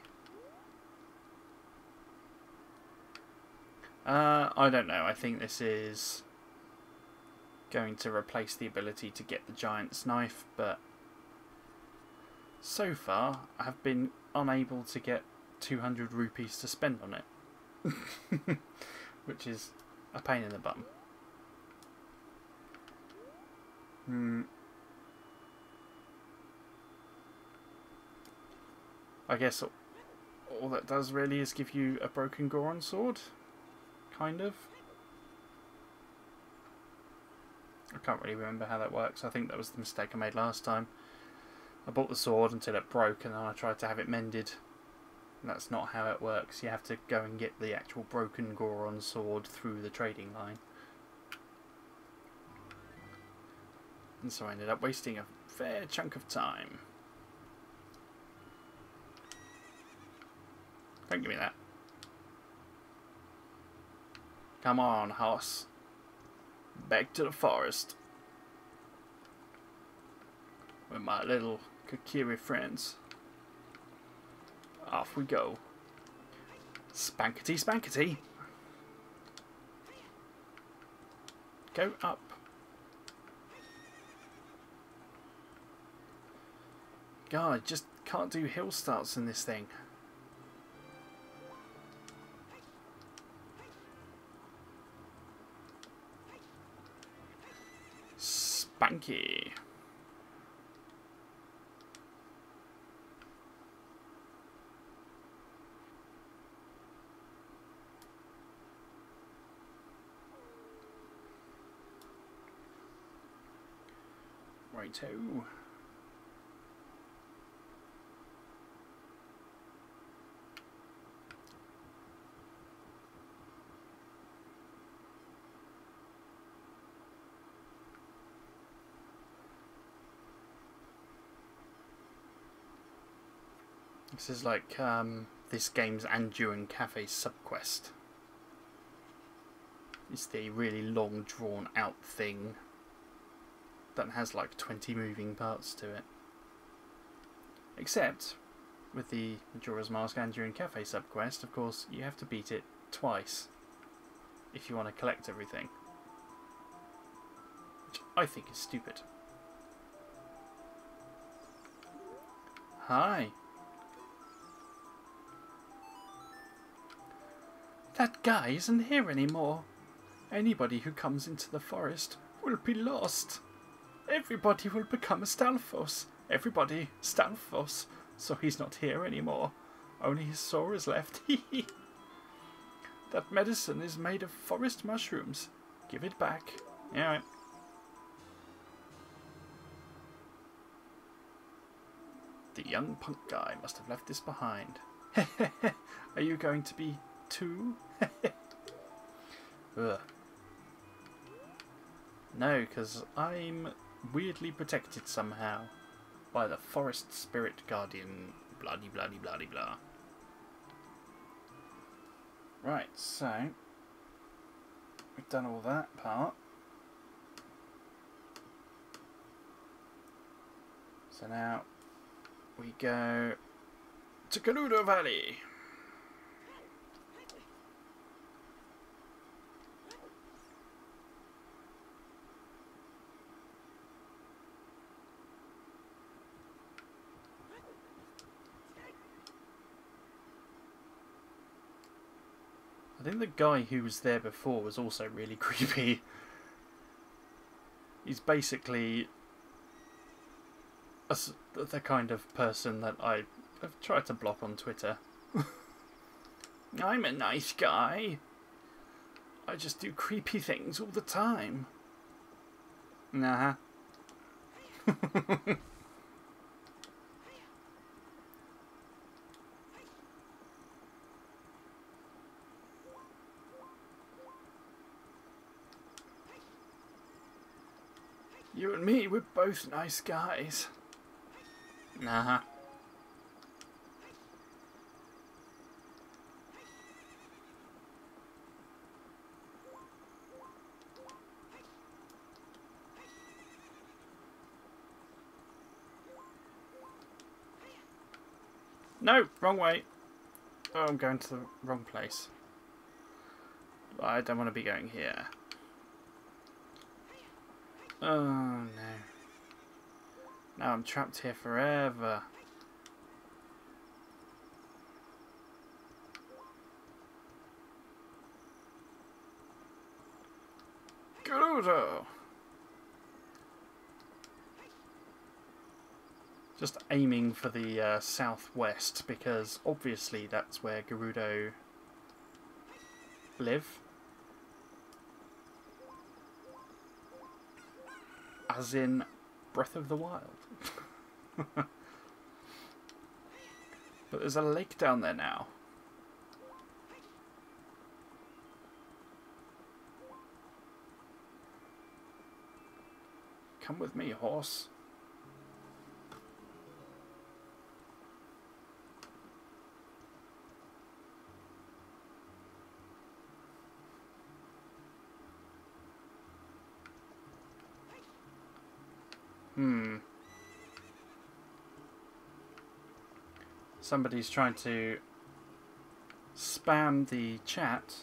I don't know. I think this is going to replace the ability to get the giant's knife, but so far I have been unable to get 200 rupees to spend on it. Which is a pain in the bum. I guess all that does really is give you a broken Goron sword. Kind of. I can't really remember how that works. I think that was the mistake I made last time. I bought the sword until it broke and then I tried to have it mended. And that's not how it works. You have to go and get the actual broken Goron sword through the trading line. And so I ended up wasting a fair chunk of time. Don't give me that. Come on, horse. Back to the forest. With my little Kokiri friends. Off we go. Spankety spankety. Go up. God, I just can't do hill starts in this thing. Spanky. Righto. This is like this game's Anduin Cafe subquest. It's the really long drawn out thing that has like 20 moving parts to it. Except, with the Majora's Mask Anduin Cafe subquest, of course, you have to beat it twice if you want to collect everything. Which I think is stupid. Hi. That guy isn't here anymore. Anybody who comes into the forest will be lost. Everybody will become a Stalfos. Everybody Stalfos. So he's not here anymore. Only his soul is left. That medicine is made of forest mushrooms. Give it back. Yeah. The young punk guy must have left this behind. Are you going to be too? Ugh. No, because I'm weirdly protected somehow by the forest spirit guardian. Bloody bloody bloody blah. Right, so we've done all that part. So now we go to Gerudo Valley. I think the guy who was there before was also really creepy. He's basically the kind of person that I have tried to block on Twitter. I'm a nice guy. I just do creepy things all the time. Nah. You and me, we're both nice guys. Nah. No, wrong way. Oh, I'm going to the wrong place. I don't want to be going here. Oh no. Now I'm trapped here forever. Gerudo! Just aiming for the southwest because obviously that's where Gerudo live. As in Breath of the Wild. But there's a lake down there now. Come with me, horse. Somebody's trying to spam the chat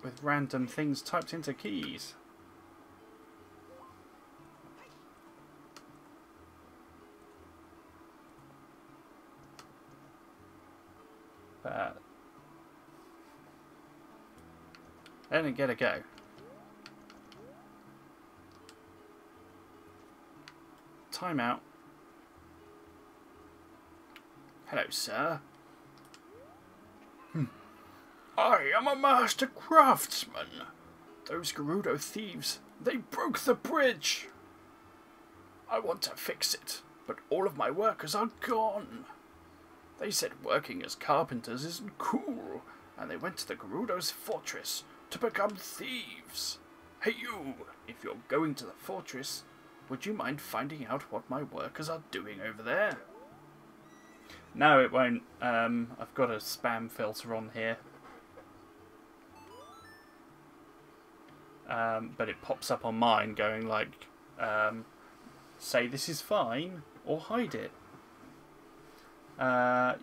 with random things typed into keys. But I didn't get a go. Timeout. Hello, sir. I am a master craftsman. Those Gerudo thieves, they broke the bridge. I want to fix it, but all of my workers are gone. They said working as carpenters isn't cool, and they went to the Gerudo's fortress to become thieves. Hey you, if you're going to the fortress, would you mind finding out what my workers are doing over there? No, it won't. I've got a spam filter on here. But it pops up on mine going like, say this is fine or hide it.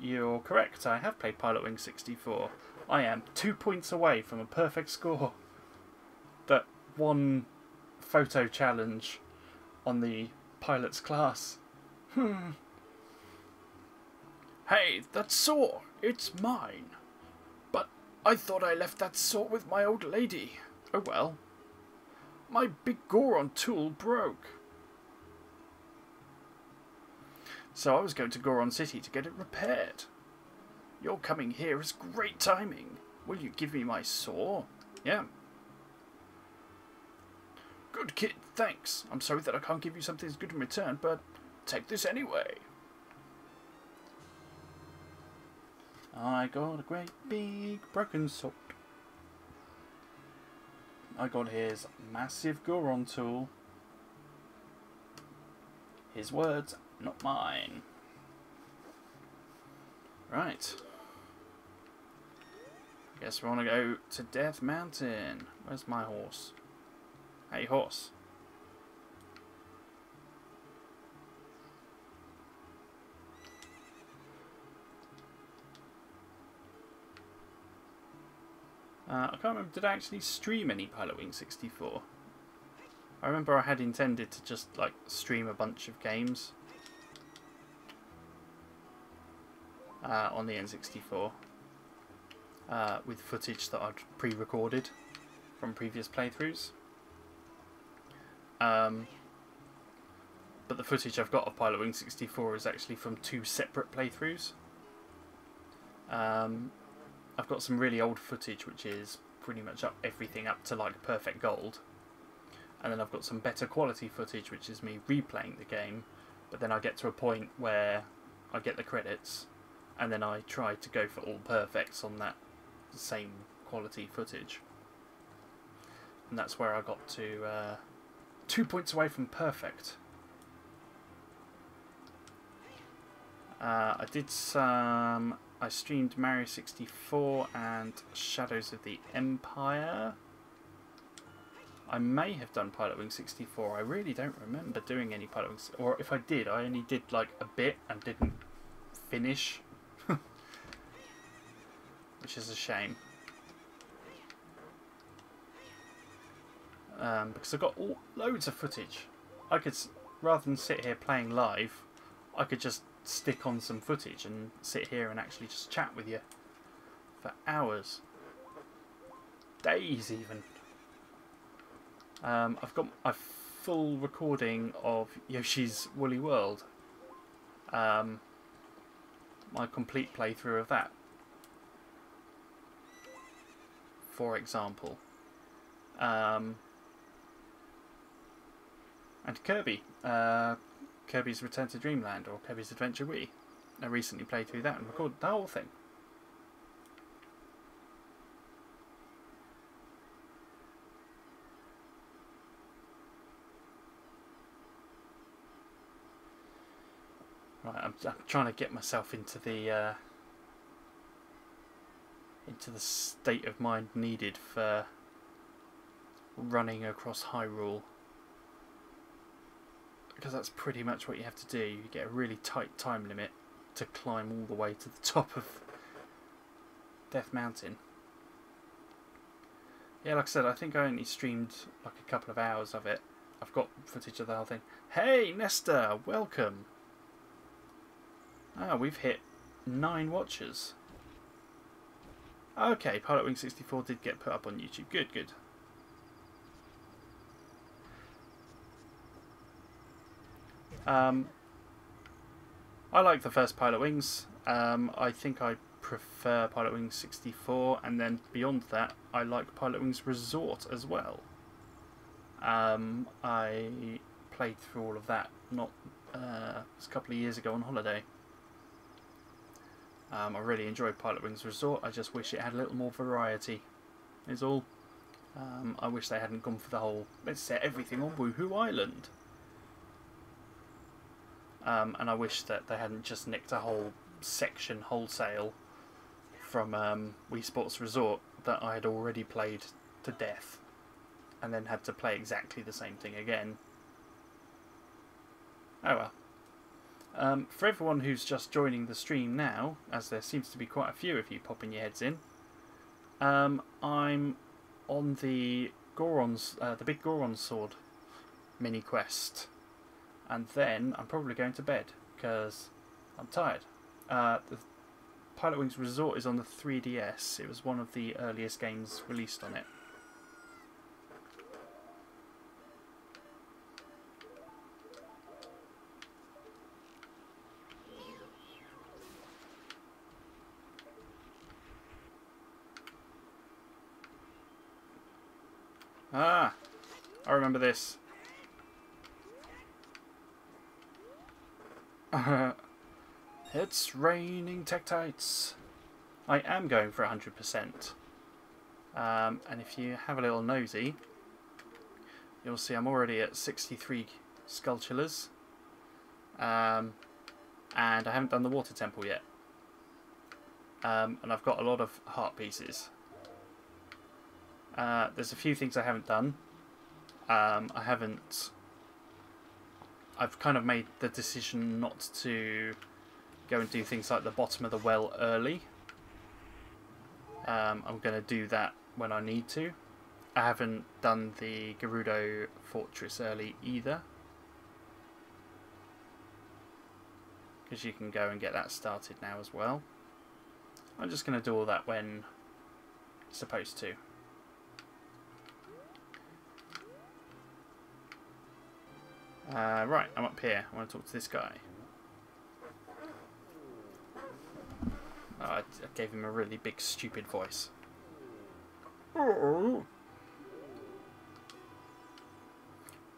You're correct. I have played Pilotwings 64. I am 2 points away from a perfect score. That one photo challenge on the pilot's class. Hey, that saw, it's mine. But I thought I left that saw with my old lady. Oh well. My Biggoron tool broke. So I was going to Goron City to get it repaired. Your coming here is great timing. Will you give me my saw? Yeah. Good kid, thanks. I'm sorry that I can't give you something as good in return, but take this anyway. I got a great big broken sword. I got his massive Goron tool. His words, not mine. Right. Guess we want to go to Death Mountain. Where's my horse? Hey, horse. I can't remember, did I actually stream any Pilotwings 64? I remember I had intended to just like stream a bunch of games on the N64 with footage that I'd pre-recorded from previous playthroughs. But the footage I've got of Pilotwings 64 is actually from 2 separate playthroughs. I've got some really old footage which is pretty much everything up to like perfect gold, and then I've got some better quality footage which is me replaying the game, but then I get to a point where I get the credits and then I try to go for all perfects on that same quality footage, and that's where I got to 2 points away from perfect. I streamed Mario 64 and Shadows of the Empire. I may have done Pilotwings 64. I really don't remember doing any Pilotwings, or if I did, I only did like a bit and didn't finish, which is a shame. Because I've got loads of footage. I could, rather than sit here playing live, I could just stick on some footage and sit here and actually just chat with you for hours, days even. I've got a full recording of Yoshi's Woolly World, my complete playthrough of that, for example. And Kirby, Kirby's Return to Dreamland, or Kirby's Adventure Wii. I recently played through that and recorded the whole thing. Right, I'm trying to get myself into the state of mind needed for running across Hyrule. Because that's pretty much what you have to do. You get a really tight time limit to climb all the way to the top of Death Mountain. Yeah, like I said, I think I only streamed like a couple of hours of it. I've got footage of the whole thing. Hey, Nesta, welcome. Ah, we've hit 9 watchers. Okay, Pilotwings 64 did get put up on YouTube. Good, good. I like the first Pilotwings. I think I prefer Pilotwings 64, and then beyond that, I like Pilotwings Resort as well. I played through all of that it was a couple of years ago on holiday. I really enjoyed Pilotwings Resort. I just wish it had a little more variety, is all. I wish they hadn't gone for the whole, let's set everything on Woohoo Island. And I wish that they hadn't just nicked a whole section wholesale from Wii Sports Resort that I had already played to death, and then had to play exactly the same thing again Oh well. For everyone who's just joining the stream now, as there seems to be quite a few of you popping your heads in, I'm on the the Biggoron Sword mini quest, and then I'm probably going to bed because I'm tired. The Pilot Wings Resort is on the 3DS. It was one of the earliest games released on it. Ah, I remember this. It's raining Tektites. I am going for 100%. And if you have a little nosy, you'll see I'm already at 63 Skulltulas. And I haven't done the water temple yet. And I've got a lot of heart pieces. There's a few things I haven't done. I've kind of made the decision not to go and do things like the bottom of the well early. I'm going to do that when I need to. I haven't done the Gerudo Fortress early either, because you can go and get that started now as well. I'm just going to do all that when it's supposed to. Right, I'm up here. I want to talk to this guy. Oh, I gave him a really big, stupid voice. Oh.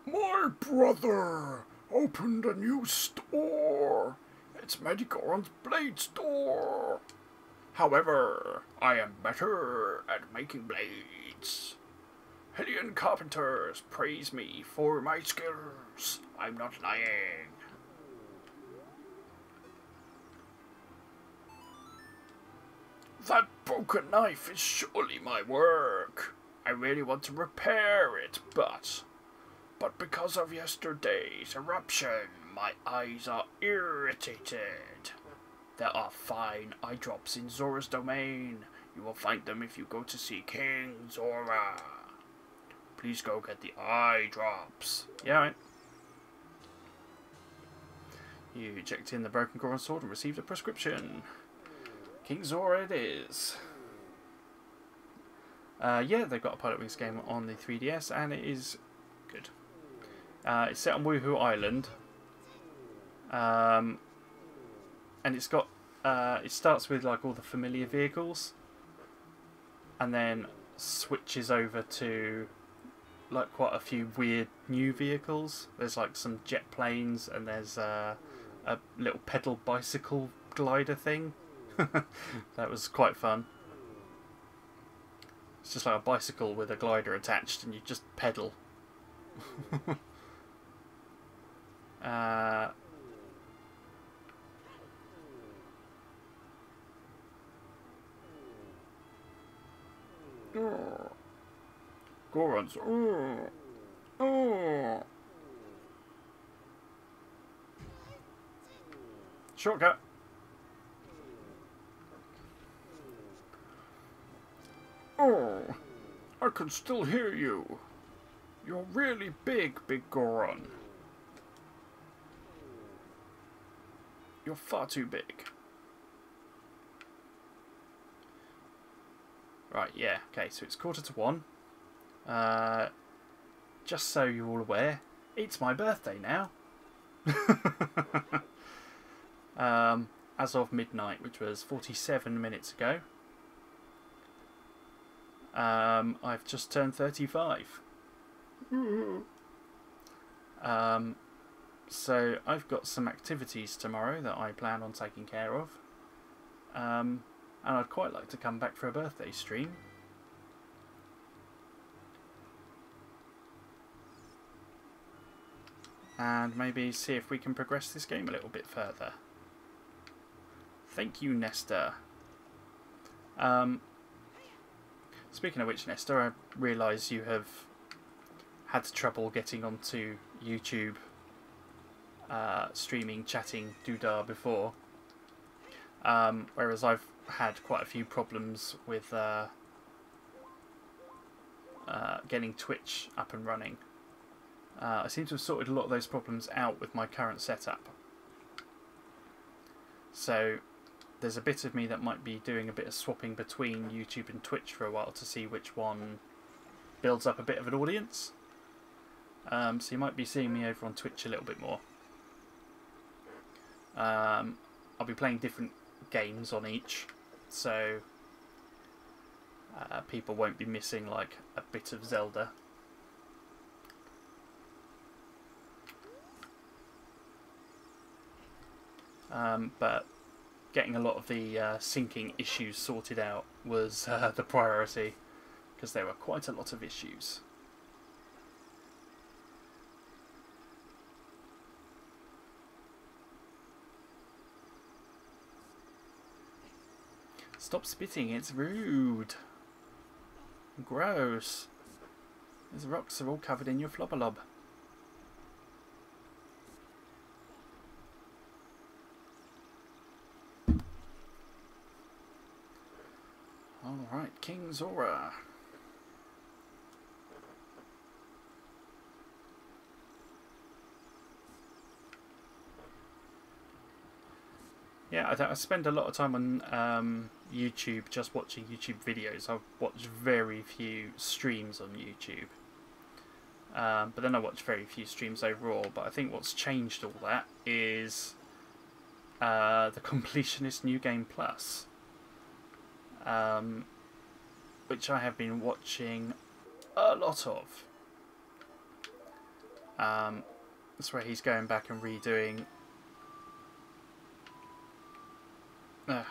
My brother opened a new store. It's Biggoron's Blade Store. However, I am better at making blades. Hellion carpenters praise me for my skills. I'm not lying. That broken knife is surely my work. I really want to repair it, but because of yesterday's eruption, my eyes are irritated. There are fine eye drops in Zora's domain. You will find them if you go to see King Zora. Please go get the eye drops. Yeah, right. You ejected in the broken Goron sword and received a prescription. King Zora it is. Yeah, they've got a Pilot Wings game on the 3DS, and it is good. It's set on Woohoo Island. And it's got... it starts with like all the familiar vehicles, and then switches over to like quite a few weird new vehicles. There's like some jet planes, and there's a little pedal bicycle glider thing. That was quite fun. It's just like a bicycle with a glider attached, and you just pedal. Gorons. Shortcut. Oh, I can still hear you. You're really big, Biggoron. You're far too big. Right, yeah, okay, so it's 1:45. Just so you're all aware, it's my birthday now. As of midnight, which was 47 minutes ago. I've just turned 35. So I've got some activities tomorrow that I plan on taking care of. And I'd quite like to come back for a birthday stream. And maybe see if we can progress this game a little bit further. Thank you, Nesta. Speaking of which, Nesta, I realise you have had trouble getting onto YouTube streaming, chatting, doodah before. Whereas I've had quite a few problems with getting Twitch up and running. I seem to have sorted a lot of those problems out with my current setup. So there's a bit of me that might be doing a bit of swapping between YouTube and Twitch for a while to see which one builds up a bit of an audience. So you might be seeing me over on Twitch a little bit more. I'll be playing different games on each, so people won't be missing like a bit of Zelda. But getting a lot of the syncing issues sorted out was the priority, because there were quite a lot of issues. Stop spitting, it's rude. Gross. These rocks are all covered in your flobberlob. Alright, King Zora. Yeah, I spend a lot of time on YouTube just watching YouTube videos. I watch very few streams on YouTube. But then I watch very few streams overall. But I think what's changed all that is the Completionist New Game Plus. Which I have been watching a lot of. That's where he's going back and redoing... That's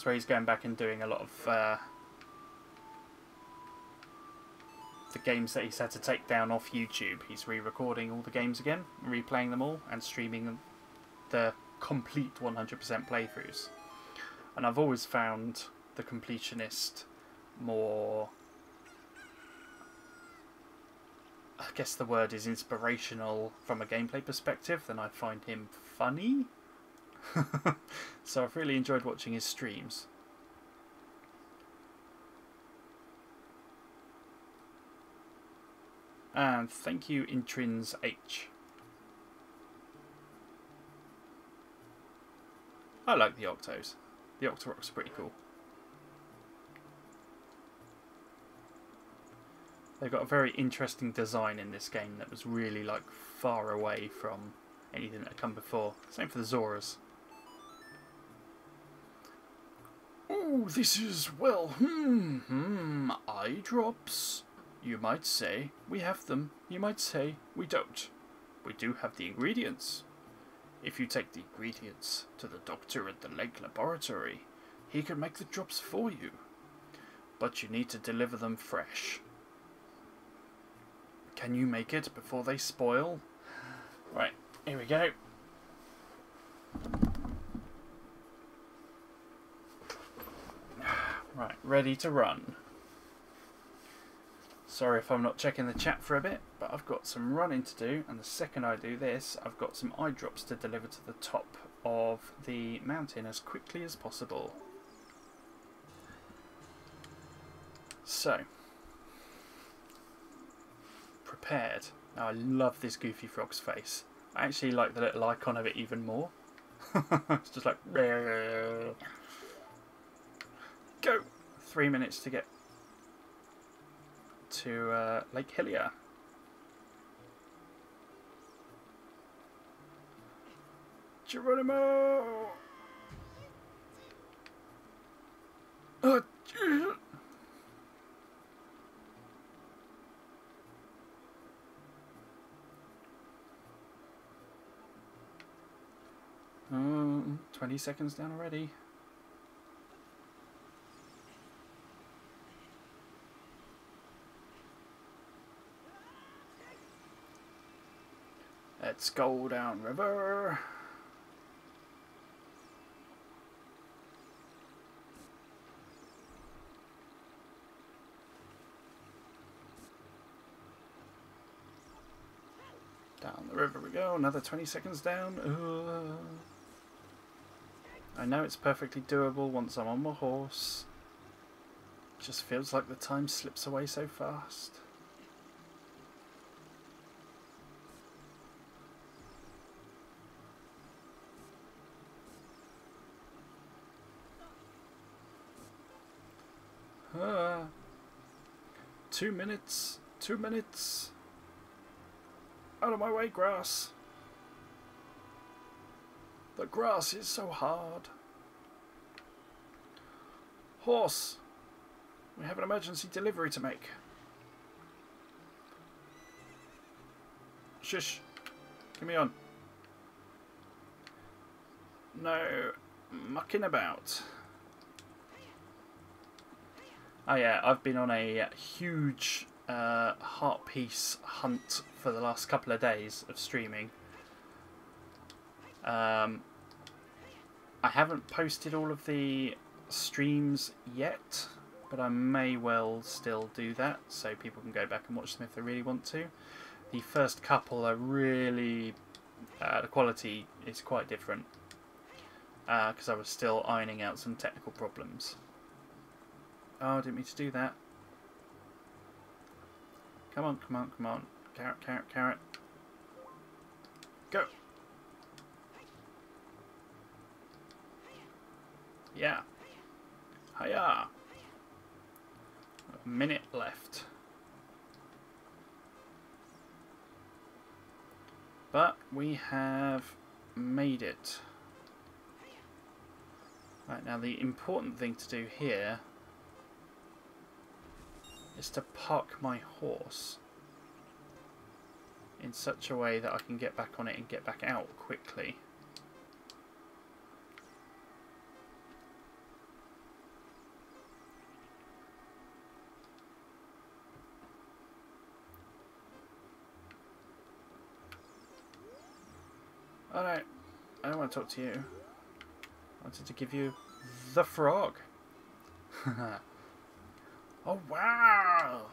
where he's going back and doing a lot of the games that he's had to take down off YouTube. He's re-recording all the games again, replaying them all, and streaming the complete 100% playthroughs. And I've always found the Completionist more... I guess the word is inspirational from a gameplay perspective than I find him funny. So I've really enjoyed watching his streams. And thank you, Intrins H. I like the Octos. The Octorok's pretty cool. They've got a very interesting design in this game that was really like far away from anything that had come before. Same for the Zoras. Oh, this is, well, eye drops. You might say we have them. You might say we don't. We do have the ingredients. If you take the ingredients to the doctor at the Lake Laboratory, he can make the drops for you. But you need to deliver them fresh. Can you make it before they spoil? Right, here we go. Right, ready to run. Sorry if I'm not checking the chat for a bit, but I've got some running to do, and the second I do this, I've got some eye drops to deliver to the top of the mountain as quickly as possible. So, prepared. Now I love this Goofy Frog's face. I actually like the little icon of it even more. It's just like... Go! 3 minutes to get to Lake Hylia. Geronimo! Oh, 20 seconds down already. Let's go down river. Down the river we go. Another 20 seconds down. I know it's perfectly doable once I'm on my horse. It just feels like the time slips away so fast. Ah. 2 minutes. 2 minutes. Out of my way, grass. The grass is so hard. Horse. We have an emergency delivery to make. Shush. Get me on. No mucking about. Oh yeah, I've been on a huge heart piece hunt for the last couple of days of streaming. I haven't posted all of the streams yet, but I may well still do that, so people can go back and watch them if they really want to. The first couple are really... the quality is quite different, because I was still ironing out some technical problems. Oh, I didn't mean to do that. Come on, come on, come on. Carrot, carrot, carrot. Go! Yeah. Hiya! A minute left. But we have made it. Right, now the important thing to do here is to park my horse in such a way that I can get back on it and get back out quickly. Oh no, I don't want to talk to you. I wanted to give you the frog. Oh wow!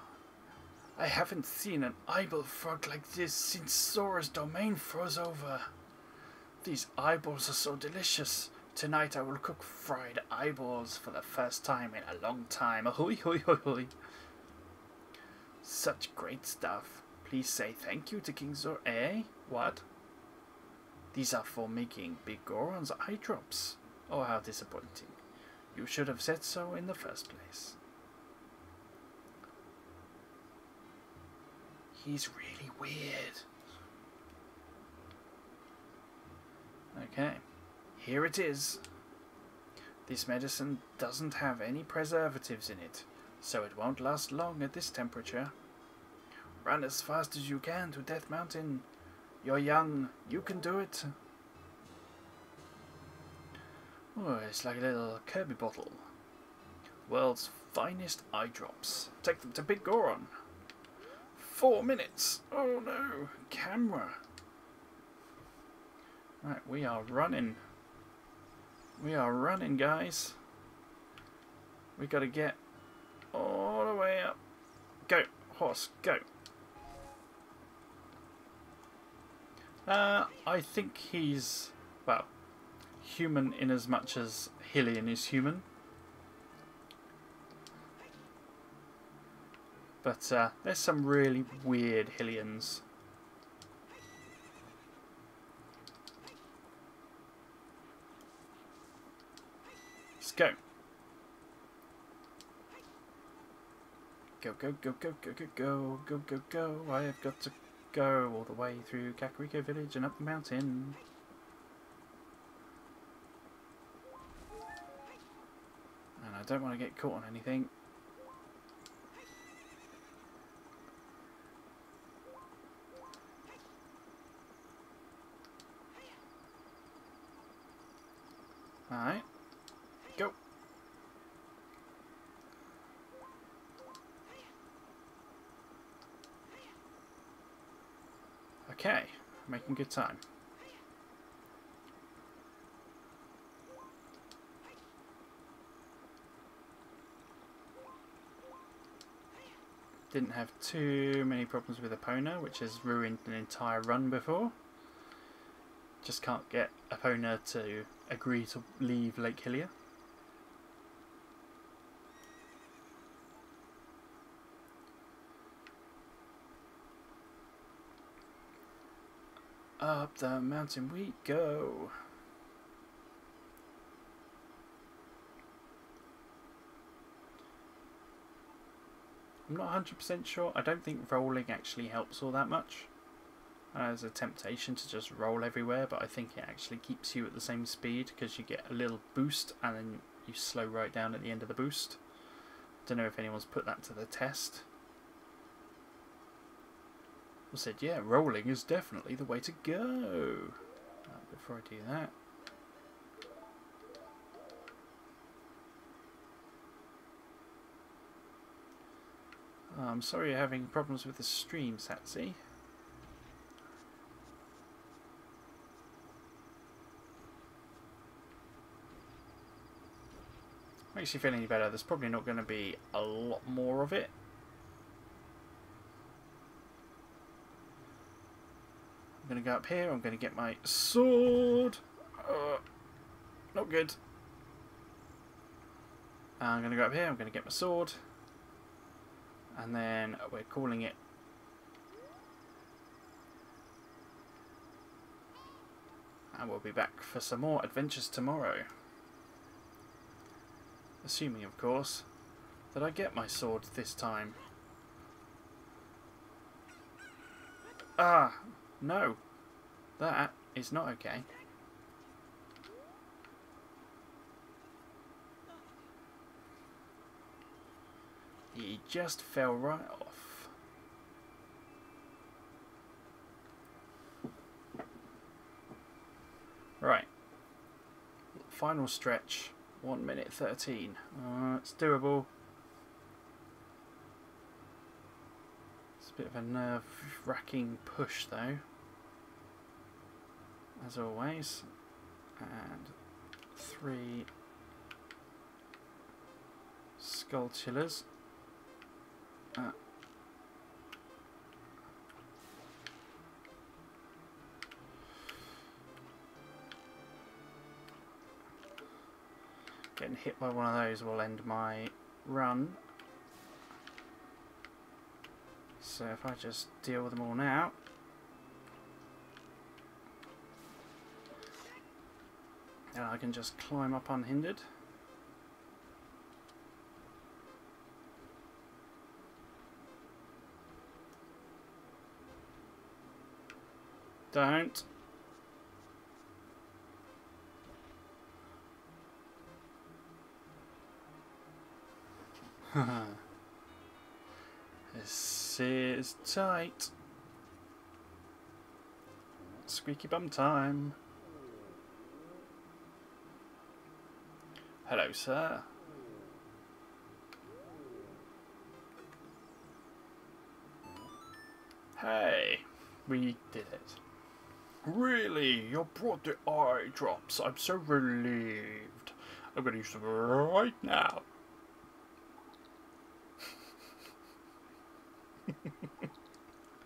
I haven't seen an eyeball frog like this since Sora's domain froze over. These eyeballs are so delicious. Tonight I will cook fried eyeballs for the first time in a long time. Ahoy, hoy, hoy, hoy. Such great stuff. Please say thank you to King Zor. Eh? What? These are for making Biggoron's eye drops. Oh, how disappointing. You should have said so in the first place. He's really weird. Okay, here it is. This medicine doesn't have any preservatives in it, so it won't last long at this temperature. Run as fast as you can to Death Mountain. You're young, you can do it. Oh, it's like a little Kirby bottle. World's finest eye drops. Take them to Biggoron. 4 minutes. Oh no, camera. Right, we are running. We are running, guys. We gotta get all the way up. Go, horse, go. I think he's, well, human in as much as Hylian is human. But there's some really weird Hylians. Let's go. Go, go, go, go, go, go, go, go, go, go. I have got to go all the way through Kakariko village and up the mountain. And I don't want to get caught on anything. Alright. Go. Okay, making good time. Didn't have too many problems with Epona, which has ruined an entire run before. Just can't get Epona to agree to leave Lake Hylia. Up the mountain we go. I'm not 100% sure. I don't think rolling actually helps all that much. There's a temptation to just roll everywhere, but I think it actually keeps you at the same speed because you get a little boost and then you slow right down at the end of the boost. Don't know if anyone's put that to the test. I said, yeah, rolling is definitely the way to go. Before I do that, I'm sorry you're having problems with the stream, Satsy. Makes you feel any better. There's probably not going to be a lot more of it. I'm going to go up here. I'm going to get my sword. Not good. I'm going to go up here. I'm going to get my sword. And then we're calling it. And we'll be back for some more adventures tomorrow. Assuming, of course, that I get my sword this time. Ah, no. That is not okay. He just fell right off. Right. Final stretch. 1 minute 13. It's doable. It's a bit of a nerve-wracking push, though. As always. And 3 Skulltulas. Getting hit by one of those will end my run. So if I just deal with them all now. Then I can just climb up unhindered. Don't. This is tight. Squeaky bum time. Hello, sir. Hey, we did it. Really? You brought the eye drops. I'm so relieved. I'm going to use them right now.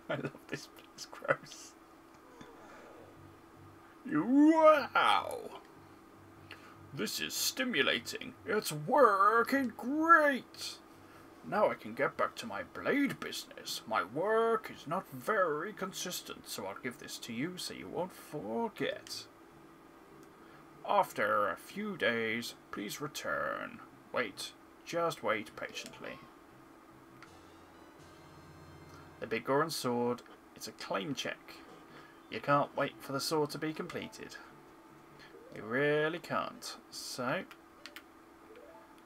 I love this. It's gross. Wow! This is stimulating. It's working great. Now I can get back to my blade business. My work is not very consistent, so I'll give this to you so you won't forget. After a few days, please return. Wait. Just wait patiently. The Biggoron Sword. It's a claim check. You can't wait for the sword to be completed. You really can't. So,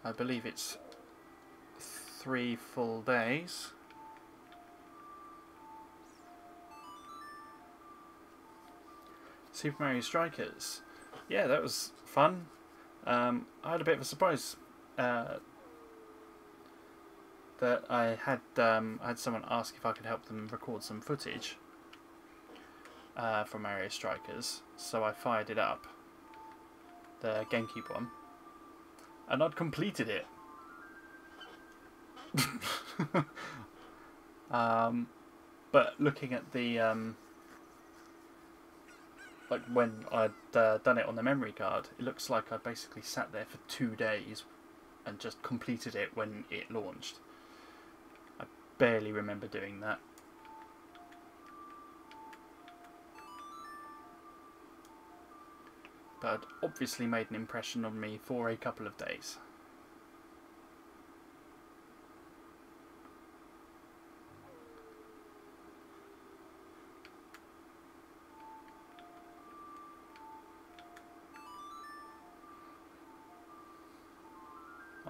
I believe it's 3 full days. Super Mario Strikers. Yeah, that was fun. I had a bit of a surprise that I had someone ask if I could help them record some footage from Mario Strikers, so I fired it up, the GameCube one, and I'd completed it. But looking at the like when I'd done it on the memory card, it looks like I basically sat there for 2 days and just completed it when it launched. I barely remember doing that. But it obviously made an impression on me for a couple of days.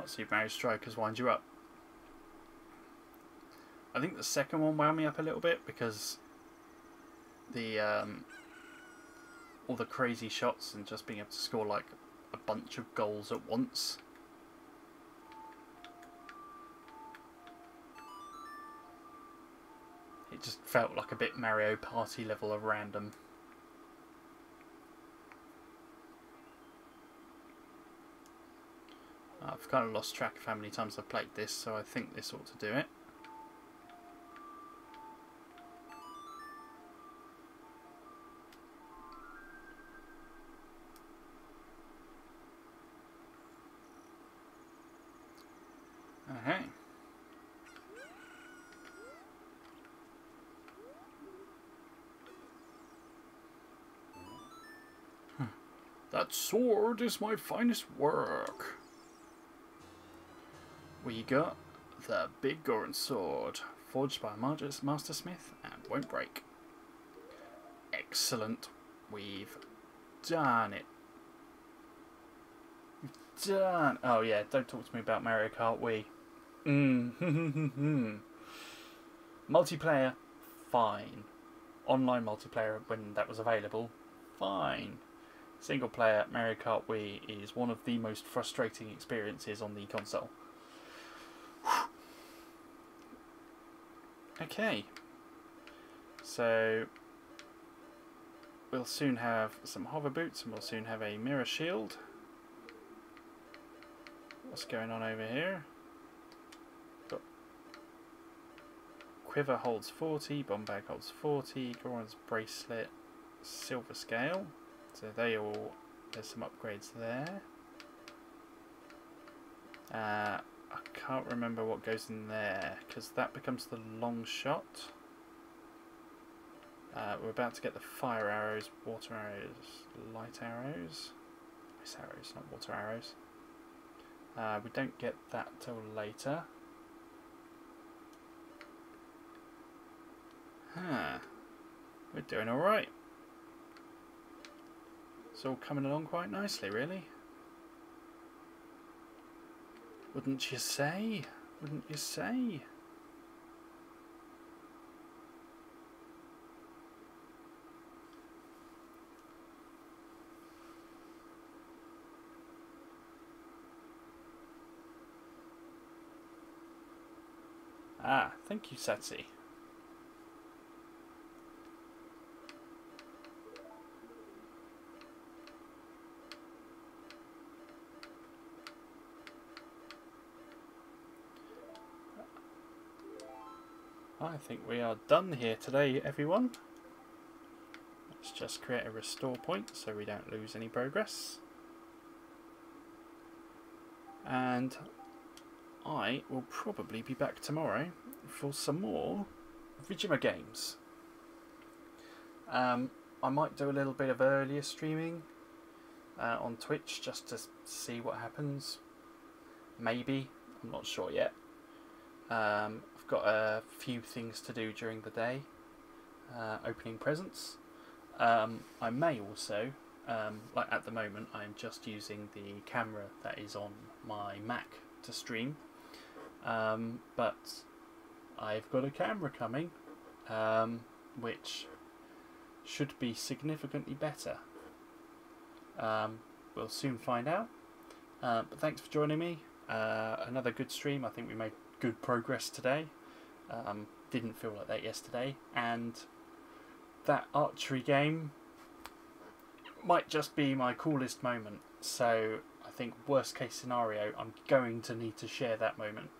Super Mario Strikers wind you up. I think the second one wound me up a little bit because the all the crazy shots and just being able to score like a bunch of goals at once. It just felt like a bit Mario Party level of random. I've kind of lost track of how many times I've played this, so I think this ought to do it. Okay. That sword is my finest work. We got the Biggoron Sword, forged by a mastersmith and won't break. Excellent. We've done it. We've done... Oh yeah, don't talk to me about Mario Kart Wii. Multiplayer, fine. Online multiplayer when that was available, fine. Single player Mario Kart Wii is one of the most frustrating experiences on the console. Okay, so we'll soon have some hover boots and we'll soon have a mirror shield. What's going on over here? Got Quiver holds 40, Bomb Bag holds 40, Goron's Bracelet, Silver Scale. So they all, there's some upgrades there. I can't remember what goes in there because that becomes the long shot. We're about to get the fire arrows, water arrows, light arrows, ice arrows, not water arrows. We don't get that till later. We're doing alright. It's all coming along quite nicely, really. Wouldn't you say? Wouldn't you say? Ah, thank you, Satsi. I think we are done here today, everyone. Let's just create a restore point so we don't lose any progress. And I will probably be back tomorrow for some more Vijima games. I might do a little bit of earlier streaming on Twitch just to see what happens. Maybe, I'm not sure yet. I've got a few things to do during the day, opening presents. I may also, like at the moment, I'm just using the camera that is on my Mac to stream, but I've got a camera coming, which should be significantly better. We'll soon find out, but thanks for joining me. Another good stream. I think we made good progress today. Didn't feel like that yesterday, and that archery game might just be my coolest moment, so I think worst case scenario I'm going to need to share that moment.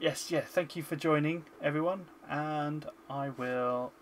Yes, yeah, thank you for joining everyone, and I will